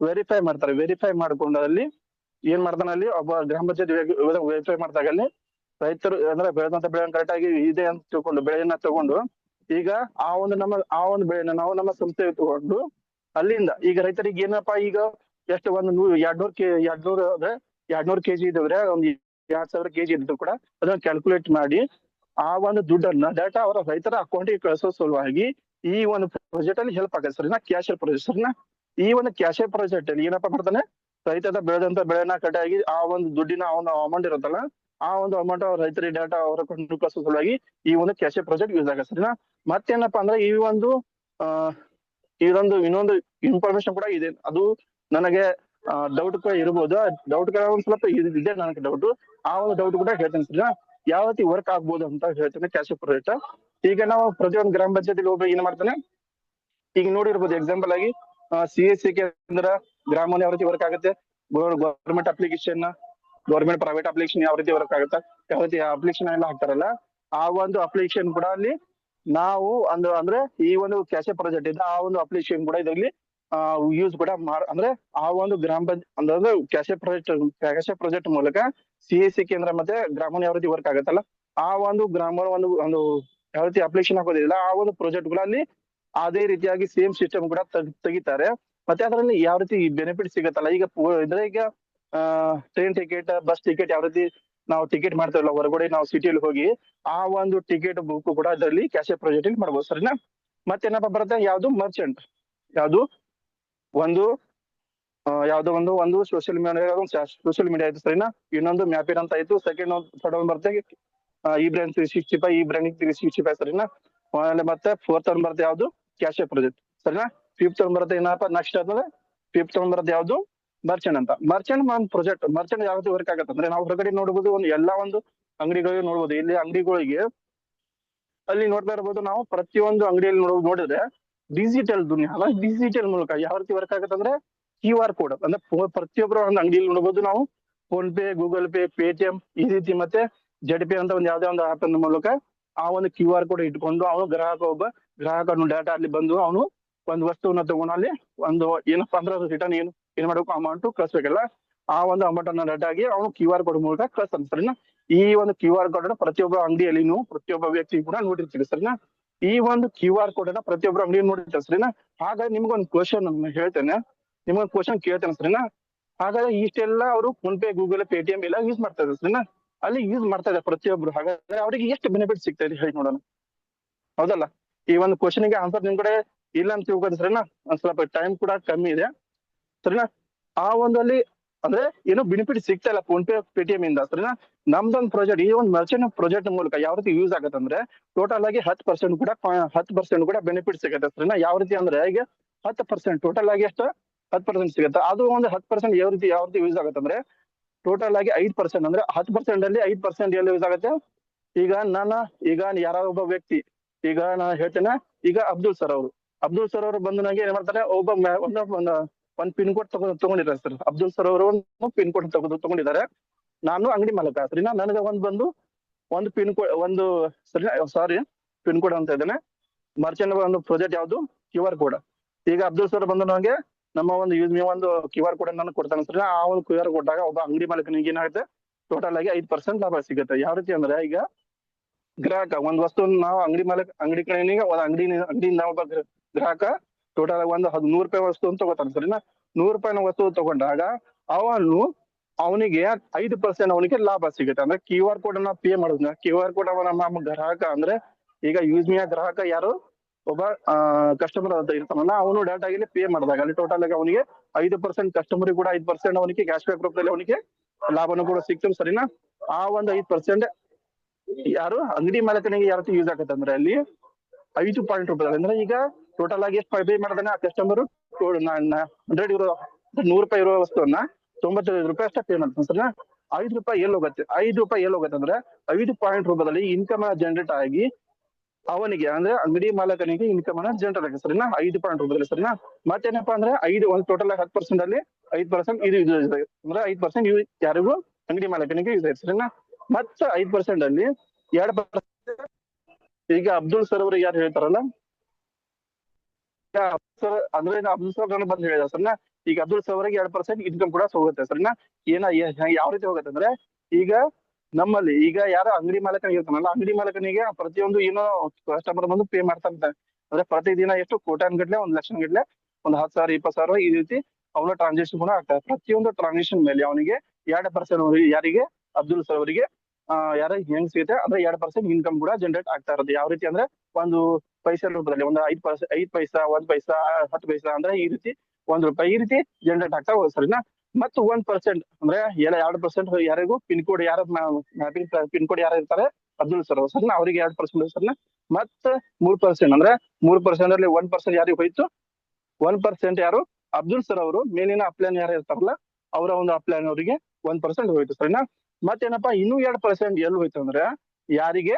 ವೆರಿಫೈ ಮಾಡ್ಕೊಂಡು ಅಲ್ಲಿ ಏನ್ ಮಾಡ್ತಾನೆ ಅಲ್ಲಿ ಒಬ್ಬ ಗ್ರಾಮ ಪಂಚಾಯತಿ ವೆರಿಫೈ ಮಾಡಿದಾಗ ಅಲ್ಲಿ ರೈತರು ಅಂದ್ರೆ ಬೆಳೆದಂತ ಬೆಳೆ ಕರೆಕ್ಟ್ ಆಗಿ ಇದೆ ಅಂತ ತಿಳ್ಕೊಂಡು ಬೆಳೆಯನ್ನ ತಗೊಂಡು ಈಗ ಆ ಒಂದು ಬೆಳೆಯನ್ನ ನಾವು ನಮ್ಮ ಸಂಸ್ಥೆ ತಗೊಂಡು ಅಲ್ಲಿಂದ ಈಗ ರೈತರಿಗೆ ಏನಪ್ಪಾ ಈಗ ಎಷ್ಟು ಒಂದು 200 kg ಇದ್ರೆ ಒಂದು 2,000 kg ಇದ್ದು ಕೂಡ ಅದನ್ನ ಕ್ಯಾಲ್ಕುಲೇಟ್ ಮಾಡಿ ಆ ಒಂದು ದುಡ್ಡನ್ನ ಡೇಟಾ ಅವರ ರೈತರ ಅಕೌಂಟಿಗೆ ಕಳಿಸೋ ಸಲುವಾಗಿ ಈ ಒಂದು ಪ್ರಾಜೆಕ್ಟ್ ಅಲ್ಲಿ ಹೆಲ್ಪ್ ಆಗುತ್ತೆ ಸರಿನಾ. ಕ್ಯಾಶೆ ಪ್ರಾಜೆಕ್ಟ್ ಸರಿನಾ. ಈ ಒಂದು ಕ್ಯಾಶೆ ಪ್ರಾಜೆಕ್ಟ್ ಅಲ್ಲಿ ಏನಪ್ಪಾ ಮಾಡ್ತಾನೆ ರೈತದ ಬೆಳೆದಂತ ಬೆಳೆನ ಕಟಾಗಿ ಆ ಒಂದು ದುಡ್ಡಿನ ಅವನ ಅಮೌಂಟ್ ಇರುತ್ತಲ್ಲ ಆ ಒಂದು ಅಮೌಂಟ್ ರೈತರಿಗೆ ಡೇಟಾ ಅವರ ಅಕೌಂಟ್ ಕಳಿಸೋ ಸಲುವಾಗಿ ಈ ಒಂದು ಕ್ಯಾಶೆ ಪ್ರಾಜೆಕ್ಟ್ ಯೂಸ್ ಆಗುತ್ತೆ ಸರಿನಾ. ಮತ್ತೇನಪ್ಪಾ ಅಂದ್ರೆ ಈ ಒಂದು ಇನ್ನೊಂದು ಇನ್ಫಾರ್ಮೇಶನ್ ಕೂಡ ಇದೆ. ಅದು ನನಗೆ ಡೌಟ್ ಕೂಡ ಇರ್ಬೋದು. ಡೌಟ್ ಕೂಡ ಒಂದ್ ಸ್ವಲ್ಪ ಇದೆ ನನಗೆ ಡೌಟ್. ಆ ಒಂದು ಡೌಟ್ ಕೂಡ ಹೇಳ್ತೇನೆ ಸರಿನಾ. ಯಾವ ರೀತಿ ವರ್ಕ್ ಆಗ್ಬೋದು ಅಂತ ಹೇಳ್ತೇನೆ ಕ್ಯಾಶೆ ಪ್ರಾಜೆಕ್ಟ್. ಈಗ ನಾವು ಪ್ರತಿಯೊಂದು ಗ್ರಾಮ ಪಂಚಾಯತಿಲಿ ಒಬ್ಬ ಏನ್ ಮಾಡ್ತಾನೆ ಈಗ ನೋಡಿರ್ಬೋದು ಎಕ್ಸಾಂಪಲ್ ಆಗಿ CSC ಕೇಂದ್ರ ಗ್ರಾಮ ಯಾವ ರೀತಿ ವರ್ಕ್ ಆಗುತ್ತೆ, government application government private application ಯಾವ ರೀತಿ ವರ್ಕ್ ಆಗುತ್ತೆ, ಯಾವ ರೀತಿ ಅಪ್ಲಿಕೇಶನ್ ಎಲ್ಲ ಹಾಕ್ತಾರಲ್ಲ ಆ ಒಂದು ಅಪ್ಲಿಕೇಶನ್ ಕೂಡ ಅಲ್ಲಿ ನಾವು ಅಂದ್ರೆ ಈ ಒಂದು ಕ್ಯಾಶೆ ಪ್ರಾಜೆಕ್ಟ್ ಇದೆ ಆ ಒಂದು ಅಪ್ಲಿಕೇಶನ್ ಕೂಡ ಇದರಲ್ಲಿ ಯೂಸ್ ಕೂಡ ಅಂದ್ರೆ ಆ ಒಂದು ಅಂದ್ರೆ ಕ್ಯಾಶೆ ಪ್ರಾಜೆಕ್ಟ್ ಮೂಲಕ CSC ಕೇಂದ್ರ ಮತ್ತೆ ಗ್ರಾಮ ಯಾವ ರೀತಿ ವರ್ಕ್ ಆಗುತ್ತಲ್ಲ ಆ ಒಂದು ಗ್ರಾಮ ಒಂದು ಯಾವ ರೀತಿ ಅಪ್ಲಿಕೇಶನ್ ಹಾಕೋದಿಲ್ಲ ಆ ಒಂದು ಪ್ರಾಜೆಕ್ಟ್ ಕೂಡ ಅಲ್ಲಿ ಅದೇ ರೀತಿಯಾಗಿ ಸೇಮ್ ಸಿಸ್ಟಮ್ ಕೂಡ ತೆಗಿತಾರೆ. ಮತ್ತೆ ಅದರಲ್ಲಿ ಯಾವ ರೀತಿ ಬೆನಿಫಿಟ್ ಸಿಗತ್ತಲ್ಲ ಈಗ ಟ್ರೈನ್ ಟಿಕೆಟ್ ಬಸ್ ಟಿಕೆಟ್ ಯಾವ ರೀತಿ ನಾವು ಟಿಕೆಟ್ ಮಾಡ್ತೇವಲ್ಲ ಹೊರಗಡೆ ನಾವು ಸಿಟಿಯಲ್ಲಿ ಹೋಗಿ ಆ ಒಂದು ಟಿಕೆಟ್ ಬುಕ್ ಕೂಡ ಅದರಲ್ಲಿ ಕ್ಯಾಶೆ ಪ್ರಾಜೆಕ್ಟ್ ಅಲ್ಲಿ ಮಾಡ್ಬೋದು ಸರಿನಾ. ಮತ್ತೇನಪ್ಪ ಬರುತ್ತೆ ಯಾವ್ದು ಮರ್ಚೆಂಟ್ ಯಾವ್ದೋ ಒಂದು ಸೋಷಿಯಲ್ ಮೀಡಿಯಾ ಆಯ್ತು ಸರಿನಾ. ಇನ್ನೊಂದು ಮ್ಯಾಪಿನ್ ಅಂತ ಆಯ್ತು. ಥರ್ಡ್ ಒಂದು ಬರುತ್ತೆ E-Brain 365 ಸರಿನಾ. ಮತ್ತೆ 4th ಒಂದು ಬರುತ್ತೆ ಯಾವ್ದು ಕ್ಯಾಶೆ ಪ್ರಾಜೆಕ್ಟ್ ಸರಿನಾ. 5th ಒಂದು ಬರುತ್ತೆ ಏನಪ್ಪಾ ನೆಕ್ಸ್ಟ್ ಆದ್ಮೇಲೆ 5th ಒಂದು ಬರುತ್ತೆ ಯಾವ್ದು ಮರ್ಚೆಂಟ್ ಅಂತ. ಮರ್ಚೆಂಟ್ ಒಂದು ಪ್ರಾಜೆಕ್ಟ್ ಮರ್ಚೆಂಟ್ ಯಾವ ರೀತಿ ವರ್ಕ್ ಆಗತ್ತೆ ಅಂದ್ರೆ ನಾವು ಹೊರಗಡೆ ನೋಡ್ಬೋದು ಎಲ್ಲಾ ಒಂದು ಅಂಗಡಿಗಳಿಗೆ ನೋಡ್ಬೋದು. ಇಲ್ಲಿ ಅಂಗಡಿಗಳಿಗೆ ಅಲ್ಲಿ ನೋಡ್ತಾ ಇರ್ಬೋದು ನಾವು ಪ್ರತಿಯೊಂದು ಅಂಗಡಿಯಲ್ಲಿ ನೋಡಿದ್ರೆ ಡಿಜಿಟಲ್ ಡಿಜಿಟಲ್ ಮೂಲಕ ಯಾವ ರೀತಿ ವರ್ಕ್ ಆಗತ್ತೆ ಅಂದ್ರೆ QR ಕೋಡ್ ಅಂದ್ರೆ ಪ್ರತಿಯೊಬ್ಬರು ಒಂದು ಅಂಗಡಿಯಲ್ಲಿ ನೋಡ್ಬೋದು ನಾವು phone pay, Google pay, Paytm ಈ ರೀತಿ ಮತ್ತೆ ZP ಅಂತ ಒಂದು ಯಾವ್ದೇ ಒಂದು ಆಪ್ ಮೂಲಕ ಆ ಒಂದು QR ಕೋಡ್ ಇಟ್ಕೊಂಡು ಅವನು ಗ್ರಾಹಕ ಡಾಟಾ ಅಲ್ಲಿ ಬಂದು ಅವನು ಒಂದು ವಸ್ತುವನ್ನ ತಗೊಂಡು ಅಲ್ಲಿ ಒಂದು ಏನಪ್ಪಾ ಅಂದ್ರೆ ರಿಟರ್ನ್ ಏನ್ ಮಾಡ್ಬೇಕು ಅಮೌಂಟ್ ಕಳ್ಸ್ಬೇಕಲ್ಲ, ಆ ಒಂದು ಅಮೌಂಟ್ ಅನ್ನ ರೆಡ್ ಆಗಿ ಅವನು QR ಕೋಡ್ ಮೂಲಕ ಕಳ್ಸ್ತಾನೆ ಸರಿನಾ. ಈ ಒಂದು QR ಕೋಡ್ ಅನ್ನ ಪ್ರತಿಯೊಬ್ಬ ಅಂಗಡಿಯಲ್ಲಿ ನೀವು ಪ್ರತಿಯೊಬ್ಬ ವ್ಯಕ್ತಿ ಕೂಡ ನೋಡಿರ್ತೀರಿ ಸರಿನಾ. ಈ ಒಂದು QR ಕೋಡ್ ಅನ್ನ ಪ್ರತಿಯೊಬ್ಬರು ಅಂಗಡಿಯಲ್ಲಿ ನೋಡಿರ್ತಾರೆ ಸರಿನಾ. ಹಾಗಾಗಿ ನಿಮ್ಗೊಂದು ಕ್ವಶನ್ ಹೇಳ್ತೇನೆ, ನಿಮ್ಗೊಂದು ಕ್ವಶನ್ ಕೇಳ್ತೇನೆ ಸರಿನಾ. ಹಾಗಾದ್ರೆ ಇಷ್ಟೆಲ್ಲ ಅವರು ಫೋನ್ ಪೇ, ಗೂಗಲ್, ಪೇಟಿಎಂ ಎಲ್ಲ ಯೂಸ್ ಮಾಡ್ತಾ ಇದ್ದಾರೆ ಸರಿನಾ. ಅಲ್ಲಿ ಯೂಸ್ ಮಾಡ್ತಾ ಇದ್ದಾರೆ ಪ್ರತಿಯೊಬ್ರು. ಹಾಗಾದ್ರೆ ಅವ್ರಿಗೆ ಎಷ್ಟು ಬೆನಿಫಿಟ್ ಸಿಗ್ತಾ ಇದೆ ಹೇಳಿ ನೋಡೋಣ, ಹೌದಲ್ಲ. ಈ ಒಂದು ಕ್ವಶನ್ ಗೆ ಆನ್ಸರ್ ನಿಮ್ ಕಡೆ ಇಲ್ಲ ಅಂತ ತಿಳ್ಕೊಳ್ಳಿ ಸರಿನಾ. ಒಂದ್ ಸ್ವಲ್ಪ ಟೈಮ್ ಕೂಡ ಕಮ್ಮಿ ಇದೆ ಸರಿನಾ. ಆ ಒಂದಲ್ಲಿ ಅಂದ್ರೆ ಏನು ಬೆನಿಫಿಟ್ ಸಿಗ್ತಾ ಇಲ್ಲ ಫೋನ್ ಪೇ, ಪೇಟಿಎಂ ಇಂದ ಸರಿನಾ. ನಮ್ದೊಂದು ಪ್ರಾಜೆಕ್ಟ್, ಈ ಒಂದು ಮರ್ಚೆಂಟ್ ಪ್ರಾಜೆಕ್ಟ್ ಮೂಲಕ ಯಾವ ರೀತಿ ಯೂಸ್ ಆಗತ್ತೆ ಅಂದ್ರೆ ಟೋಟಲ್ ಆಗಿ 10% ಕೂಡ ಬೆನಿಫಿಟ್ ಸಿಗುತ್ತೆ ಸರಿನಾ. ಯಾವ ರೀತಿ ಅಂದ್ರೆ ಈಗ 10% ಟೋಟಲ್ ಆಗಿ ಎಷ್ಟು 10% ಸಿಗುತ್ತೆ. ಅದು ಒಂದು 10% ಯಾವ ರೀತಿ ಯೂಸ್ ಆಗುತ್ತೆ ಅಂದ್ರೆ ಟೋಟಲ್ ಆಗಿ 5% ಅಂದ್ರೆ 10% ಅಲ್ಲಿ 5% ಎಲ್ಲಿ ಯೂಸ್ ಆಗುತ್ತೆ. ಈಗ ಯಾರೋ ಒಬ್ಬ ವ್ಯಕ್ತಿ, ಈಗ ನಾನು ಹೇಳ್ತೇನೆ, ಈಗ ಅಬ್ದುಲ್ ಸರ್ ಅವರು ಬಂದು ನನಗೆ ಏನ್ ಮಾಡ್ತಾರೆ, ಒಂದ್ ಪಿನ್ ಕೋಡ್ ತಗೊಂಡಿದ್ದಾರೆ ಸರ್. ಅಬ್ದುಲ್ ಸರ್ ಅವರು ಒಂದು ಪಿನ್ ಕೋಡ್ ತಗೊಂಡಿದ್ದಾರೆ. ನಾನು ಅಂಗಡಿ ಮಾಲಕ ಸರಿನಾ. ನನಗೆ ಒಂದು ಪಿನ್ ಕೋಡ್ ಅಂತ ಇದ್ದೇನೆ. ಮರ್ಚೆಂಟ್ ಒಂದು ಪ್ರಾಜೆಕ್ಟ್ ಯಾವ್ದು QR ಕೋಡ್. ಈಗ ಅಬ್ದುಲ್ ಸರ್ ಬಂದು ನನಗೆ ನಮ್ಮ ಒಂದು QR ಕೋಡ್ ಅನ್ನು ಕೊಡ್ತಾನೆ ಸರಿ. ಆ ಒಂದು QR ಕೊಟ್ಟಾಗ ಒಬ್ಬ ಅಂಗಡಿ ಮಾಲಕನಿಗೆ ಏನಾಗುತ್ತೆ, ಟೋಟಲ್ ಆಗಿ 5% ಲಾಭ ಸಿಗುತ್ತೆ. ಯಾವ ರೀತಿ ಅಂದ್ರೆ ಈಗ ಗ್ರಾಹಕ ಒಂದ್ ವಸ್ತು ನಾವು ಅಂಗಡಿ ಕಡೆನಿಗೆ ಅಂಗಡಿಯಿಂದ ಒಬ್ಬ ಗ್ರಾಹಕ ಟೋಟಲ್ ಆಗಿ ಒಂದು 100 ರೂಪಾಯಿ ವಸ್ತು ಅಂತ ತಗೋತಾನೆ ಸರಿನಾ. 100 ರೂಪಾಯಿನ ವಸ್ತು ತಗೊಂಡಾಗ ಅವನಿಗೆ 5% ಅವನಿಗೆ ಲಾಭ ಸಿಗುತ್ತೆ. ಅಂದ್ರೆ QR ಕೋಡ್ ಅನ್ನ ಪೇ ಮಾಡೋದ್ನ, QR ಕೋಡ್ ನಮ್ಮ ಗ್ರಾಹಕ ಅಂದ್ರೆ ಈಗ ಯೂಸ್ಮಿಯಾ ಗ್ರಾಹಕ ಯಾರು ಒಬ್ಬ ಕಸ್ಟಮರ್ ಅಂತ ಇರ್ತಾನಲ್ಲ, ಅವನು ಡೈರೆಕ್ಟ್ ಆಗಿ ಪೇ ಮಾಡಿದಾಗ ಅಲ್ಲಿ ಟೋಟಲ್ ಆಗಿ ಅವನಿಗೆ 5% ಕಸ್ಟಮರ್ ಕೂಡ 5% ಅವನಿಗೆ ಕ್ಯಾಶ್ ಬ್ಯಾಕ್ ರೂಪದಲ್ಲಿ ಅವನಿಗೆ ಲಾಭನೂ ಕೂಡ ಸಿಗ್ತದೆ ಸರಿನಾ. ಆ ಒಂದು 5% ಯಾರು ಅಂಗಡಿ ಮಾಲಕನಿಗೆ ಯಾವ ರೀತಿ ಯೂಸ್ ಆಗತ್ತೆ ಅಂದ್ರೆ ಅಲ್ಲಿ 5 ಪಾಯಿಂಟ್ ರೂಪಾಯಿ. ಅಂದ್ರೆ ಈಗ ಟೋಟಲ್ ಆಗಿ ಎಷ್ಟು ಪೇ ಮಾಡ್ತಾನೆ ಆ ಕಸ್ಟಮರ್, 100 ರೂಪಾಯಿ ಇರುವ ವಸ್ತುವನ್ನ 95 ರೂಪಾಯಿ ಅಷ್ಟೇ ಪೇ ಮಾಡ್ತಾನೆ ಸರಿನಾ. 5 ರೂಪಾಯಿ ಎಲ್ಲಿ ಹೋಗುತ್ತೆ ಅಂದ್ರೆ 5 ಪಾಯಿಂಟ್ ರೂಪದಲ್ಲಿ ಇನ್ಕಮ್ ಜನರೇಟ್ ಆಗಿ ಅವನಿಗೆ ಅಂದ್ರೆ ಅಂಗಡಿ ಮಾಲಕನಿಗೆ ಇನ್ಕಮ್ ಅನ್ನ ಜನರೇಟ್ ಆಗುತ್ತೆ ಸರಿನಾ, 5 ಪಾಯಿಂಟ್ ರೂಪದಲ್ಲಿ ಸರಿನಾ. ಮತ್ತೇನಪ್ಪಾ ಅಂದ್ರೆ ಒಂದು ಟೋಟಲ್ 10% ಅಲ್ಲಿ 5% ಇದು ಅಂದ್ರೆ 5% ಯಾರಿಗೂ ಅಂಗಡಿ ಮಾಲಕನಿಗೆ ಯೂಸ್ ಆಯ್ತು ಸರಿನಾ. ಮತ್ತೆ 5% ಅಲ್ಲಿ 2% ಈಗ ಅಬ್ದುಲ್ ಸರ್ ಅವರು ಯಾರು ಹೇಳ್ತಾರಲ್ಲ, ಅಂದ್ರೆ ಅಬ್ದುಲ್ ಸರ್ ಬಂದು ಹೇಳಿದ ಸರಿನಾ. ಈಗ ಅಬ್ದುಲ್ ಸರ್ ಅವರಿಗೆ 2% ಇನ್ಕಮ್ ಕೂಡ ಹೋಗುತ್ತೆ ಸರಿನಾ. ಯಾವ ರೀತಿ ಹೋಗುತ್ತೆ ಅಂದ್ರೆ ಈಗ ನಮ್ಮಲ್ಲಿ ಈಗ ಯಾರು ಅಂಗಡಿ ಮಾಲಕನಿಗೆ ಇರ್ತಾನಲ್ಲ, ಅಂಗಡಿ ಮಾಲಕನಿಗೆ ಪ್ರತಿಯೊಂದು ಏನೋ ಕಸ್ಟಮರ್ ಬಂದು ಪೇ ಮಾಡ್ತಾ ಇರ್ತಾನೆ. ಅಂದ್ರೆ ಪ್ರತಿದಿನ ಎಷ್ಟು ಕೋಟ್ಯಾನ್ ಗಟ್ಲೆ 1 ಲಕ್ಷ ಗಟ್ಲೆ 10,000 20,000 ಈ ರೀತಿ ಅವನ ಟ್ರಾನ್ಸಾಕ್ಷನ್ ಕೂಡ ಆಗ್ತದೆ. ಪ್ರತಿಯೊಂದು ಟ್ರಾನ್ಸಾಕ್ಷನ್ ಮೇಲೆ ಅವನಿಗೆ 2% ಯಾರಿಗೆ ಅಬ್ದುಲ್ ಸರ್ ಅವರಿಗೆ ಹೆಂಗ್ ಸಿಗುತ್ತೆ ಅಂದ್ರೆ 2% ಇನ್ಕಮ್ ಕೂಡ ಜನರೇಟ್ ಆಗ್ತಾ ಇರೋದು. ಯಾವ ರೀತಿ ಅಂದ್ರೆ ಒಂದು ಪೈಸೆ ರೂಪದಲ್ಲಿ ಒಂದು 5 ಪೈಸಾ 1 ಪೈಸಾ 10 ಪೈಸಾ ಅಂದ್ರೆ ಈ ರೀತಿ 1 ರೂಪಾಯಿ ಈ ರೀತಿ ಜನರೇಟ್ ಆಗ್ತಾ ಹೋಗುತ್ತೆ ಸರಿನಾ. ಮತ್ತು 1% ಅಂದ್ರೆ 2% ಯಾರಿಗೂ ಪಿನ್ ಕೋಡ್ ಪಿನ್ ಕೋಡ್ ಯಾರು ಇರ್ತಾರೆ ಅಬ್ದುಲ್ ಸರ್ ಸರಿನಾ, ಅವರಿಗೆ 2% ಸರಿನಾ. ಮತ್ತೆ 3% ಅಂದ್ರೆ 3% ಅಲ್ಲಿ 1% ಯಾರಿಗೆ ಹೋಯ್ತು, 1% ಯಾರು ಅಬ್ದುಲ್ ಸರ್ ಅವರು ಮೇಲಿನ ಅಪ್ಲೈನ್ ಯಾರು ಇರ್ತಾರಲ್ಲ ಅವರ ಒಂದು ಅಪ್ಲೈನ್ ಅವರಿಗೆ 1% ಹೋಯ್ತು ಸರಿನಾ. ಮತ್ತೇನಪ್ಪಾ ಇನ್ನೂ 2% ಎಲ್ಲಿ ಹೋಯ್ತು ಅಂದ್ರೆ ಯಾರಿಗೆ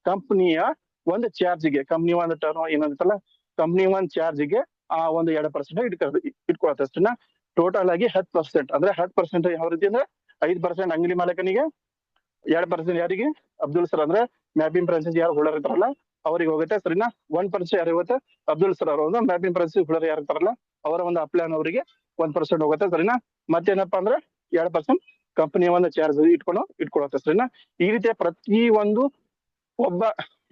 ಕಂಪ್ನಿಯ ಒಂದು ಚಾರ್ಜ್ಗೆ, ಕಂಪ್ನಿ ಒಂದು ಟರ್ನ್ ಏನಂತಲ್ಲ ಕಂಪ್ನಿ ಒಂದು ಚಾರ್ಜ್ಗೆ ಆ ಒಂದು 2% ಇಟ್ಕೊಳತ್ತೆ ಅಷ್ಟನ್ನ. ಟೋಟಲ್ ಆಗಿ 10% ಅಂದ್ರೆ 10% ಯಾವ ರೀತಿ ಅಂದ್ರೆ 5% ಅಂಗಡಿ ಮಾಲಕನಿಗೆ, 2% ಯಾರಿಗೆ ಅಬ್ದುಲ್ ಸರ್ ಅಂದ್ರೆ ಮ್ಯಾಪಿಂಗ್ ಫ್ರಾಂಚೈಸಿ ಯಾರು ಹೋಲ್ಡರ್ ಇರ್ತಾರಲ್ಲ ಅವ್ರಿಗೆ ಹೋಗುತ್ತೆ ಸರಿನಾ. 1% ಯಾರು ಹೋಗುತ್ತೆ ಅಬ್ದುಲ್ ಸರ್ ಅವರ ಒಂದು ಮ್ಯಾಪಿಂಗ್ ಫ್ರಾಂಚೈಸಿ ಹೋಲ್ಡರ್ ಯಾರು ಇರ್ತಾರಲ್ಲ ಅವರ ಒಂದು ಅಪ್ಲೈನ್ ಅವರಿಗೆ 1% ಹೋಗುತ್ತೆ ಸರಿನಾ. ಮತ್ತೇನಪ್ಪಾ ಅಂದ್ರೆ 2% ಕಂಪನಿಯ ಒಂದು ಚಾರ್ಜ್ ಇಟ್ಕೊಳತ್ತೆ ಸರಿನಾ. ಈ ರೀತಿಯ ಪ್ರತಿ ಒಂದು ಒಬ್ಬ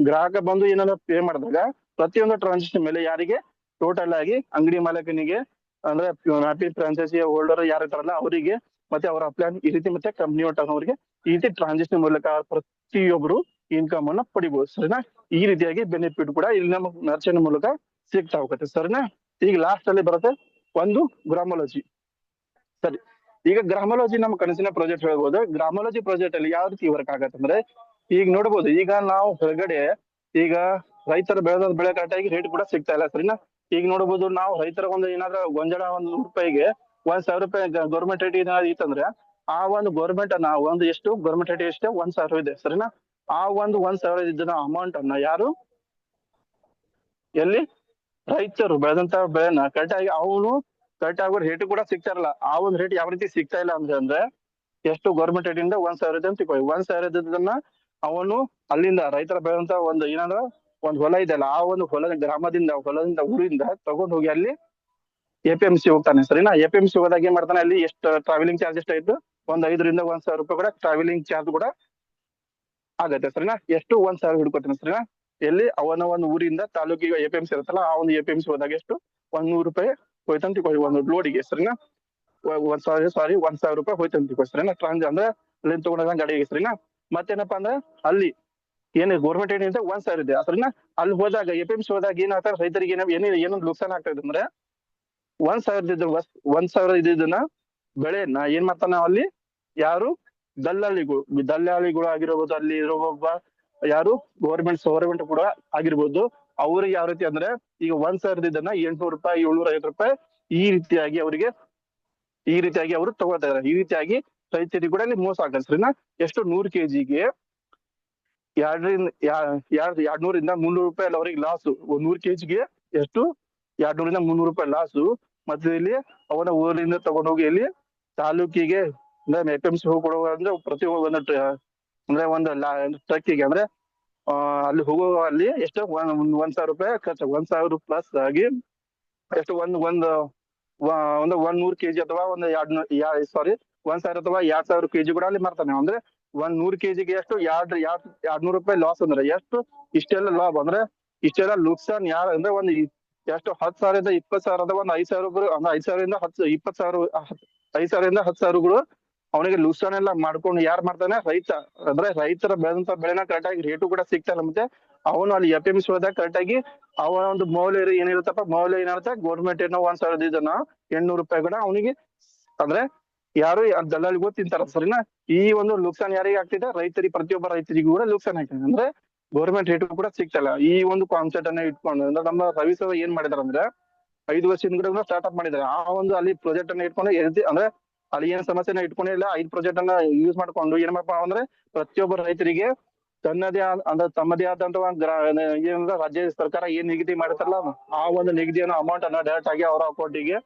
ಗ್ರಾಹಕ ಬಂದು ಏನಾದ್ರು ಪೇ ಮಾಡಿದಾಗ ಪ್ರತಿಯೊಂದು ಟ್ರಾನ್ಸಾಕ್ಷನ್ ಮೇಲೆ ಯಾರಿಗೆ ಟೋಟಲ್ ಆಗಿ ಅಂಗಡಿ ಮಾಲಕನಿಗೆ ಅಂದ್ರೆ ಮ್ಯಾಪಿಂಗ್ ಫ್ರಾಂಚೈಸಿ ಹೋಲ್ಡರ್ ಯಾರು ಇರ್ತಾರಲ್ಲ ಅವರಿಗೆ ಮತ್ತೆ ಅವರ ಅಪ್ಲೈನ್ ಈ ರೀತಿ ಮತ್ತೆ ಕಂಪ್ನಿ ಟರ್ನ್ ಅವರಿಗೆ ಈ ರೀತಿ ಟ್ರಾನ್ಸಾಕ್ಷನ್ ಮೂಲಕ ಪ್ರತಿಯೊಬ್ಬರು ಇನ್ಕಮ್ ಅನ್ನ ಪಡಿಬಹುದು ಸರಿನಾ. ಈ ರೀತಿಯಾಗಿ ಬೆನಿಫಿಟ್ ಕೂಡ ಇಲ್ಲಿ ನಮ್ಮ ಮರ್ಚೆಂಟ್ ಮೂಲಕ ಸಿಗ್ತಾ ಹೋಗುತ್ತೆ ಸರಿನಾ. ಈಗ ಲಾಸ್ಟ್ ಅಲ್ಲಿ ಬರುತ್ತೆ ಒಂದು ಗ್ರಾಮಾಲಜಿ ಸರಿ. ಈಗ ಗ್ರಾಮಾಲಜಿ ನಮ್ಮ ಕನಸಿನ ಪ್ರಾಜೆಕ್ಟ್ ಹೇಳ್ಬೋದು. ಗ್ರಾಮಾಲಜಿ ಪ್ರಾಜೆಕ್ಟ್ ಅಲ್ಲಿ ಯಾವ ರೀತಿ ವರ್ಕ್ ಆಗತ್ತೆ ಅಂದ್ರೆ ಈಗ ನೋಡ್ಬೋದು, ಈಗ ನಾವು ಹೊರಗಡೆ ಈಗ ರೈತರ ಬೆಳೆ ಕರೆಕ್ಟಾಗಿ ರೇಟ್ ಕೂಡ ಸಿಗ್ತಾ ಇಲ್ಲ ಸರಿನಾ. ಈಗ ನೋಡ್ಬೋದು ನಾವು ರೈತರ ಒಂದು ಏನಾದ್ರೂ ಗೊಂಜಾಳ 1 ರೂಪಾಯಿಗೆ 1,000 ರೂಪಾಯಿ ಗೌರ್ಮೆಂಟ್ ರೇಟ್ ಏನಾದ್ರು ಇತ್ತಂದ್ರೆ ಆ ಒಂದು ಗೌರ್ಮೆಂಟ್ ಅನ್ನ ಒಂದು ಎಷ್ಟು ಗೌರ್ಮೆಂಟ್ ರೇಟ್ ಎಷ್ಟು 1,000 ಇದೆ ಸರಿನಾ. ಆ ಒಂದು 1,000 ಇದ್ದ ಅಮೌಂಟ್ ಅನ್ನ ಯಾರು ಎಲ್ಲಿ ರೈತರು ಬೆಳೆದಂತ ಬೆಳೆನ ಕರೆಕ್ಟಾಗಿ ಅವನು ಕರೆಕ್ಟ್ ಆಗೋ ರೇಟ್ ಕೂಡ ಸಿಗ್ತಾ ಇರಲ್ಲ. ಆ ಒಂದು ರೇಟ್ ಯಾವ ರೀತಿ ಸಿಗ್ತಾ ಇಲ್ಲ ಅಂದ್ರೆ ಎಷ್ಟು ಗೌರ್ಮೆಂಟ್ ರೇಟ್ ಇಂದ 1,000 ಇದೆ ಅಂತ ತಿಳ್ಕೊಳ್ಳಿ. 1,000 ಇದ್ದದನ್ನ ಅವನು ಅಲ್ಲಿಂದ ರೈತರ ಬೆಳೆದಂತ ಒಂದು ಏನಾದ್ರ ಒಂದ್ ಹೊಲ ಇದೆಯಲ್ಲ, ಆ ಒಂದು ಹೊಲದಿಂದ ಊರಿಂದ ತಗೊಂಡ್ ಹೋಗಿ ಅಲ್ಲಿ APMC ಹೋಗ್ತಾನೆ ಸರಿನಾ. APMC ಹೋದಾಗ ಏನ್ ಮಾಡ್ತಾನೆ, ಅಲ್ಲಿ ಎಷ್ಟು ಟ್ರಾವೆಲಿಂಗ್ ಚಾರ್ಜ್ ಎಷ್ಟು ಆಯ್ತು, ಒಂದ್ 5,000 ರಿಂದ 1,000 ರೂಪಾಯಿ ಕೂಡ ಟ್ರಾವೆಲಿಂಗ್ ಚಾರ್ಜ್ ಕೂಡ ಆಗತ್ತೆ ಸರಿನಾ. ಎಷ್ಟು 1,000 ಹಿಡ್ಕೊತಾನೆ ಸರಿನಾ. ಎಲ್ಲಿ ಅವನ ಒಂದು ಊರಿಂದ ತಾಲೂಕಿಗೆ APMC ಇರುತ್ತಲ್ಲ, ಆ ಒಂದು APMC ಹೋದಾಗ ಎಷ್ಟು 100 ರೂಪಾಯಿ ಹೋಯ್ತಂತ ತಿಳ್ಕೊಳ್ಳಿ ಒಂದು ಲೋಡಿಗೆ ಸರಿನಾ. 1,000 ರೂಪಾಯಿ ಹೋಯ್ತಂತ ತಿಳ್ಕೊಳ್ಳಿ ಸರಿನಾ. ಅಂದ್ರೆ ಅಲ್ಲಿಂದ ತಗೊಂಡಾಗ ಗಾಡಿಗೆ ಸರಿನಾ. ಮತ್ತೇನಪ್ಪಾ ಅಂದ್ರೆ ಅಲ್ಲಿ ಏನು ಗೌರ್ಮೆಂಟ್ ಏನಿದೆ 1,000 ಇದೆ ಸರಿನಾ. ಅಲ್ಲಿ ಹೋದಾಗ APMC ಹೋದಾಗ ಏನಾಗ್ತದೆ, ರೈತರಿಗೆ ಏನೊಂದು ನುಕ್ಸಾನ್ ಆಗ್ತದೆ ಅಂದ್ರೆ 1,000 ಇದ್ದನ್ನ ಬೆಳೆಯನ್ನ ಏನ್ ಮಾಡ್ತಾನ ಅಲ್ಲಿ ಯಾರು ದಲ್ಲಾಳಿಗಳು ಆಗಿರ್ಬೋದು, ಅಲ್ಲಿ ಇರೋ ಒಬ್ಬ ಯಾರು ಗೌರ್ಮೆಂಟ್ ಕೂಡ ಆಗಿರ್ಬೋದು, ಅವ್ರಿಗೆ ಯಾವ ರೀತಿ ಅಂದ್ರೆ ಈಗ 1,000 ಇದನ್ನ 800 ರೂಪಾಯಿ 750 ರೂಪಾಯಿ ಈ ರೀತಿಯಾಗಿ ಅವರು ತಗೊಳ್ತಾ ಇದಾರೆ. ಈ ರೀತಿಯಾಗಿ ರೈತರಿಗೆ ಕೂಡ ಅಲ್ಲಿ ಮೋಸ ಆಗ್ತದೆ ಸರಿನಾ. ಎಷ್ಟು 100 kgಗೆ 200 ರಿಂದ 300 ರೂಪಾಯಿ ಅಲ್ಲಿ ಅವ್ರಿಗೆ ಲಾಸು. 100 kgಗೆ ಎಷ್ಟು 200 ರಿಂದ 300 ರೂಪಾಯಿ ಲಾಸು. ಮತ್ತೆ ಇಲ್ಲಿ ಅವನ ಊರಿಂದ ತಗೊಂಡೋಗಿ ಇಲ್ಲಿ ತಾಲೂಕಿಗೆ ಅಂದ್ರೆ APMC ಹೋಗಿ ಅಂದ್ರೆ ಪ್ರತಿ ಒಂದು ಅಂದ್ರೆ ಒಂದು ಟ್ರಕ್ಕಿಗೆ ಅಂದ್ರೆ ಅಲ್ಲಿ ಹೋಗೋ ಅಲ್ಲಿ ಎಷ್ಟು 1,000 ರೂಪಾಯಿ ಖರ್ಚು. 1,000 ಪ್ಲಸ್ ಆಗಿ ಎಷ್ಟು ಒಂದು 100 kg ಅಥವಾ 1,000 ಅಥವಾ 2,000 kg ಕೂಡ ಅಲ್ಲಿ ಮಾರ್ತಾನೆ. ಅಂದ್ರೆ 100 kgಗೆ ಎಷ್ಟು 200 ರೂಪಾಯಿ ಲಾಸ್ ಅಂದ್ರೆ ಎಷ್ಟು ಇಷ್ಟೆಲ್ಲ ಲಾಭ ಅಂದ್ರೆ ಇಷ್ಟೆಲ್ಲ ನುಕ್ಸಾನ್ ಯಾರು ಅಂದ್ರೆ ಒಂದು ಎಷ್ಟು 10,000 ರಿಂದ 20,000 ಅಥವಾ ಒಂದು 5,000 5,000 ರಿಂದ 10,000 ಅವನಿಗೆ ನುಕ್ಸಾನ್ ಎಲ್ಲ ಮಾಡ್ಕೊಂಡು ಯಾರು ಮಾಡ್ತಾನೆ, ರೈತ. ಅಂದ್ರೆ ರೈತರ ಬೆಳೆದಂತ ಬೆಳೆನ ಕರೆಕ್ಟ್ ಆಗಿ ರೇಟು ಕೂಡ ಸಿಗ್ತಾ ಇಲ್ಲ. ಮತ್ತೆ ಅವನು ಅಲ್ಲಿ APMC ಹೋದಾಗ ಕರೆಕ್ಟ್ ಆಗಿ ಅವನ ಒಂದು ಮೌಲ್ಯ ಏನಿರುತ್ತೆ ಗೌರ್ಮೆಂಟ್ ಏನೋ 1,000 ಇದನ್ನ 800 ರೂಪಾಯಿ ಕೂಡ ಅವನಿಗೆ ಅಂದ್ರೆ ಯಾರು ದಲ್ಲಾಳಿಗೂ ತಿಂತಾರ ಸರಿನಾ. ಈ ಒಂದು ನುಕ್ಸಾನ್ ಯಾರಿಗೆ ಆಗ್ತಿದೆ, ಪ್ರತಿಯೊಬ್ಬ ರೈತರಿಗೂ ಕೂಡ ನುಕ್ಸಾನ್ ಆಗ್ತಿದೆ. ಅಂದ್ರೆ ಗೌರ್ಮೆಂಟ್ ರೇಟ್ ಕೂಡ ಸಿಗ್ತಲ್ಲ. ಈ ಒಂದು ಕಾನ್ಸೆಪ್ಟ್ ಅನ್ನ ಇಟ್ಕೊಂಡು ಅಂದ್ರೆ ನಮ್ಮ ರವಿ ಸರ್ ಏನ್ ಮಾಡಿದಾರೆ ಅಂದ್ರೆ 5 ವರ್ಷದಿಂದ ಕೂಡ ಸ್ಟಾರ್ಟ್ ಅಪ್ ಮಾಡಿದ್ದಾರೆ. ಆ ಒಂದು ಅಲ್ಲಿ ಪ್ರಾಜೆಕ್ಟ್ ಅನ್ನ ಇಟ್ಕೊಂಡು ಅಂದ್ರೆ ಅಲ್ಲಿ ಏನ್ ಸಮಸ್ಯೆನ ಇಟ್ಕೊಂಡಿಲ್ಲ, 5 ಪ್ರಾಜೆಕ್ಟ್ ಅನ್ನ ಯೂಸ್ ಮಾಡ್ಕೊಂಡು ಏನ್ ಮಾಡಪ್ಪ ಅಂದ್ರೆ ಪ್ರತಿಯೊಬ್ಬ ರೈತರಿಗೆ ತಮ್ಮದೇ ಆದಂತ ಏನಂದ್ರೆ ರಾಜ್ಯ ಸರ್ಕಾರ ಏನ್ ನಿಗದಿ ಮಾಡಿರ್ತಾರಲ್ಲ, ಆ ಒಂದು ನಿಗದಿಯನ್ನು ಅಮೌಂಟ್ ಅನ್ನ ಡೈರೆಕ್ಟ್ ಆಗಿ ಅವರ ಅಕೌಂಟಿಗೆ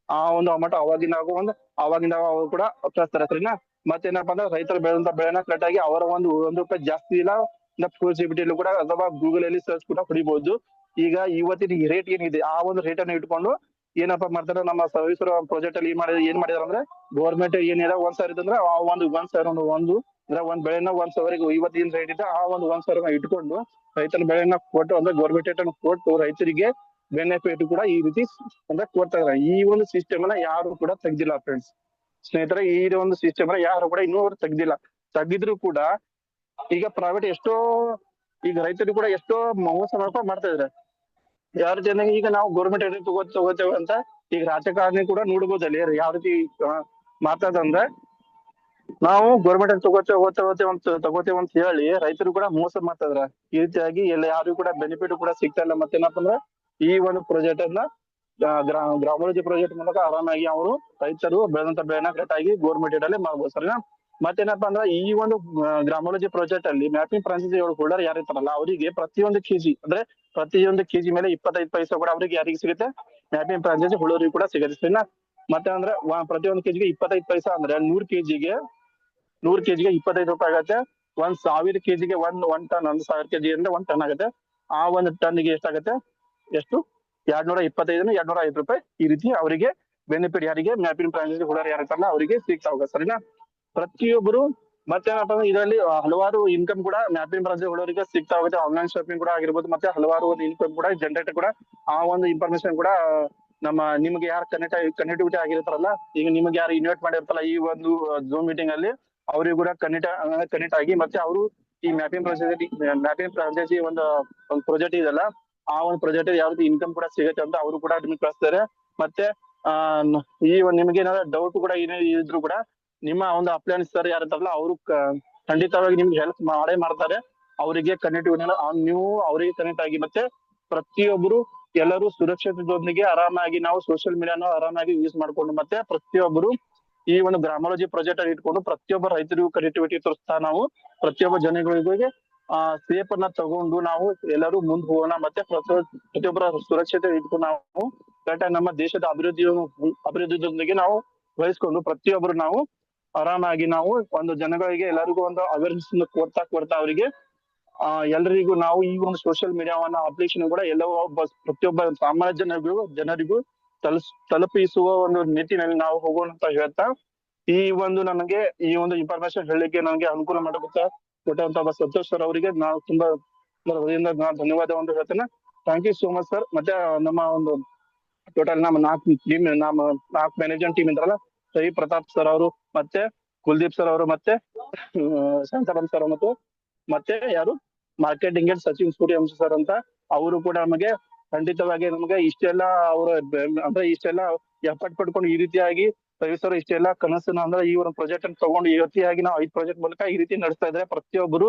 ಆ ಒಂದು ಅಮೌಂಟ್ ಅವಾಗಿಂದ ಅವರು ಕೂಡ ಕಳಿಸ್ತಾರೆ ಸರಿನಾ. ಮತ್ತೇನಪ್ಪಾ ಅಂದ್ರೆ ರೈತರು ಬೆಳೆದಂತ ಬೆಳೆನ ಕರೆಕ್ಟ್ ಆಗಿ ಅವರ ಒಂದು ರೂಪಾಯಿ ಜಾಸ್ತಿ ಇಲ್ಲ ChatGPT ಕೂಡ ಅಥವಾ ಗೂಗಲ್ ಅಲ್ಲಿ ಸರ್ಚ್ ಕೂಡ ಹೊಡಿಬಹುದು. ಈಗ ಇವತ್ತಿನ ರೇಟ್ ಏನಿದೆ ಆ ಒಂದು ರೇಟ್ ಅನ್ನು ಇಟ್ಕೊಂಡು ಏನಪ್ಪಾ ಮಾಡ್ತಾರೆ ನಮ್ಮ ಸರ್ವಿಸರ್ ಪ್ರಾಜೆಕ್ಟ್ ಅಲ್ಲಿ ಏನ್ ಮಾಡಿದಾರೆ ಅಂದ್ರೆ ಗೌರ್ಮೆಂಟ್ ಏನಿದೆ 1,000 ಇದ್ರೆ ಆ ಒಂದು 1,000 ಅಂದ್ರೆ ಒಂದ್ ಬೆಳೆನ 1,000 ಇವತ್ತಿನ ರೇಟ್ ಇದೆ ಆ ಒಂದು 1,000 ಇಟ್ಕೊಂಡು ರೈತರ ಬೆಳೆನ ಕೊಟ್ಟು ಅಂದ್ರೆ ಗೌರ್ಮೆಂಟ್ ರೇಟ್ ಅನ್ನು ಕೊಟ್ಟು ರೈತರಿಗೆ ಬೆನಿಫಿಟ್ ಕೂಡ ಈ ರೀತಿ ಅಂದ್ರೆ ಕೊಡ್ತಾ ಇದಾರೆ. ಈ ಒಂದು ಸಿಸ್ಟಮ್ ಅನ್ನ ಯಾರು ಕೂಡ ತೆಗ್ದಿಲ್ಲ ಫ್ರೆಂಡ್ಸ್ ಸ್ನೇಹಿತರೆ. ಈ ಒಂದು ಸಿಸ್ಟಮ್ ಅನ್ನ ಯಾರು ಕೂಡ ಇನ್ನೂ ತೆಗ್ದಿಲ್ಲ. ತೆಗಿದ್ರು ಕೂಡ ಈಗ ಪ್ರೈವೇಟ್ ಎಷ್ಟೋ ಈಗ ರೈತರು ಕೂಡ ಎಷ್ಟೋ ಮೋಸ ಮಾಡ್ತಾ ಇದಾರೆ. ಯಾರ ಜನ ಈಗ ನಾವು ಗೌರ್ಮೆಂಟ್ ತಗೋತೇವೆ ಅಂತ ಈಗ ರಾಜಕಾರಣಿ ಕೂಡ ನೋಡ್ಬೋದು ಅಲ್ಲಿ ಯಾವ ರೀತಿ ಮಾತಾಡಂದ್ರೆ ನಾವು ಗೌರ್ಮೆಂಟ್ ತಗೋತೇವೆ ಅಂತ ಹೇಳಿ ರೈತರು ಕೂಡ ಮೋಸ ಮಾಡ್ತಾ ಇದಾರೆ. ಈ ರೀತಿಯಾಗಿ ಎಲ್ಲ ಯಾರಿಗೂ ಕೂಡ ಬೆನಿಫಿಟ್ ಕೂಡ ಸಿಗ್ತಾ ಇಲ್ಲ. ಮತ್ತೇನಪ್ಪ ಅಂದ್ರೆ ಈ ಒಂದು ಪ್ರಾಜೆಕ್ಟ್ ಅನ್ನ ಗ್ರಾಮೋಲಜಿ ಪ್ರಾಜೆಕ್ಟ್ ಮೂಲಕ ಆರಾಮಾಗಿ ಅವರು ರೈತರು ಬೆಳೆದಂತ ಬೆಳೆನ ಕರೆಕ್ಟ್ ಆಗಿ ಗೌರ್ಮೆಂಟ್ ಅಲ್ಲಿ ಮಾಡ್ಬೋದು ಸರಿನಾ. ಮತ್ತೇನಪ್ಪಾ ಅಂದ್ರೆ ಈ ಒಂದು ಗ್ರಾಮೋಲಜಿ ಪ್ರಾಜೆಕ್ಟ್ ಅಲ್ಲಿ ಮ್ಯಾಪಿಂಗ್ ಫ್ರಾಂಚೈಸಿ ಹೋಲ್ಡರ್ ಯಾರು ಇರ್ತಾರಲ್ಲ ಅವರಿಗೆ ಪ್ರತಿಯೊಂದು ಕೆಜಿ ಮೇಲೆ 25 ಪೈಸೆ ಕೂಡ ಅವ್ರಿಗೆ ಯಾರಿಗೆ ಸಿಗುತ್ತೆ, ಮ್ಯಾಪಿಂಗ್ ಫ್ರಾಂಚೈಸಿ ಹೋಲ್ಡರ್ಗೆ ಕೂಡ ಸಿಗುತ್ತೆ ಸರಿನಾ. ಮತ್ತೆ ಅಂದ್ರೆ ಪ್ರತಿಯೊಂದು ಕೆಜಿಗೆ 25 ಪೈಸೆ ಅಂದ್ರೆ 100 ಕೆಜಿಗೆ 25 ರೂಪಾಯಿ ಆಗುತ್ತೆ. 1,000 ಕೆಜಿಗೆ 1 ಟನ್ 1,000 ಕೆಜಿ ಅಂದ್ರೆ 1 ಟನ್ ಆಗುತ್ತೆ. ಆ ಒಂದು ಟನ್ಗೆ ಎಷ್ಟಾಗುತ್ತೆ ಎಷ್ಟು 225 205 ರೂಪಾಯಿ ಈ ರೀತಿ ಅವರಿಗೆ ಬೆನಿಫಿಟ್ ಯಾರಿಗೆ ಮ್ಯಾಪಿಂಗ್ ಫ್ರಾಂಚೈಸಿ ಹೋಲ್ಡರ್ ಯಾರಿರ್ತಾರಲ್ಲ ಅವರಿಗೆ ಸಿಗ್ತಾ ಹೋಗುತ್ತೆ ಸರಿನಾ. ಪ್ರತಿಯೊಬ್ಬರು ಮತ್ತೇನಪ್ಪ ಅಂದ್ರೆ ಇದರಲ್ಲಿ ಹಲವಾರು ಇನ್ಕಮ್ ಕೂಡ ಮ್ಯಾಪಿಂಗ್ ಫ್ರಾಂಚೈಸಿ ಹೋಲ್ಡರ್ಗೆ ಸಿಗ್ತಾ ಹೋಗುತ್ತೆ. ಆನ್ಲೈನ್ ಶಾಪಿಂಗ್ ಕೂಡ ಆಗಿರ್ಬೋದು, ಮತ್ತೆ ಹಲವಾರು ಒಂದು ಇನ್ಕಮ್ ಕೂಡ ಜನರೇಟ್ ಕೂಡ ಆ ಒಂದು ಇನ್ಫಾರ್ಮೇಶನ್ ಕೂಡ ನಿಮ್ಗೆ ಯಾರು ಕನೆಕ್ಟಿವಿಟಿ ಆಗಿರ್ತಾರಲ್ಲ, ಈಗ ನಿಮ್ಗೆ ಯಾರು ಇನ್ವೈಟ್ ಮಾಡಿರ್ತಾರಲ್ಲ ಈ ಒಂದು ಜೂಮ್ ಮೀಟಿಂಗ್ ಅಲ್ಲಿ ಅವ್ರಿಗೆ ಕೂಡ ಕನೆಕ್ಟ್ ಆಗಿ ಮತ್ತೆ ಅವರು ಈ ಮ್ಯಾಪಿಂಗ್ ಫ್ರಾಂಚೈಸಿ ಒಂದು ಪ್ರಾಜೆಕ್ಟ್ ಇದೆಲ್ಲ ಆ ಒಂದು ಪ್ರಾಜೆಕ್ಟ್ ಯಾವ ರೀತಿ ಇನ್ಕಮ್ ಕೂಡ ಸಿಗುತ್ತೆ ಅಂತ ಅವರು ಕೂಡ ನಿಮ್ಗೆ ಕಳಿಸ್ತಾರೆ. ಮತ್ತೆ ಈ ನಿಮ್ಗೆ ಏನಾದ್ರು ಡೌಟ್ ಕೂಡ ಏನೇ ಇದ್ರು ಕೂಡ ನಿಮ್ಮ ಒಂದು ಅಪ್ಲೈನ್ ಸರ್ ಯಾರಿರ್ತಾರಲ್ಲ ಅವರು ಖಂಡಿತವಾಗಿ ನಿಮ್ಗೆ ಹೆಲ್ಪ್ ಮಾಡೇ ಮಾಡ್ತಾರೆ. ಅವರಿಗೆ ನೀವು ಅವರಿಗೆ ಕನೆಕ್ಟ್ ಆಗಿ ಮತ್ತೆ ಪ್ರತಿಯೊಬ್ಬರು ಎಲ್ಲರೂ ಸುರಕ್ಷತೆಯೊಂದಿಗೆ ಆರಾಮಾಗಿ ನಾವು ಸೋಷಿಯಲ್ ಮೀಡಿಯಾನ ಆರಾಮಾಗಿ ಯೂಸ್ ಮಾಡ್ಕೊಂಡು ಮತ್ತೆ ಪ್ರತಿಯೊಬ್ಬರು ಈ ಒಂದು ಗ್ರಾಮೋಲಜಿ ಪ್ರಾಜೆಕ್ಟ್ ಅಲ್ಲಿ ಇಟ್ಕೊಂಡು ಪ್ರತಿಯೊಬ್ಬ ರೈತರಿಗೂ ಕನೆಕ್ಟಿವಿಟಿ ತೋರಿಸ್ತಾ ನಾವು ಪ್ರತಿಯೊಬ್ಬ ಜನಗಳಿಗೆ ಸೇಫ್ ಅನ್ನ ತಗೊಂಡು ನಾವು ಎಲ್ಲರೂ ಮುಂದೆ ಹೋಗೋಣ. ಮತ್ತೆ ಪ್ರತಿಯೊಬ್ಬರ ಸುರಕ್ಷತೆ ಇಟ್ಕೊಂಡು ನಾವು ಕರೆಕ್ಟಾಗಿ ನಮ್ಮ ದೇಶದ ಅಭಿವೃದ್ಧಿಯೊಂದಿಗೆ ನಾವು ವಹಿಸ್ಕೊಂಡು ಪ್ರತಿಯೊಬ್ಬರು ನಾವು ಆರಾಮಾಗಿ ನಾವು ಒಂದು ಜನಗಳಿಗೆ ಎಲ್ಲರಿಗೂ ಒಂದು ಅವೇರ್ನೆಸ್ ಕೊಡ್ತಾ ಅವರಿಗೆ ಎಲ್ಲರಿಗೂ ನಾವು ಈ ಒಂದು ಸೋಷಿಯಲ್ ಮೀಡಿಯಾವನ್ನ ಅಪ್ಲಿಕೇಶನ್ ಕೂಡ ಎಲ್ಲವೂ ಪ್ರತಿಯೊಬ್ಬ ಸಾಮಾನ್ಯ ಜನರಿಗೂ ತಲುಪಿಸುವ ಒಂದು ನಿಟ್ಟಿನಲ್ಲಿ ನಾವು ಹೋಗೋಣ ಅಂತ ಹೇಳ್ತಾ, ಈ ಒಂದು ನನಗೆ ಈ ಒಂದು ಇನ್ಫಾರ್ಮೇಶನ್ ಹೇಳಲಿಕ್ಕೆ ನನಗೆ ಅನುಕೂಲ ಕೊಟ್ಟಂತ ಸಂತೋಷ್ ಸರ್ ಅವರಿಗೆ ನಾವು ತುಂಬಾ ಹೃದಯದಿಂದ ಧನ್ಯವಾದವನ್ನು ಹೇಳ್ತೇನೆ. Thank you so much sir. ಮತ್ತೆ ನಮ್ಮ ಒಂದು ಟೋಟಲ್ ನಮ್ಮ 4 ಮ್ಯಾನೇಜ್ಮೆಂಟ್ ಟೀಮ್ ಇದ್ರಲ್ಲ, ಸೈ ಪ್ರತಾಪ್ ಸರ್ ಅವರು, ಮತ್ತೆ ಕುಲ್ದೀಪ್ ಸರ್ ಅವರು, ಮತ್ತೆ ಶಾಂತಾರಾಮ್ ಸರ್, ಮತ್ತೆ ಯಾರು marketing head Sachin Suryavanshi sir ಅಂತ, ಅವರು ಕೂಡ ನಮಗೆ ಖಂಡಿತವಾಗಿ ನಮಗೆ ಇಷ್ಟೆಲ್ಲ ಅವರು ಅಂದ್ರೆ ಇಷ್ಟೆಲ್ಲ ಎಫರ್ಟ್ ಪಡ್ಕೊಂಡು ಈ ರೀತಿಯಾಗಿ ರವಿ ಸರ್ ಇಷ್ಟೆಲ್ಲ ಕನಸನ್ನ ಅಂದ್ರೆ ಈ ಒಂದು ಪ್ರಾಜೆಕ್ಟ್ ಅನ್ನು ತಗೊಂಡು ಈ ರೀತಿಯಾಗಿ ನಾವು 5 ಪ್ರಾಜೆಕ್ಟ್ ಮೂಲಕ ಈ ರೀತಿ ನಡೆಸ್ತಾ ಇದ್ರೆ ಪ್ರತಿಯೊಬ್ಬರು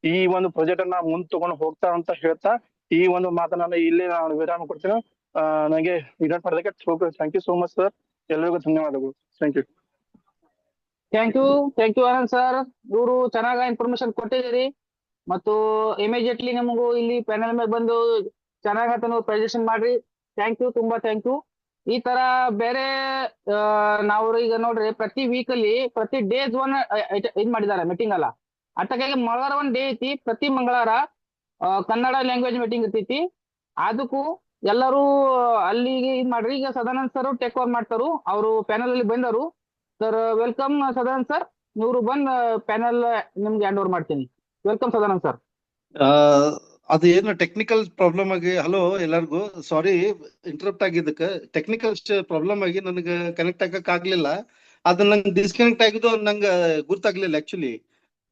ಈ ಒಂದು ಪ್ರಾಜೆಕ್ಟ್ ಅನ್ನ ಮುಂದ್ ತಗೊಂಡು ಹೋಗ್ತಾ ಅಂತ ಹೇಳ್ತಾ ಈ ಒಂದು ಮಾತನ್ನ ಇಲ್ಲಿ ನಾನು ವಿರಾಮ ಕೊಡ್ತೇನೆ. ನನಗೆ ಇನ್ವೈಟ್ ಮಾಡೋದಕ್ಕೆ thank you so much sir. ಎಲ್ಲರಿಗೂ ಧನ್ಯವಾದಗಳು. Thank you. Thank you Anand sir. ಇವರು ಚೆನ್ನಾಗ ಇನ್ಫಾರ್ಮೇಶನ್ ಕೊಟ್ಟಿದ್ದೀರಿ ಮತ್ತು ಇಮಿಡಿಯೇಟ್ಲಿ ನಮಗೂ ಇಲ್ಲಿ ಪ್ಯಾನಲ್ ಮೇಲೆ ಬಂದು ಚೆನ್ನಾಗ ಪ್ರೆಸೆಂಟೇಷನ್ ಮಾಡ್ರಿ. ಥ್ಯಾಂಕ್ ಯು, ತುಂಬಾ ಥ್ಯಾಂಕ್ ಯು. ಈ ತರ ಬೇರೆ ನಾವು ಈಗ ನೋಡ್ರಿ ಪ್ರತಿ ವೀಕ್ ಅಲ್ಲಿ ಪ್ರತಿ ಡೇಸ್ ಒನ್ ಇದ್ ಮಾಡಿದ್ದಾರೆ ಮೀಟಿಂಗ್ ಅಲ್ಲ. ಅಟ್ಟಕಾಗಿ ಮಂಗಳವಾರ ಒಂದ್ ಡೇ ಐತಿ, ಪ್ರತಿ ಮಂಗಳವಾರ ಕನ್ನಡ ಲ್ಯಾಂಗ್ವೇಜ್ ಮೀಟಿಂಗ್ ಇರ್ತೈತಿ. ಅದಕ್ಕೂ ಎಲ್ಲರೂ ಅಲ್ಲಿಗೆ ಇದ್ ಮಾಡ್ರಿ. ಈಗ ಸದಾನಂದ್ ಸರ್ ಟೇಕ್ ಓವರ್ ಮಾಡ್ತಾರು, ಅವರು ಪ್ಯಾನಲ್ ಅಲ್ಲಿ ಬಂದರು. ಸರ್ ವೆಲ್ಕಮ್ ಸದಾನಂದ್ ಸರ್, ಇವರು ಬಂದ್ ಪ್ಯಾನಲ್ ನಿಮ್ಗೆ ಹ್ಯಾಂಡ್ ಓವರ್ ಮಾಡ್ತೀನಿ. Welcome Sadanand sir. ಅದು ಏನು ಟೆಕ್ನಿಕಲ್ ಪ್ರಾಬ್ಲಮ್ ಆಗಿ, ಹಲೋ ಎಲ್ಲರಿಗೂ ಸಾರಿ ಇಂಟರಪ್ಟ್ ಆಗಿದ್ದಕ್ಕೆ. ಟೆಕ್ನಿಕಲ್ ಪ್ರಾಬ್ಲಮ್ ಆಗಿ ನನಗೆ ಕನೆಕ್ಟ್ ಆಗಕ್ ಆಗ್ಲಿಲ್ಲ. ಅದು ನಂಗೆ ಡಿಸ್ಕನೆಕ್ಟ್ ಆಗಿದ್ದು ನಂಗೆ ಗೊತ್ತಾಗ್ಲಿಲ್ಲ ಆಕ್ಚುಲಿ.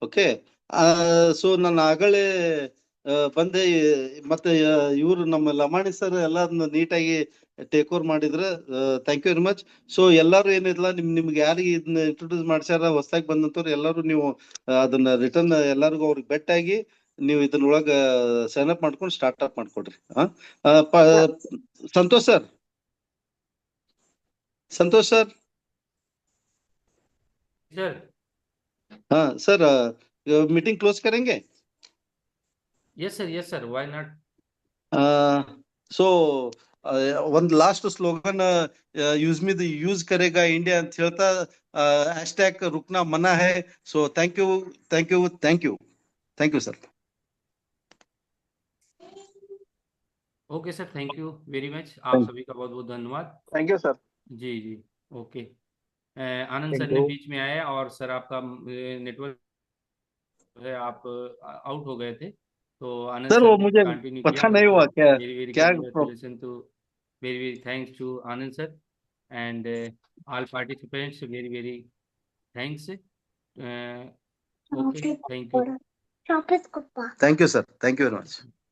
ಓಕೆ, ಸೊ ನಾನು ಆಗಲೇ ಬಂದೆ. ಮತ್ತೆ ಇವರು ನಮ್ಮ ಲಮಾಣಿ ಸರ್ ಎಲ್ಲಾರನ್ನ ನೀಟಾಗಿ ಟೇಕ್ ಓವರ್ ಮಾಡಿದ್ರೆ thank you very much. So ಎಲ್ಲಾರು ಏನಿಲ್ಲ, ನಿಮ್ಗೆ ಯಾರಿಗೆ ಇದನ್ನ ಇಂಟ್ರೊಡ್ಯೂಸ್ ಮಾಡ್ಸ್ಯಾರ ಹೊಸದಾಗಿ ಬಂದಂತವ್ರು ಎಲ್ಲರೂ ನೀವು ಅದನ್ನ ರಿಟರ್ನ್ ಎಲ್ಲರಿಗೂ ಅವ್ರಿಗೆ ಬೆಟ್ಟಾಗಿ ನೀವು ಇದನ್ನೊಳಗ ಸೈನ್ ಅಪ್ ಮಾಡ್ಕೊಂಡು ಸ್ಟಾರ್ಟ್ ಅಪ್ ಮಾಡ್ಕೊಡ್ರಿ. ಸಂತೋಷ್ ಸರ್, हाँ सर, मीटिंग क्लोज करेंगे? Yes sir, why not. So ಒಂದು ಲಾಸ್ಟ್ ಸ್ಲೋಗನ್ ಯೂಸ್ ಕರೆगा ಇಂಡಿಯಾ ಅಂತ ಹೇಳ್ತಾ ಹ್ಯಾಶ್ಟ್ಯಾಗ್ रुकना मना है. So thank you sir. Okay sir, thank you very much. आप सभी का बहुत बहुत धन्यवाद. Thank you sir. जी ओके. आनंद सर ने बीच में आया और सर आपका नेटवर्क है, आप आउट हो गए थे. तो आनंद सर वो मुझे पता नहीं हुआ क्या congratulations to very thanks to Anand sir and all participants. Very thanks. Okay, thank you. Thank you sir, thank you very much.